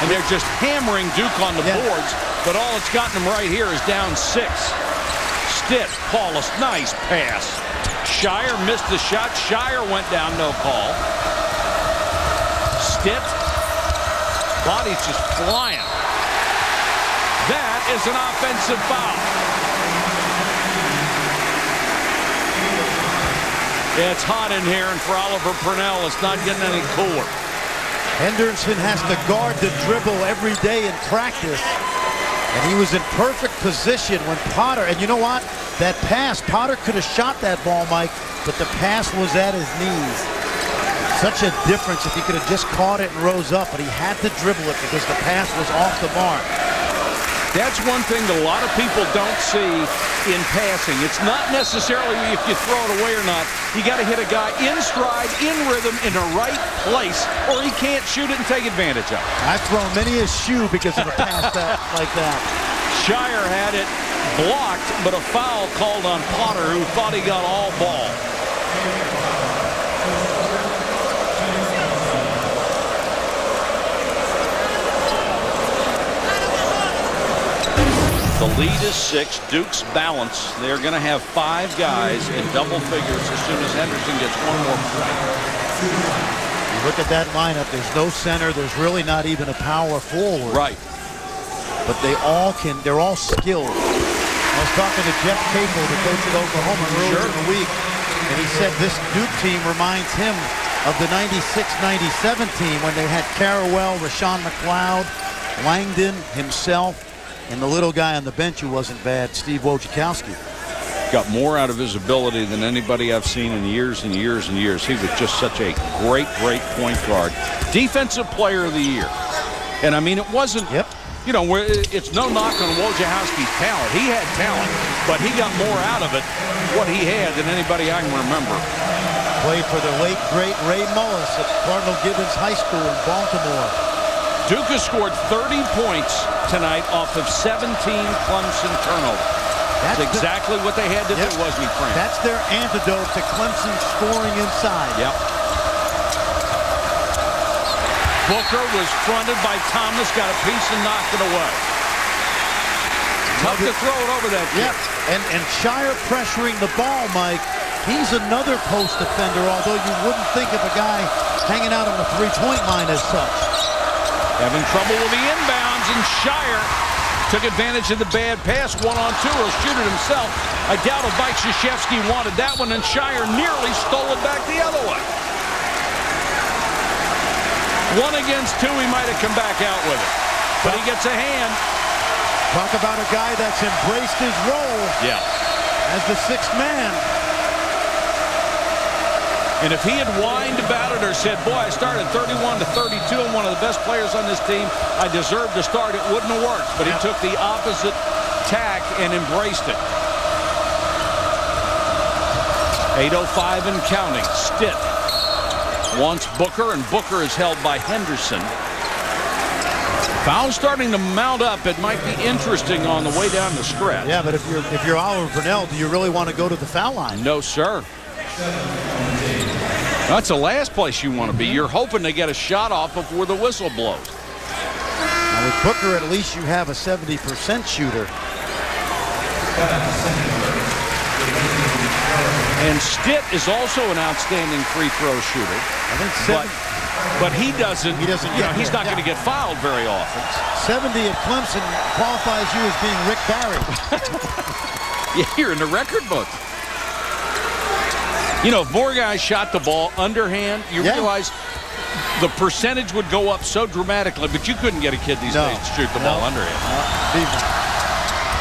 And they're just hammering Duke on the boards, but all it's gotten them right here is down 6. Stitt, Paulus, nice pass. Scheyer missed the shot. Scheyer went down, no call. Stitt, body's just flying. That is an offensive foul. It's hot in here, and for Oliver Purnell, it's not getting any cooler. Henderson has to guard the dribble every day in practice. And he was in perfect position when Potter, and you know what? That pass, Potter could have shot that ball, Mike, but the pass was at his knees. Such a difference if he could have just caught it and rose up, but he had to dribble it because the pass was off the mark. That's one thing that a lot of people don't see in passing. It's not necessarily if you throw it away or not. You got to hit a guy in stride, in rhythm, in the right place, or he can't shoot it and take advantage of it. I've thrown many a shoe because of a pass like that. Scheyer had it blocked, but a foul called on Potter, who thought he got all ball. The lead is 6. Duke's balance. They're going to have 5 guys in double figures as soon as Henderson gets one more point. You look at that lineup. There's no center. There's really not even a power forward. Right. But they're all skilled. I was talking to Jeff Capel, the coach at Oklahoma, earlier in the week, and he said this Duke team reminds him of the 96-97 team when they had Carrawell, Rashawn McLeod, Langdon himself, and the little guy on the bench who wasn't bad, Steve Wojciechowski. Got more out of his ability than anybody I've seen in years and years and years. He was just such a great point guard. Defensive player of the year. And I mean, it wasn't, you know, it's no knock on Wojciechowski's talent. He had talent, but he got more out of it, what he had, than anybody I can remember. Played for the late, great Ray Mullis at Cardinal Gibbons High School in Baltimore. Duke has scored 30 points tonight off of 17 Clemson turnovers. That's exactly what they had to do, wasn't it, Frank? That's their antidote to Clemson scoring inside. Yep. Booker was fronted by Thomas, got a piece and knocked it away. Tough to throw it over that kid. Yeah, and Scheyer pressuring the ball, Mike. He's another post defender, although you wouldn't think of a guy hanging out on the three-point line as such. Having trouble with the inbounds, and Scheyer took advantage of the bad pass. 1-on-2. He'll shoot it himself. I doubt if Mike Krzyzewski wanted that one, and Scheyer nearly stole it back the other way. 1 against 2, he might have come back out with it. But he gets a hand. Talk about a guy that's embraced his role as the 6th man. And if he had whined about it or said, boy, I started 31 to 32, I'm one of the best players on this team, I deserve to start, it wouldn't have worked. But he took the opposite tack and embraced it. 8:05 and counting. Stitt wants Booker, and Booker is held by Henderson. Foul starting to mount up. It might be interesting on the way down the stretch. Yeah, but if you're Oliver Purnell, do you really want to go to the foul line? No, sir. That's the last place you want to be. You're hoping to get a shot off before the whistle blows. Now with Booker, at least you have a 70% shooter. And Stitt is also an outstanding free throw shooter. I think but he doesn't. He's not going to get fouled very often. 70 at Clemson qualifies you as being Rick Barry. Yeah, you're in the record book. You know, if more guys shot the ball underhand, you realize the percentage would go up so dramatically, but you couldn't get a kid these days to shoot the ball underhand.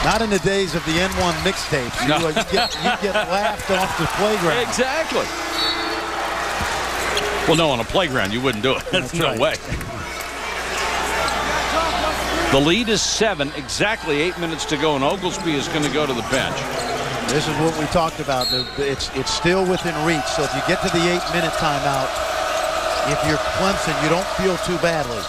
Not in the days of the N1 mixtapes. No. You get laughed off the playground. Exactly. Well, no, on a playground you wouldn't do it. There's no way. The lead is 7. Exactly 8 minutes to go, and Oglesby is going to go to the bench. This is what we talked about. It's still within reach. So if you get to the 8-minute timeout, if you're Clemson, you don't feel too badly.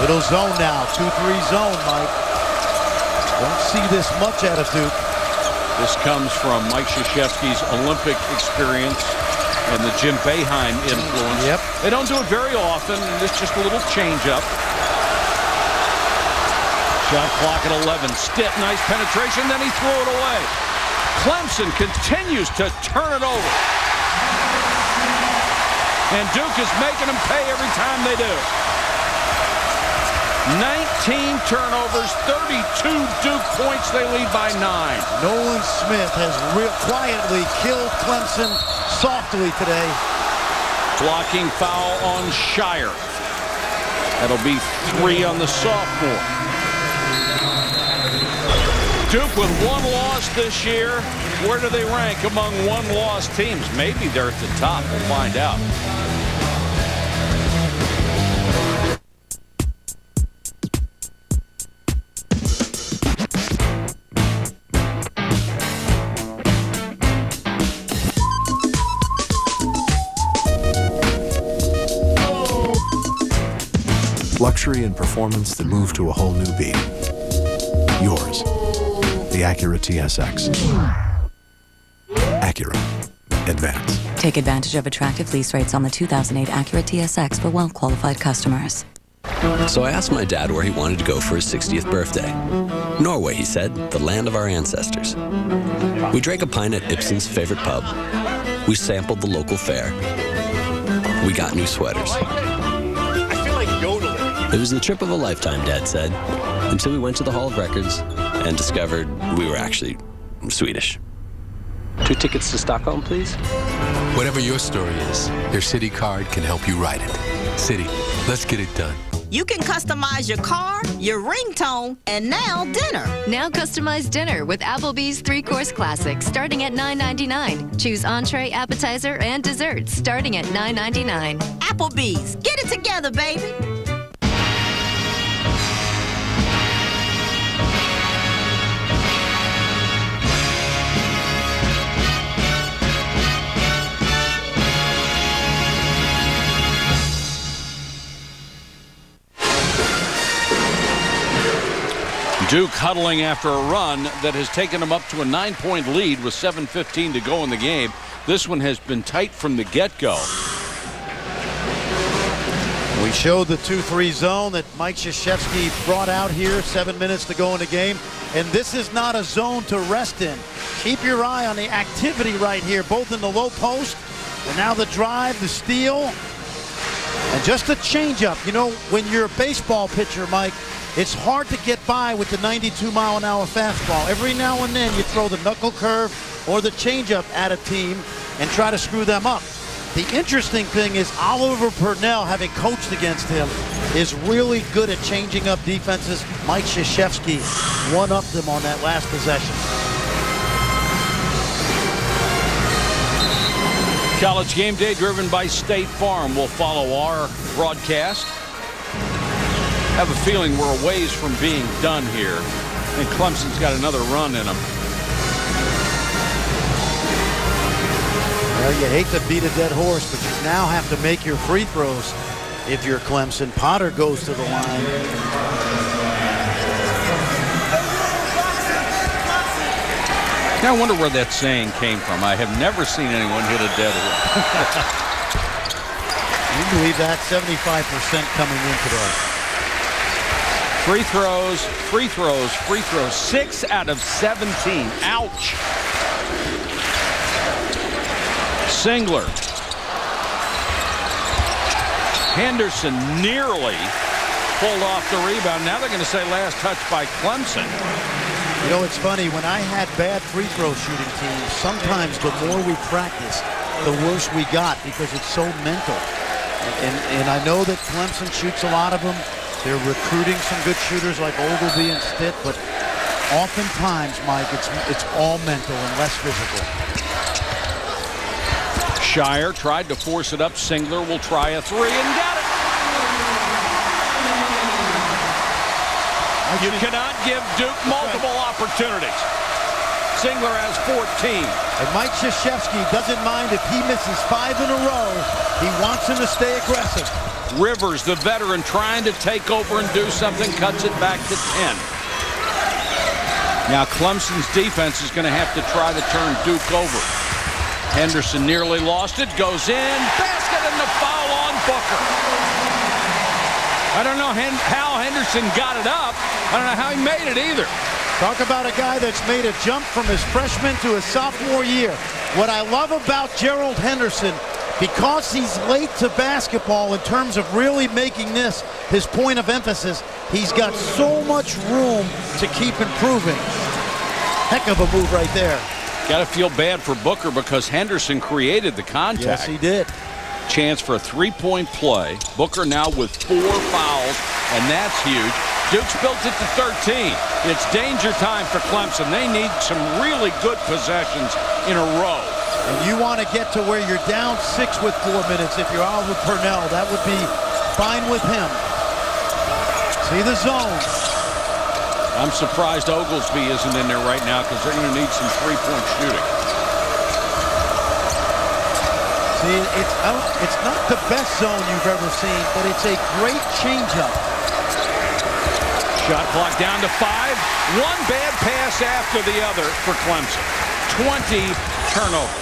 Little zone now, 2-3 zone, Mike. Don't see this much out of Duke. This comes from Mike Krzyzewski's Olympic experience and the Jim Boeheim influence. Yep. They don't do it very often. It's just a little change-up. Shot clock at 11. Stitt, nice penetration, then he threw it away. Clemson continues to turn it over. And Duke is making them pay every time they do. 19 turnovers, 32 Duke points. They lead by 9. Nolan Smith has quietly killed Clemson softly today. Blocking foul on Scheyer. That'll be 3 on the sophomore. Duke with 1 loss this year. Where do they rank among 1-loss teams? Maybe they're at the top. We'll find out. Luxury and performance that move to a whole new beat. Yours, the Acura TSX. Acura. Advance. Take advantage of attractive lease rates on the 2008 Acura TSX for well-qualified customers. So I asked my dad where he wanted to go for his 60th birthday. Norway, he said, the land of our ancestors. We drank a pint at Ibsen's favorite pub. We sampled the local fare. We got new sweaters. It was the trip of a lifetime, Dad said, until we went to the Hall of Records and discovered we were actually Swedish. 2 tickets to Stockholm, please? Whatever your story is, your Citi card can help you write it. Citi, let's get it done. You can customize your car, your ringtone, and now dinner. Now customize dinner with Applebee's 3-Course Classic, starting at $9.99. Choose entree, appetizer, and dessert, starting at $9.99. Applebee's, get it together, baby. Duke huddling after a run that has taken them up to a 9-point lead with 7:15 to go in the game. This one has been tight from the get-go. We showed the 2-3 zone that Mike Krzyzewski brought out here. 7 minutes to go in the game. And this is not a zone to rest in. Keep your eye on the activity right here, both in the low post and now the drive, the steal, and just a changeup. You know, when you're a baseball pitcher, Mike, it's hard to get by with the 92-mile-an-hour fastball. Every now and then you throw the knuckle curve or the changeup at a team and try to screw them up. The interesting thing is Oliver Purnell, having coached against him, is really good at changing up defenses. Mike Krzyzewski one-upped him on that last possession. College Game Day driven by State Farm will follow our broadcast. I have a feeling we're a ways from being done here, and Clemson's got another run in them. Well, you hate to beat a dead horse, but you now have to make your free throws if you're Clemson. Potter goes to the line. Now I wonder where that saying came from. I have never seen anyone hit a dead horse. You believe that? 75% coming in today. Free throws, free throws, free throws. 6 out of 17. Ouch. Singler. Henderson nearly pulled off the rebound. Now they're going to say last touch by Clemson. You know, it's funny. When I had bad free throw shooting teams, sometimes the more we practice, the worse we got because it's so mental. And I know that Clemson shoots a lot of them. They're recruiting some good shooters like Oglesby and Stitt, but oftentimes, Mike, it's all mental and less physical. Scheyer tried to force it up. Singler will try a three and get it. You cannot give Duke multiple opportunities. Singler has 14. And Mike Krzyzewski doesn't mind if he misses 5 in a row. He wants him to stay aggressive. Rivers, the veteran, trying to take over and do something, cuts it back to 10. Now Clemson's defense is going to have to try to turn Duke over. Henderson nearly lost it, goes in, basket, and the foul on Booker. I don't know how Henderson got it up. I don't know how he made it either. Talk about a guy that's made a jump from his freshman to his sophomore year. What I love about Gerald Henderson, because he's late to basketball in terms of really making this his point of emphasis, he's got so much room to keep improving. Heck of a move right there. Got to feel bad for Booker because Henderson created the contact. Yes, he did. Chance for a three-point play. Booker now with 4 fouls, and that's huge. Duke's built it to 13. It's danger time for Clemson. They need some really good possessions in a row. And you want to get to where you're down 6 with 4 minutes. If you're Oliver Purnell, that would be fine with him. See the zone. I'm surprised Oglesby isn't in there right now because they're going to need some three-point shooting. See, it's not the best zone you've ever seen, but it's a great changeup. Shot clock down to 5. One bad pass after the other for Clemson. 20 turnovers.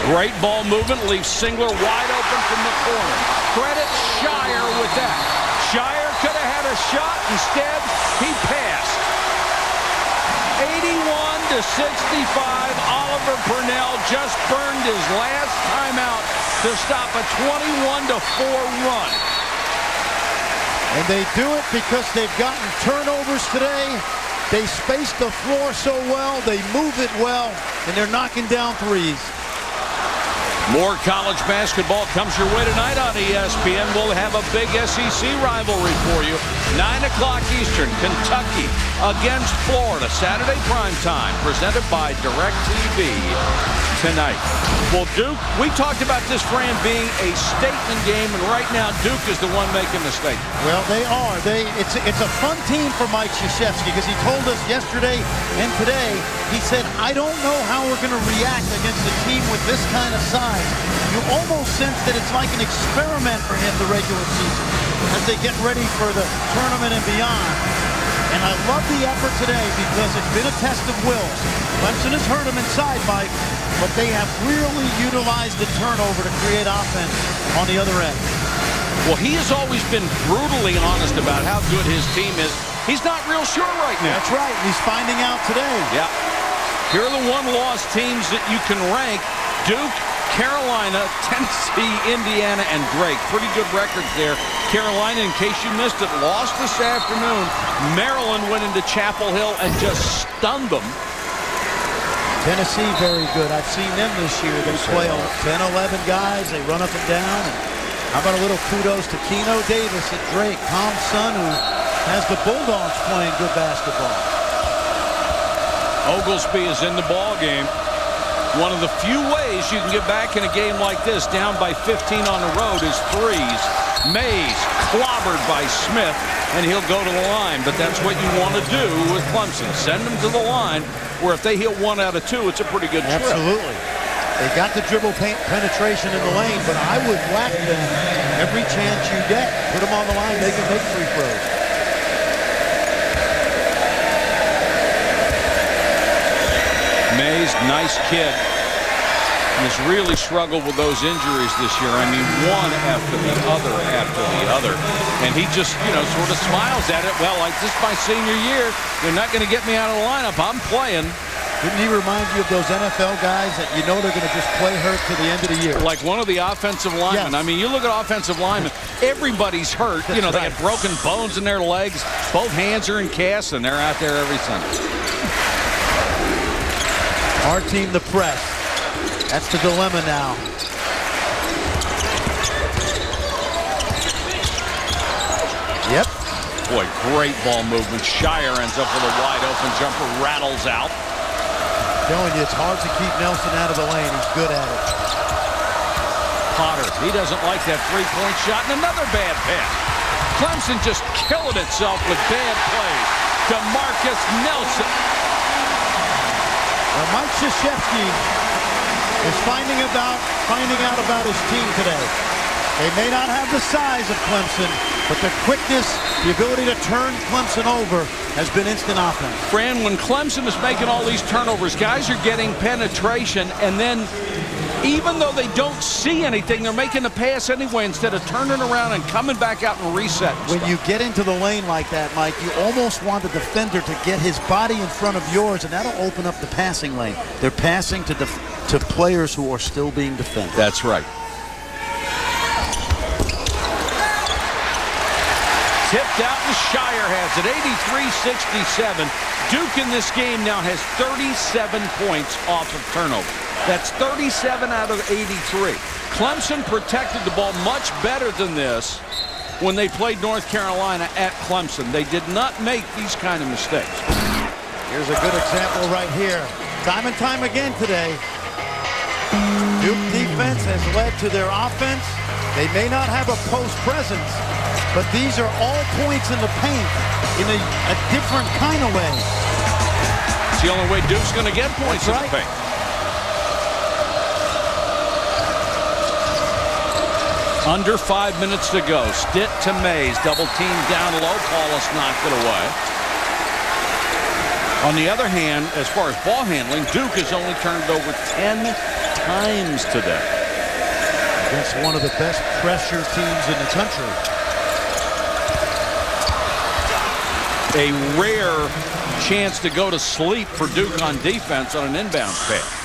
Great ball movement leaves Singler wide open from the corner. Credit Scheyer with that. Scheyer could have had a shot. Instead, he passed. 81-65. Oliver Purnell just burned his last timeout to stop a 21-4 run. And they do it because they've gotten turnovers today. They space the floor so well, they move it well, and they're knocking down threes. More college basketball comes your way tonight on ESPN. We'll have a big SEC rivalry for you. 9 o'clock Eastern, Kentucky against Florida. Saturday primetime, presented by DirecTV tonight. Well, Duke, we talked about this, Fran, being a statement game, and right now Duke is the one making the statement. Well, they are. It's a fun team for Mike Krzyzewski because he told us yesterday and today, he said, I don't know how we're going to react against a team with this kind of size. You almost sense that it's like an experiment for him, the regular season, as they get ready for the tournament and beyond. And I love the effort today because it's been a test of wills. Clemson has hurt him inside, Mike, but they have really utilized the turnover to create offense on the other end. Well, he has always been brutally honest about how good his team is. He's not real sure right now. That's right. He's finding out today. Yeah. Here are the one-loss teams that you can rank. Duke, Carolina, Tennessee, Indiana, and Drake. Pretty good records there. Carolina, in case you missed it, lost this afternoon. Maryland went into Chapel Hill and just stunned them. Tennessee, very good. I've seen them this year. They play 10, 11 guys. They run up and down. And how about a little kudos to Keno Davis at Drake, Tom's son, who has the Bulldogs playing good basketball. Oglesby is in the ball game. One of the few ways you can get back in a game like this, down by 15 on the road, is threes. Mays clobbered by Smith, and he'll go to the line. But that's what you want to do with Clemson. Send them to the line, where if they hit 1 out of 2, it's a pretty good trip. Absolutely. They got the dribble penetration in the lane, but I would whack them every chance you get. Put them on the line, they can make free throws. Mays, nice kid, and has really struggled with those injuries this year. I mean, one after the other. And he just, sort of smiles at it. Well, like, this is my senior year. You're not going to get me out of the lineup. I'm playing. Didn't he remind you of those NFL guys that you know they're going to just play hurt to the end of the year? Like one of the offensive linemen. Yes. I mean, you look at offensive linemen, everybody's hurt. That's they had broken bones in their legs. Both hands are in casts, and they're out there every Sunday. Our team, the press. That's the dilemma now. Yep. Boy, great ball movement. Scheyer ends up with a wide open jumper, rattles out. I'm telling you, it's hard to keep Nelson out of the lane. He's good at it. Potter, he doesn't like that three-point shot, and another bad pass. Clemson just killing itself with bad plays. DeMarcus Nelson. Well, Mike Krzyzewski is finding out about his team today. They may not have the size of Clemson, but the quickness, the ability to turn Clemson over has been instant offense. Fran, when Clemson is making all these turnovers, guys are getting penetration, and then even though they don't see anything, they're making the pass anyway instead of turning around and coming back out and resetting. When you get into the lane like that, Mike, you almost want the defender to get his body in front of yours, and that'll open up the passing lane. They're passing to players who are still being defended. That's right. Tipped out, and Scheyer has it, 83-67. Duke in this game now has 37 points off of turnover. That's 37 out of 83. Clemson protected the ball much better than this when they played North Carolina at Clemson. They did not make these kind of mistakes. Here's a good example right here. Time and time again today, Duke defense has led to their offense. They may not have a post presence, but these are all points in the paint in a different kind of way. It's the only way Duke's going to get points in the paint. Under 5 minutes to go. Stitt to Mays. Double team down low. Paulus knocked it away. On the other hand, as far as ball handling, Duke has only turned it over 10 times today. Against one of the best pressure teams in the country. A rare chance to go to sleep for Duke on defense on an inbound pass.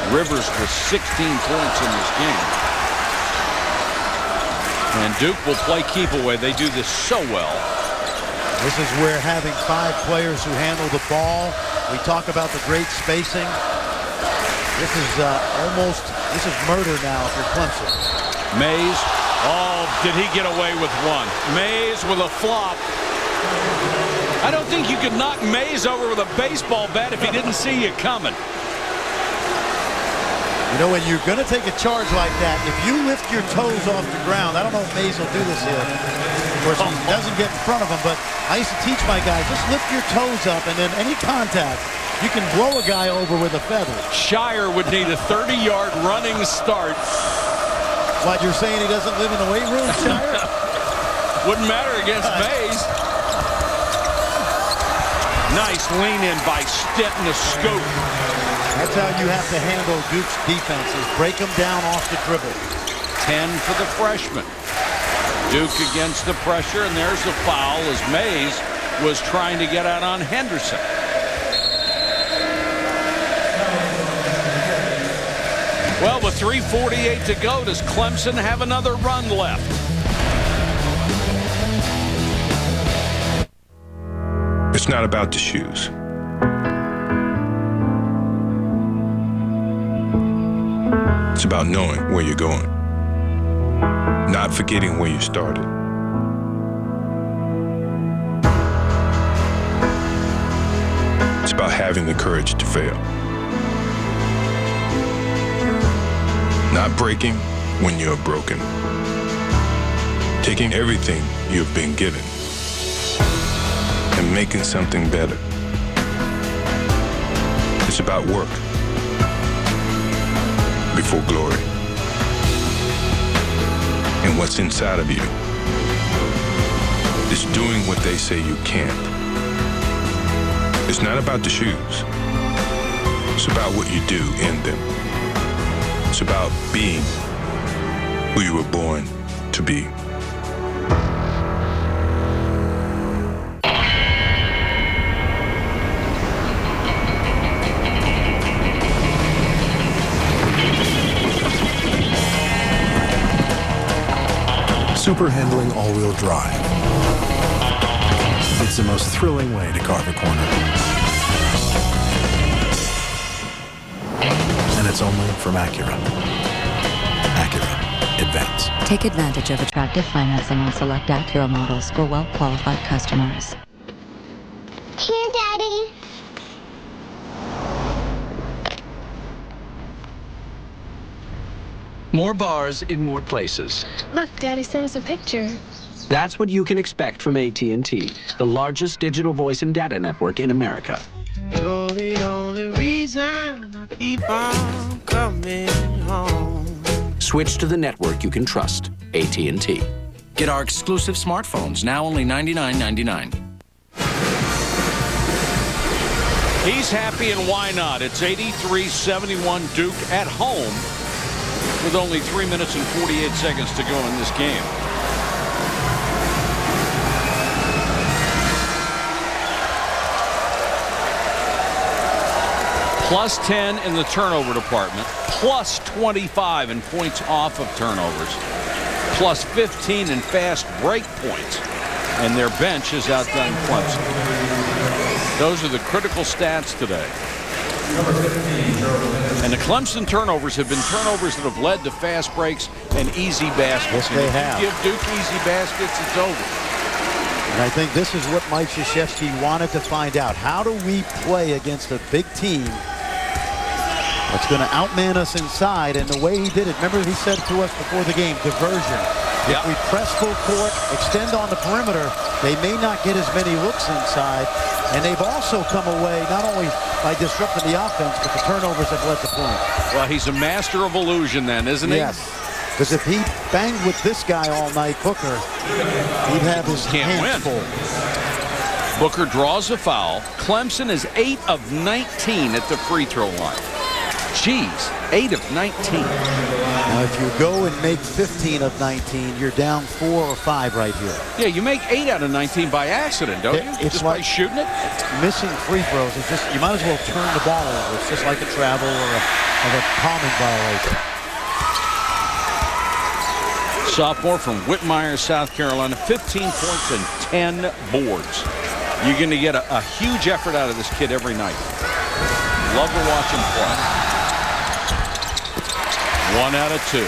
Rivers with 16 points in this game. And Duke will play keep away. They do this so well. This is where having 5 players who handle the ball. We talk about the great spacing. This is this is murder now for Clemson. Mays. Oh, did he get away with one? Mays with a flop. I don't think you could knock Mays over with a baseball bat if he didn't see you coming. You know, when you're going to take a charge like that, if you lift your toes off the ground, I don't know if Mays will do this here. Of course, he doesn't get in front of him, but I used to teach my guys, just lift your toes up, and then any contact, you can blow a guy over with a feather. Scheyer would need a 30-yard running start. What, you're saying he doesn't live in the weight room, Scheyer? Wouldn't matter against Mays. Nice lean in by Stitt and a scoop. That's how you have to handle Duke's defenses. Break them down off the dribble. 10 for the freshman. Duke against the pressure, and there's the foul as Mays was trying to get out on Henderson. Well, with 3:48 to go, does Clemson have another run left? It's not about the shoes. It's about knowing where you're going, not forgetting where you started. It's about having the courage to fail. Not breaking when you're broken. Taking everything you've been given and making something better. It's about work before glory. And what's inside of you is doing what they say you can't. It's not about the shoes. It's about what you do in them. It's about being who you were born to be. Super handling all-wheel drive. It's the most thrilling way to carve a corner. minutes only from Acura. Acura. Advance. Take advantage of attractive financing on select Acura models for well-qualified customers. Here, Daddy. More bars in more places. Look, Daddy sent us a picture. That's what you can expect from AT&T, the largest digital voice and data network in America. You're the only reason I keep on coming home. Switch to the network you can trust, AT&T. Get our exclusive smartphones, now only $99.99. He's happy, and why not? It's 83-71 Duke at home with only 3 minutes and 48 seconds to go in this game. Plus 10 in the turnover department, plus 25 in points off of turnovers, plus 15 in fast break points, and their bench has outdone Clemson. Those are the critical stats today. And the Clemson turnovers have been turnovers that have led to fast breaks and easy baskets. Yes, they have. If you give Duke easy baskets, it's over. And I think this is what Mike Krzyzewski wanted to find out. How do we play against a big team that's going to outman us inside? And the way he did it, remember he said to us before the game, diversion. If we press full court, extend on the perimeter, they may not get as many looks inside. And they've also come away not only by disrupting the offense, but the turnovers have led to points. Well, he's a master of illusion then, isn't he? Yes. Because if he banged with this guy all night, Booker, he'd have his hands full. Booker draws a foul. Clemson is 8 of 19 at the free throw line. Jeez, 8 of 19. Now, if you go and make 15 of 19, you're down 4 or 5 right here. Yeah, you make 8 out of 19 by accident, don't you? It's just like by shooting it? Missing free throws. It's just, you might as well turn the ball over. It's just like a travel or a palming violation. Sophomore from Whitmire, South Carolina, 15 points and 10 boards. You're going to get a huge effort out of this kid every night. Love to watch him play. 1 out of 2.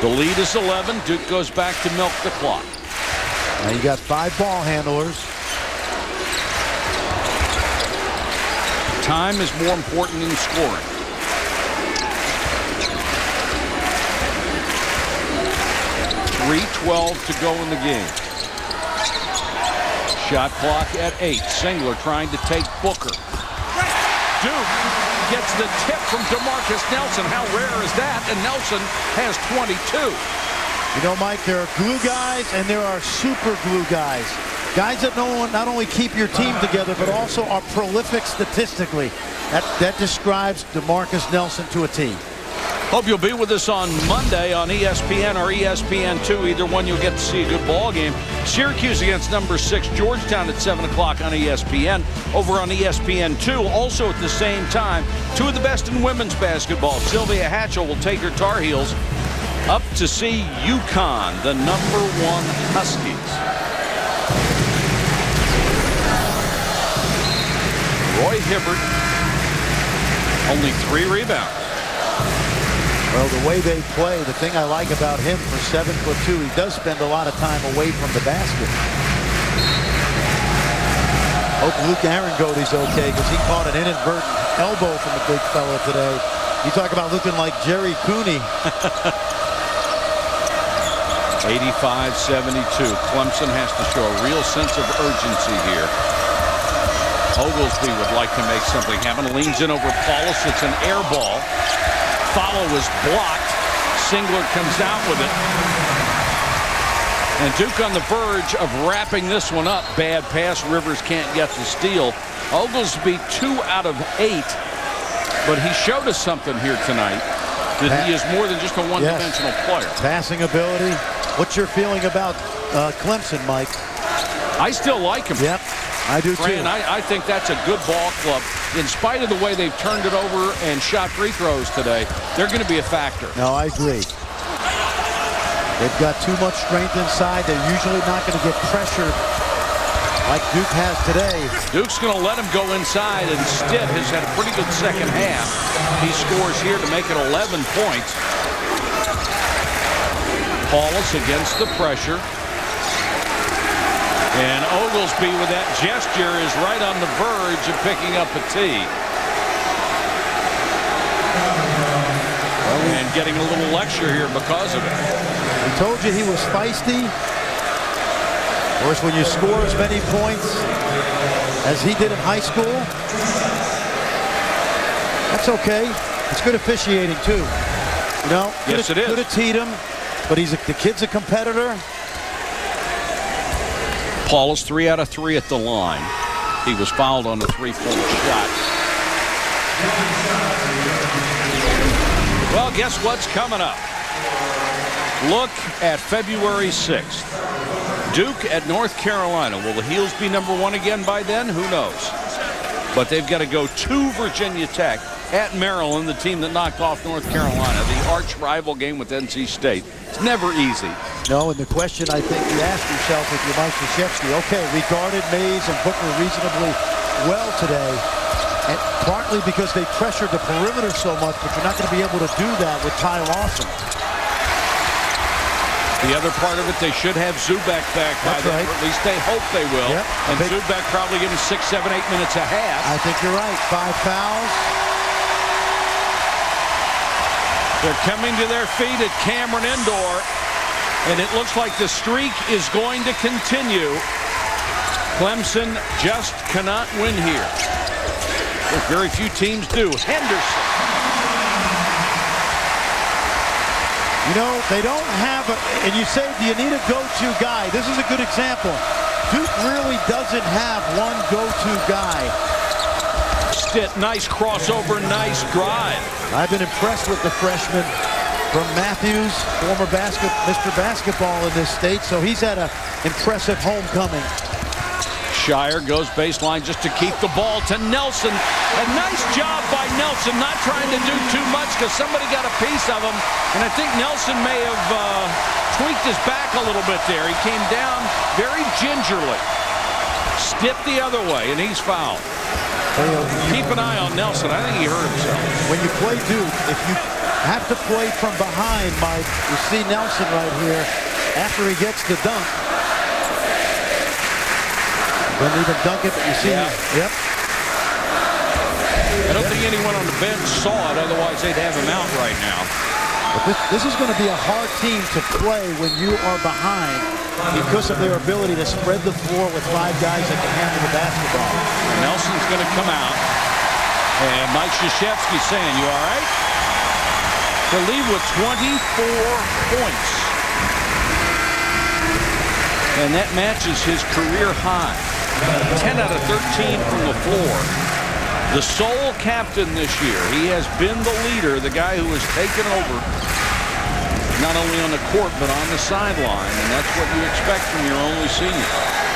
The lead is 11. Duke goes back to milk the clock. Now you got 5 ball handlers. Time is more important than scoring. .312 to go in the game. Shot clock at 8. Singler trying to take Booker. Duke gets the tip from DeMarcus Nelson. How rare is that? And Nelson has 22. You know, Mike, there are glue guys and there are super glue guys. Guys that not only keep your team together, but also are prolific statistically. That describes DeMarcus Nelson to a T. Hope you'll be with us on Monday on ESPN or ESPN2. Either one, you'll get to see a good ball game. Syracuse against number 6 Georgetown at 7 o'clock on ESPN. Over on ESPN2, also at the same time, 2 of the best in women's basketball. Sylvia Hatchell will take her Tar Heels up to see UConn, the number 1 Huskies. Roy Hibbert, only 3 rebounds. Well, the way they play, the thing I like about him for 7'2", he does spend a lot of time away from the basket. Hope Luke Arangoti's okay because he caught an inadvertent elbow from the big fella today. You talk about looking like Jerry Cooney. 85-72. Clemson has to show a real sense of urgency here. Oglesby would like to make something happen. Leans in over Paulus. It's an air ball. Follow is blocked. Singler comes out with it. And Duke on the verge of wrapping this one up. Bad pass. Rivers can't get the steal. Oglesby 2 out of 8. But he showed us something here tonight. That he is more than just a one-dimensional player. Passing ability. What's your feeling about Clemson, Mike? I still like him. Yep, I do too. And I think that's a good ball club. In spite of the way they've turned it over and shot free throws today, they're going to be a factor. No, I agree. They've got too much strength inside. They're usually not going to get pressured like Duke has today. Duke's going to let him go inside, and Stitt has had a pretty good second half. He scores here to make it 11 points. Paulus against the pressure. And Oglesby with that gesture is right on the verge of picking up a tee. And getting a little lecture here because of it. We told you he was feisty. Of course, when you score as many points as he did in high school, that's okay. It's good officiating, too. You know, yes, it is. Could have teed him, but the kid's a competitor. Paulus 3 out of 3 at the line. He was fouled on the three-point shot. Well, guess what's coming up? Look at February 6th. Duke at North Carolina. Will the Heels be #1 again by then? Who knows? But they've got to go to Virginia Tech at Maryland, the team that knocked off North Carolina, the arch rival game with NC State. It's never easy. No, and the question I think you ask yourself if you're Mike Krzyzewski, okay, we guarded Mays and Booker reasonably well today, and partly because they pressured the perimeter so much, but you're not going to be able to do that with Ty Lawson. The other part of it, they should have Zubac back by then, or at least they hope they will. Yep. And Zubac probably getting 6, 7, 8 minutes a half. I think you're right. 5 fouls. They're coming to their feet at Cameron Indoor, and it looks like the streak is going to continue. Clemson just cannot win here. Very few teams do. Henderson. You know, they don't have and you say, do you need a go-to guy? This is a good example. Duke really doesn't have one go-to guy. Stitt, nice crossover, nice drive. I've been impressed with the freshman from Matthews, former Mr. Basketball in this state, so he's had an impressive homecoming. Scheyer goes baseline just to keep the ball to Nelson. A nice job by Nelson, not trying to do too much because somebody got a piece of him. And I think Nelson may have tweaked his back a little bit there. He came down very gingerly. Stitt the other way, and he's fouled. Keep an eye on Nelson. I think he hurt himself. When you play Duke, if you have to play from behind, Mike, you see Nelson right here after he gets the dunk. Didn't even dunk it, but you see him. Yep. I don't think anyone on the bench saw it, otherwise they'd have him out right now. But this is going to be a hard team to play when you are behind because of their ability to spread the floor with 5 guys that can handle the basketball. Nelson's going to come out. And Mike Krzyzewski saying, you all right? To lead with 24 points. And that matches his career high. 10 out of 13 from the floor. The sole captain this year. He has been the leader, the guy who has taken over not only on the court but on the sideline, and that's what you expect from your only senior.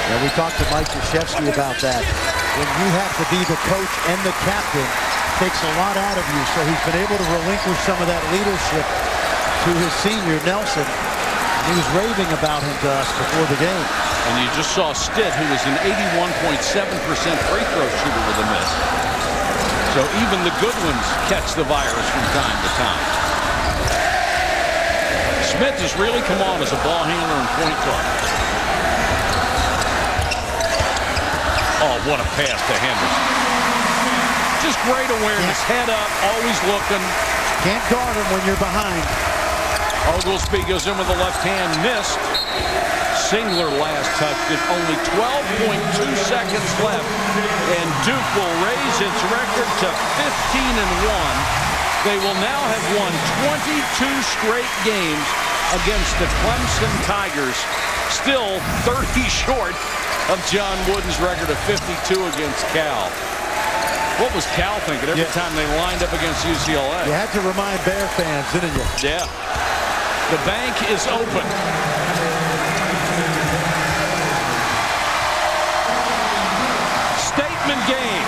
Yeah, we talked to Mike Krzyzewski about that. When you have to be the coach and the captain, it takes a lot out of you. So he's been able to relinquish some of that leadership to his senior, Nelson. He was raving about him to us before the game. And you just saw Stitt, who was an 81.7% free throw shooter with a miss. So even the good ones catch the virus from time to time. Smith has really come on as a ball handler and point guard. Oh, what a pass to Henderson. Just great awareness. Head up, always looking. Can't guard him when you're behind. Oglesby goes in with the left hand, missed. Singler last touched it. Only 12.2 seconds left. And Duke will raise its record to 15-1. They will now have won 22 straight games against the Clemson Tigers. Still 30 short of John Wooden's record of 52 against Cal. What was Cal thinking every time they lined up against UCLA? You had to remind Bear fans, didn't you? Yeah. The bank is open. Statement game.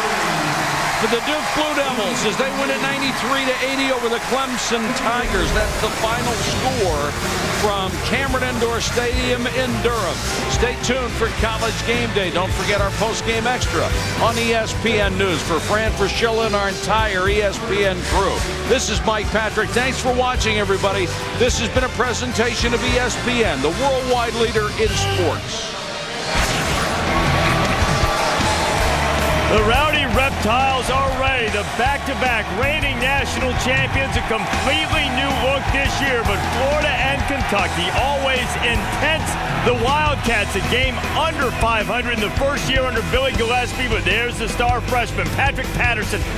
for the Duke Blue Devils as they win it 93-80 over the Clemson Tigers. That's the final score from Cameron Indoor Stadium in Durham. Stay tuned for College Game Day. Don't forget our post-game extra on ESPN News. For Fran Fraschilla and our entire ESPN crew, this is Mike Patrick. Thanks for watching, everybody. This has been a presentation of ESPN, the worldwide leader in sports. The Rowdy Reptiles are ready. The back-to-back reigning national champions, a completely new look this year, but Florida and Kentucky always intense. The Wildcats, a game under 500 in the first year under Billy Gillispie, but there's the star freshman, Patrick Patterson,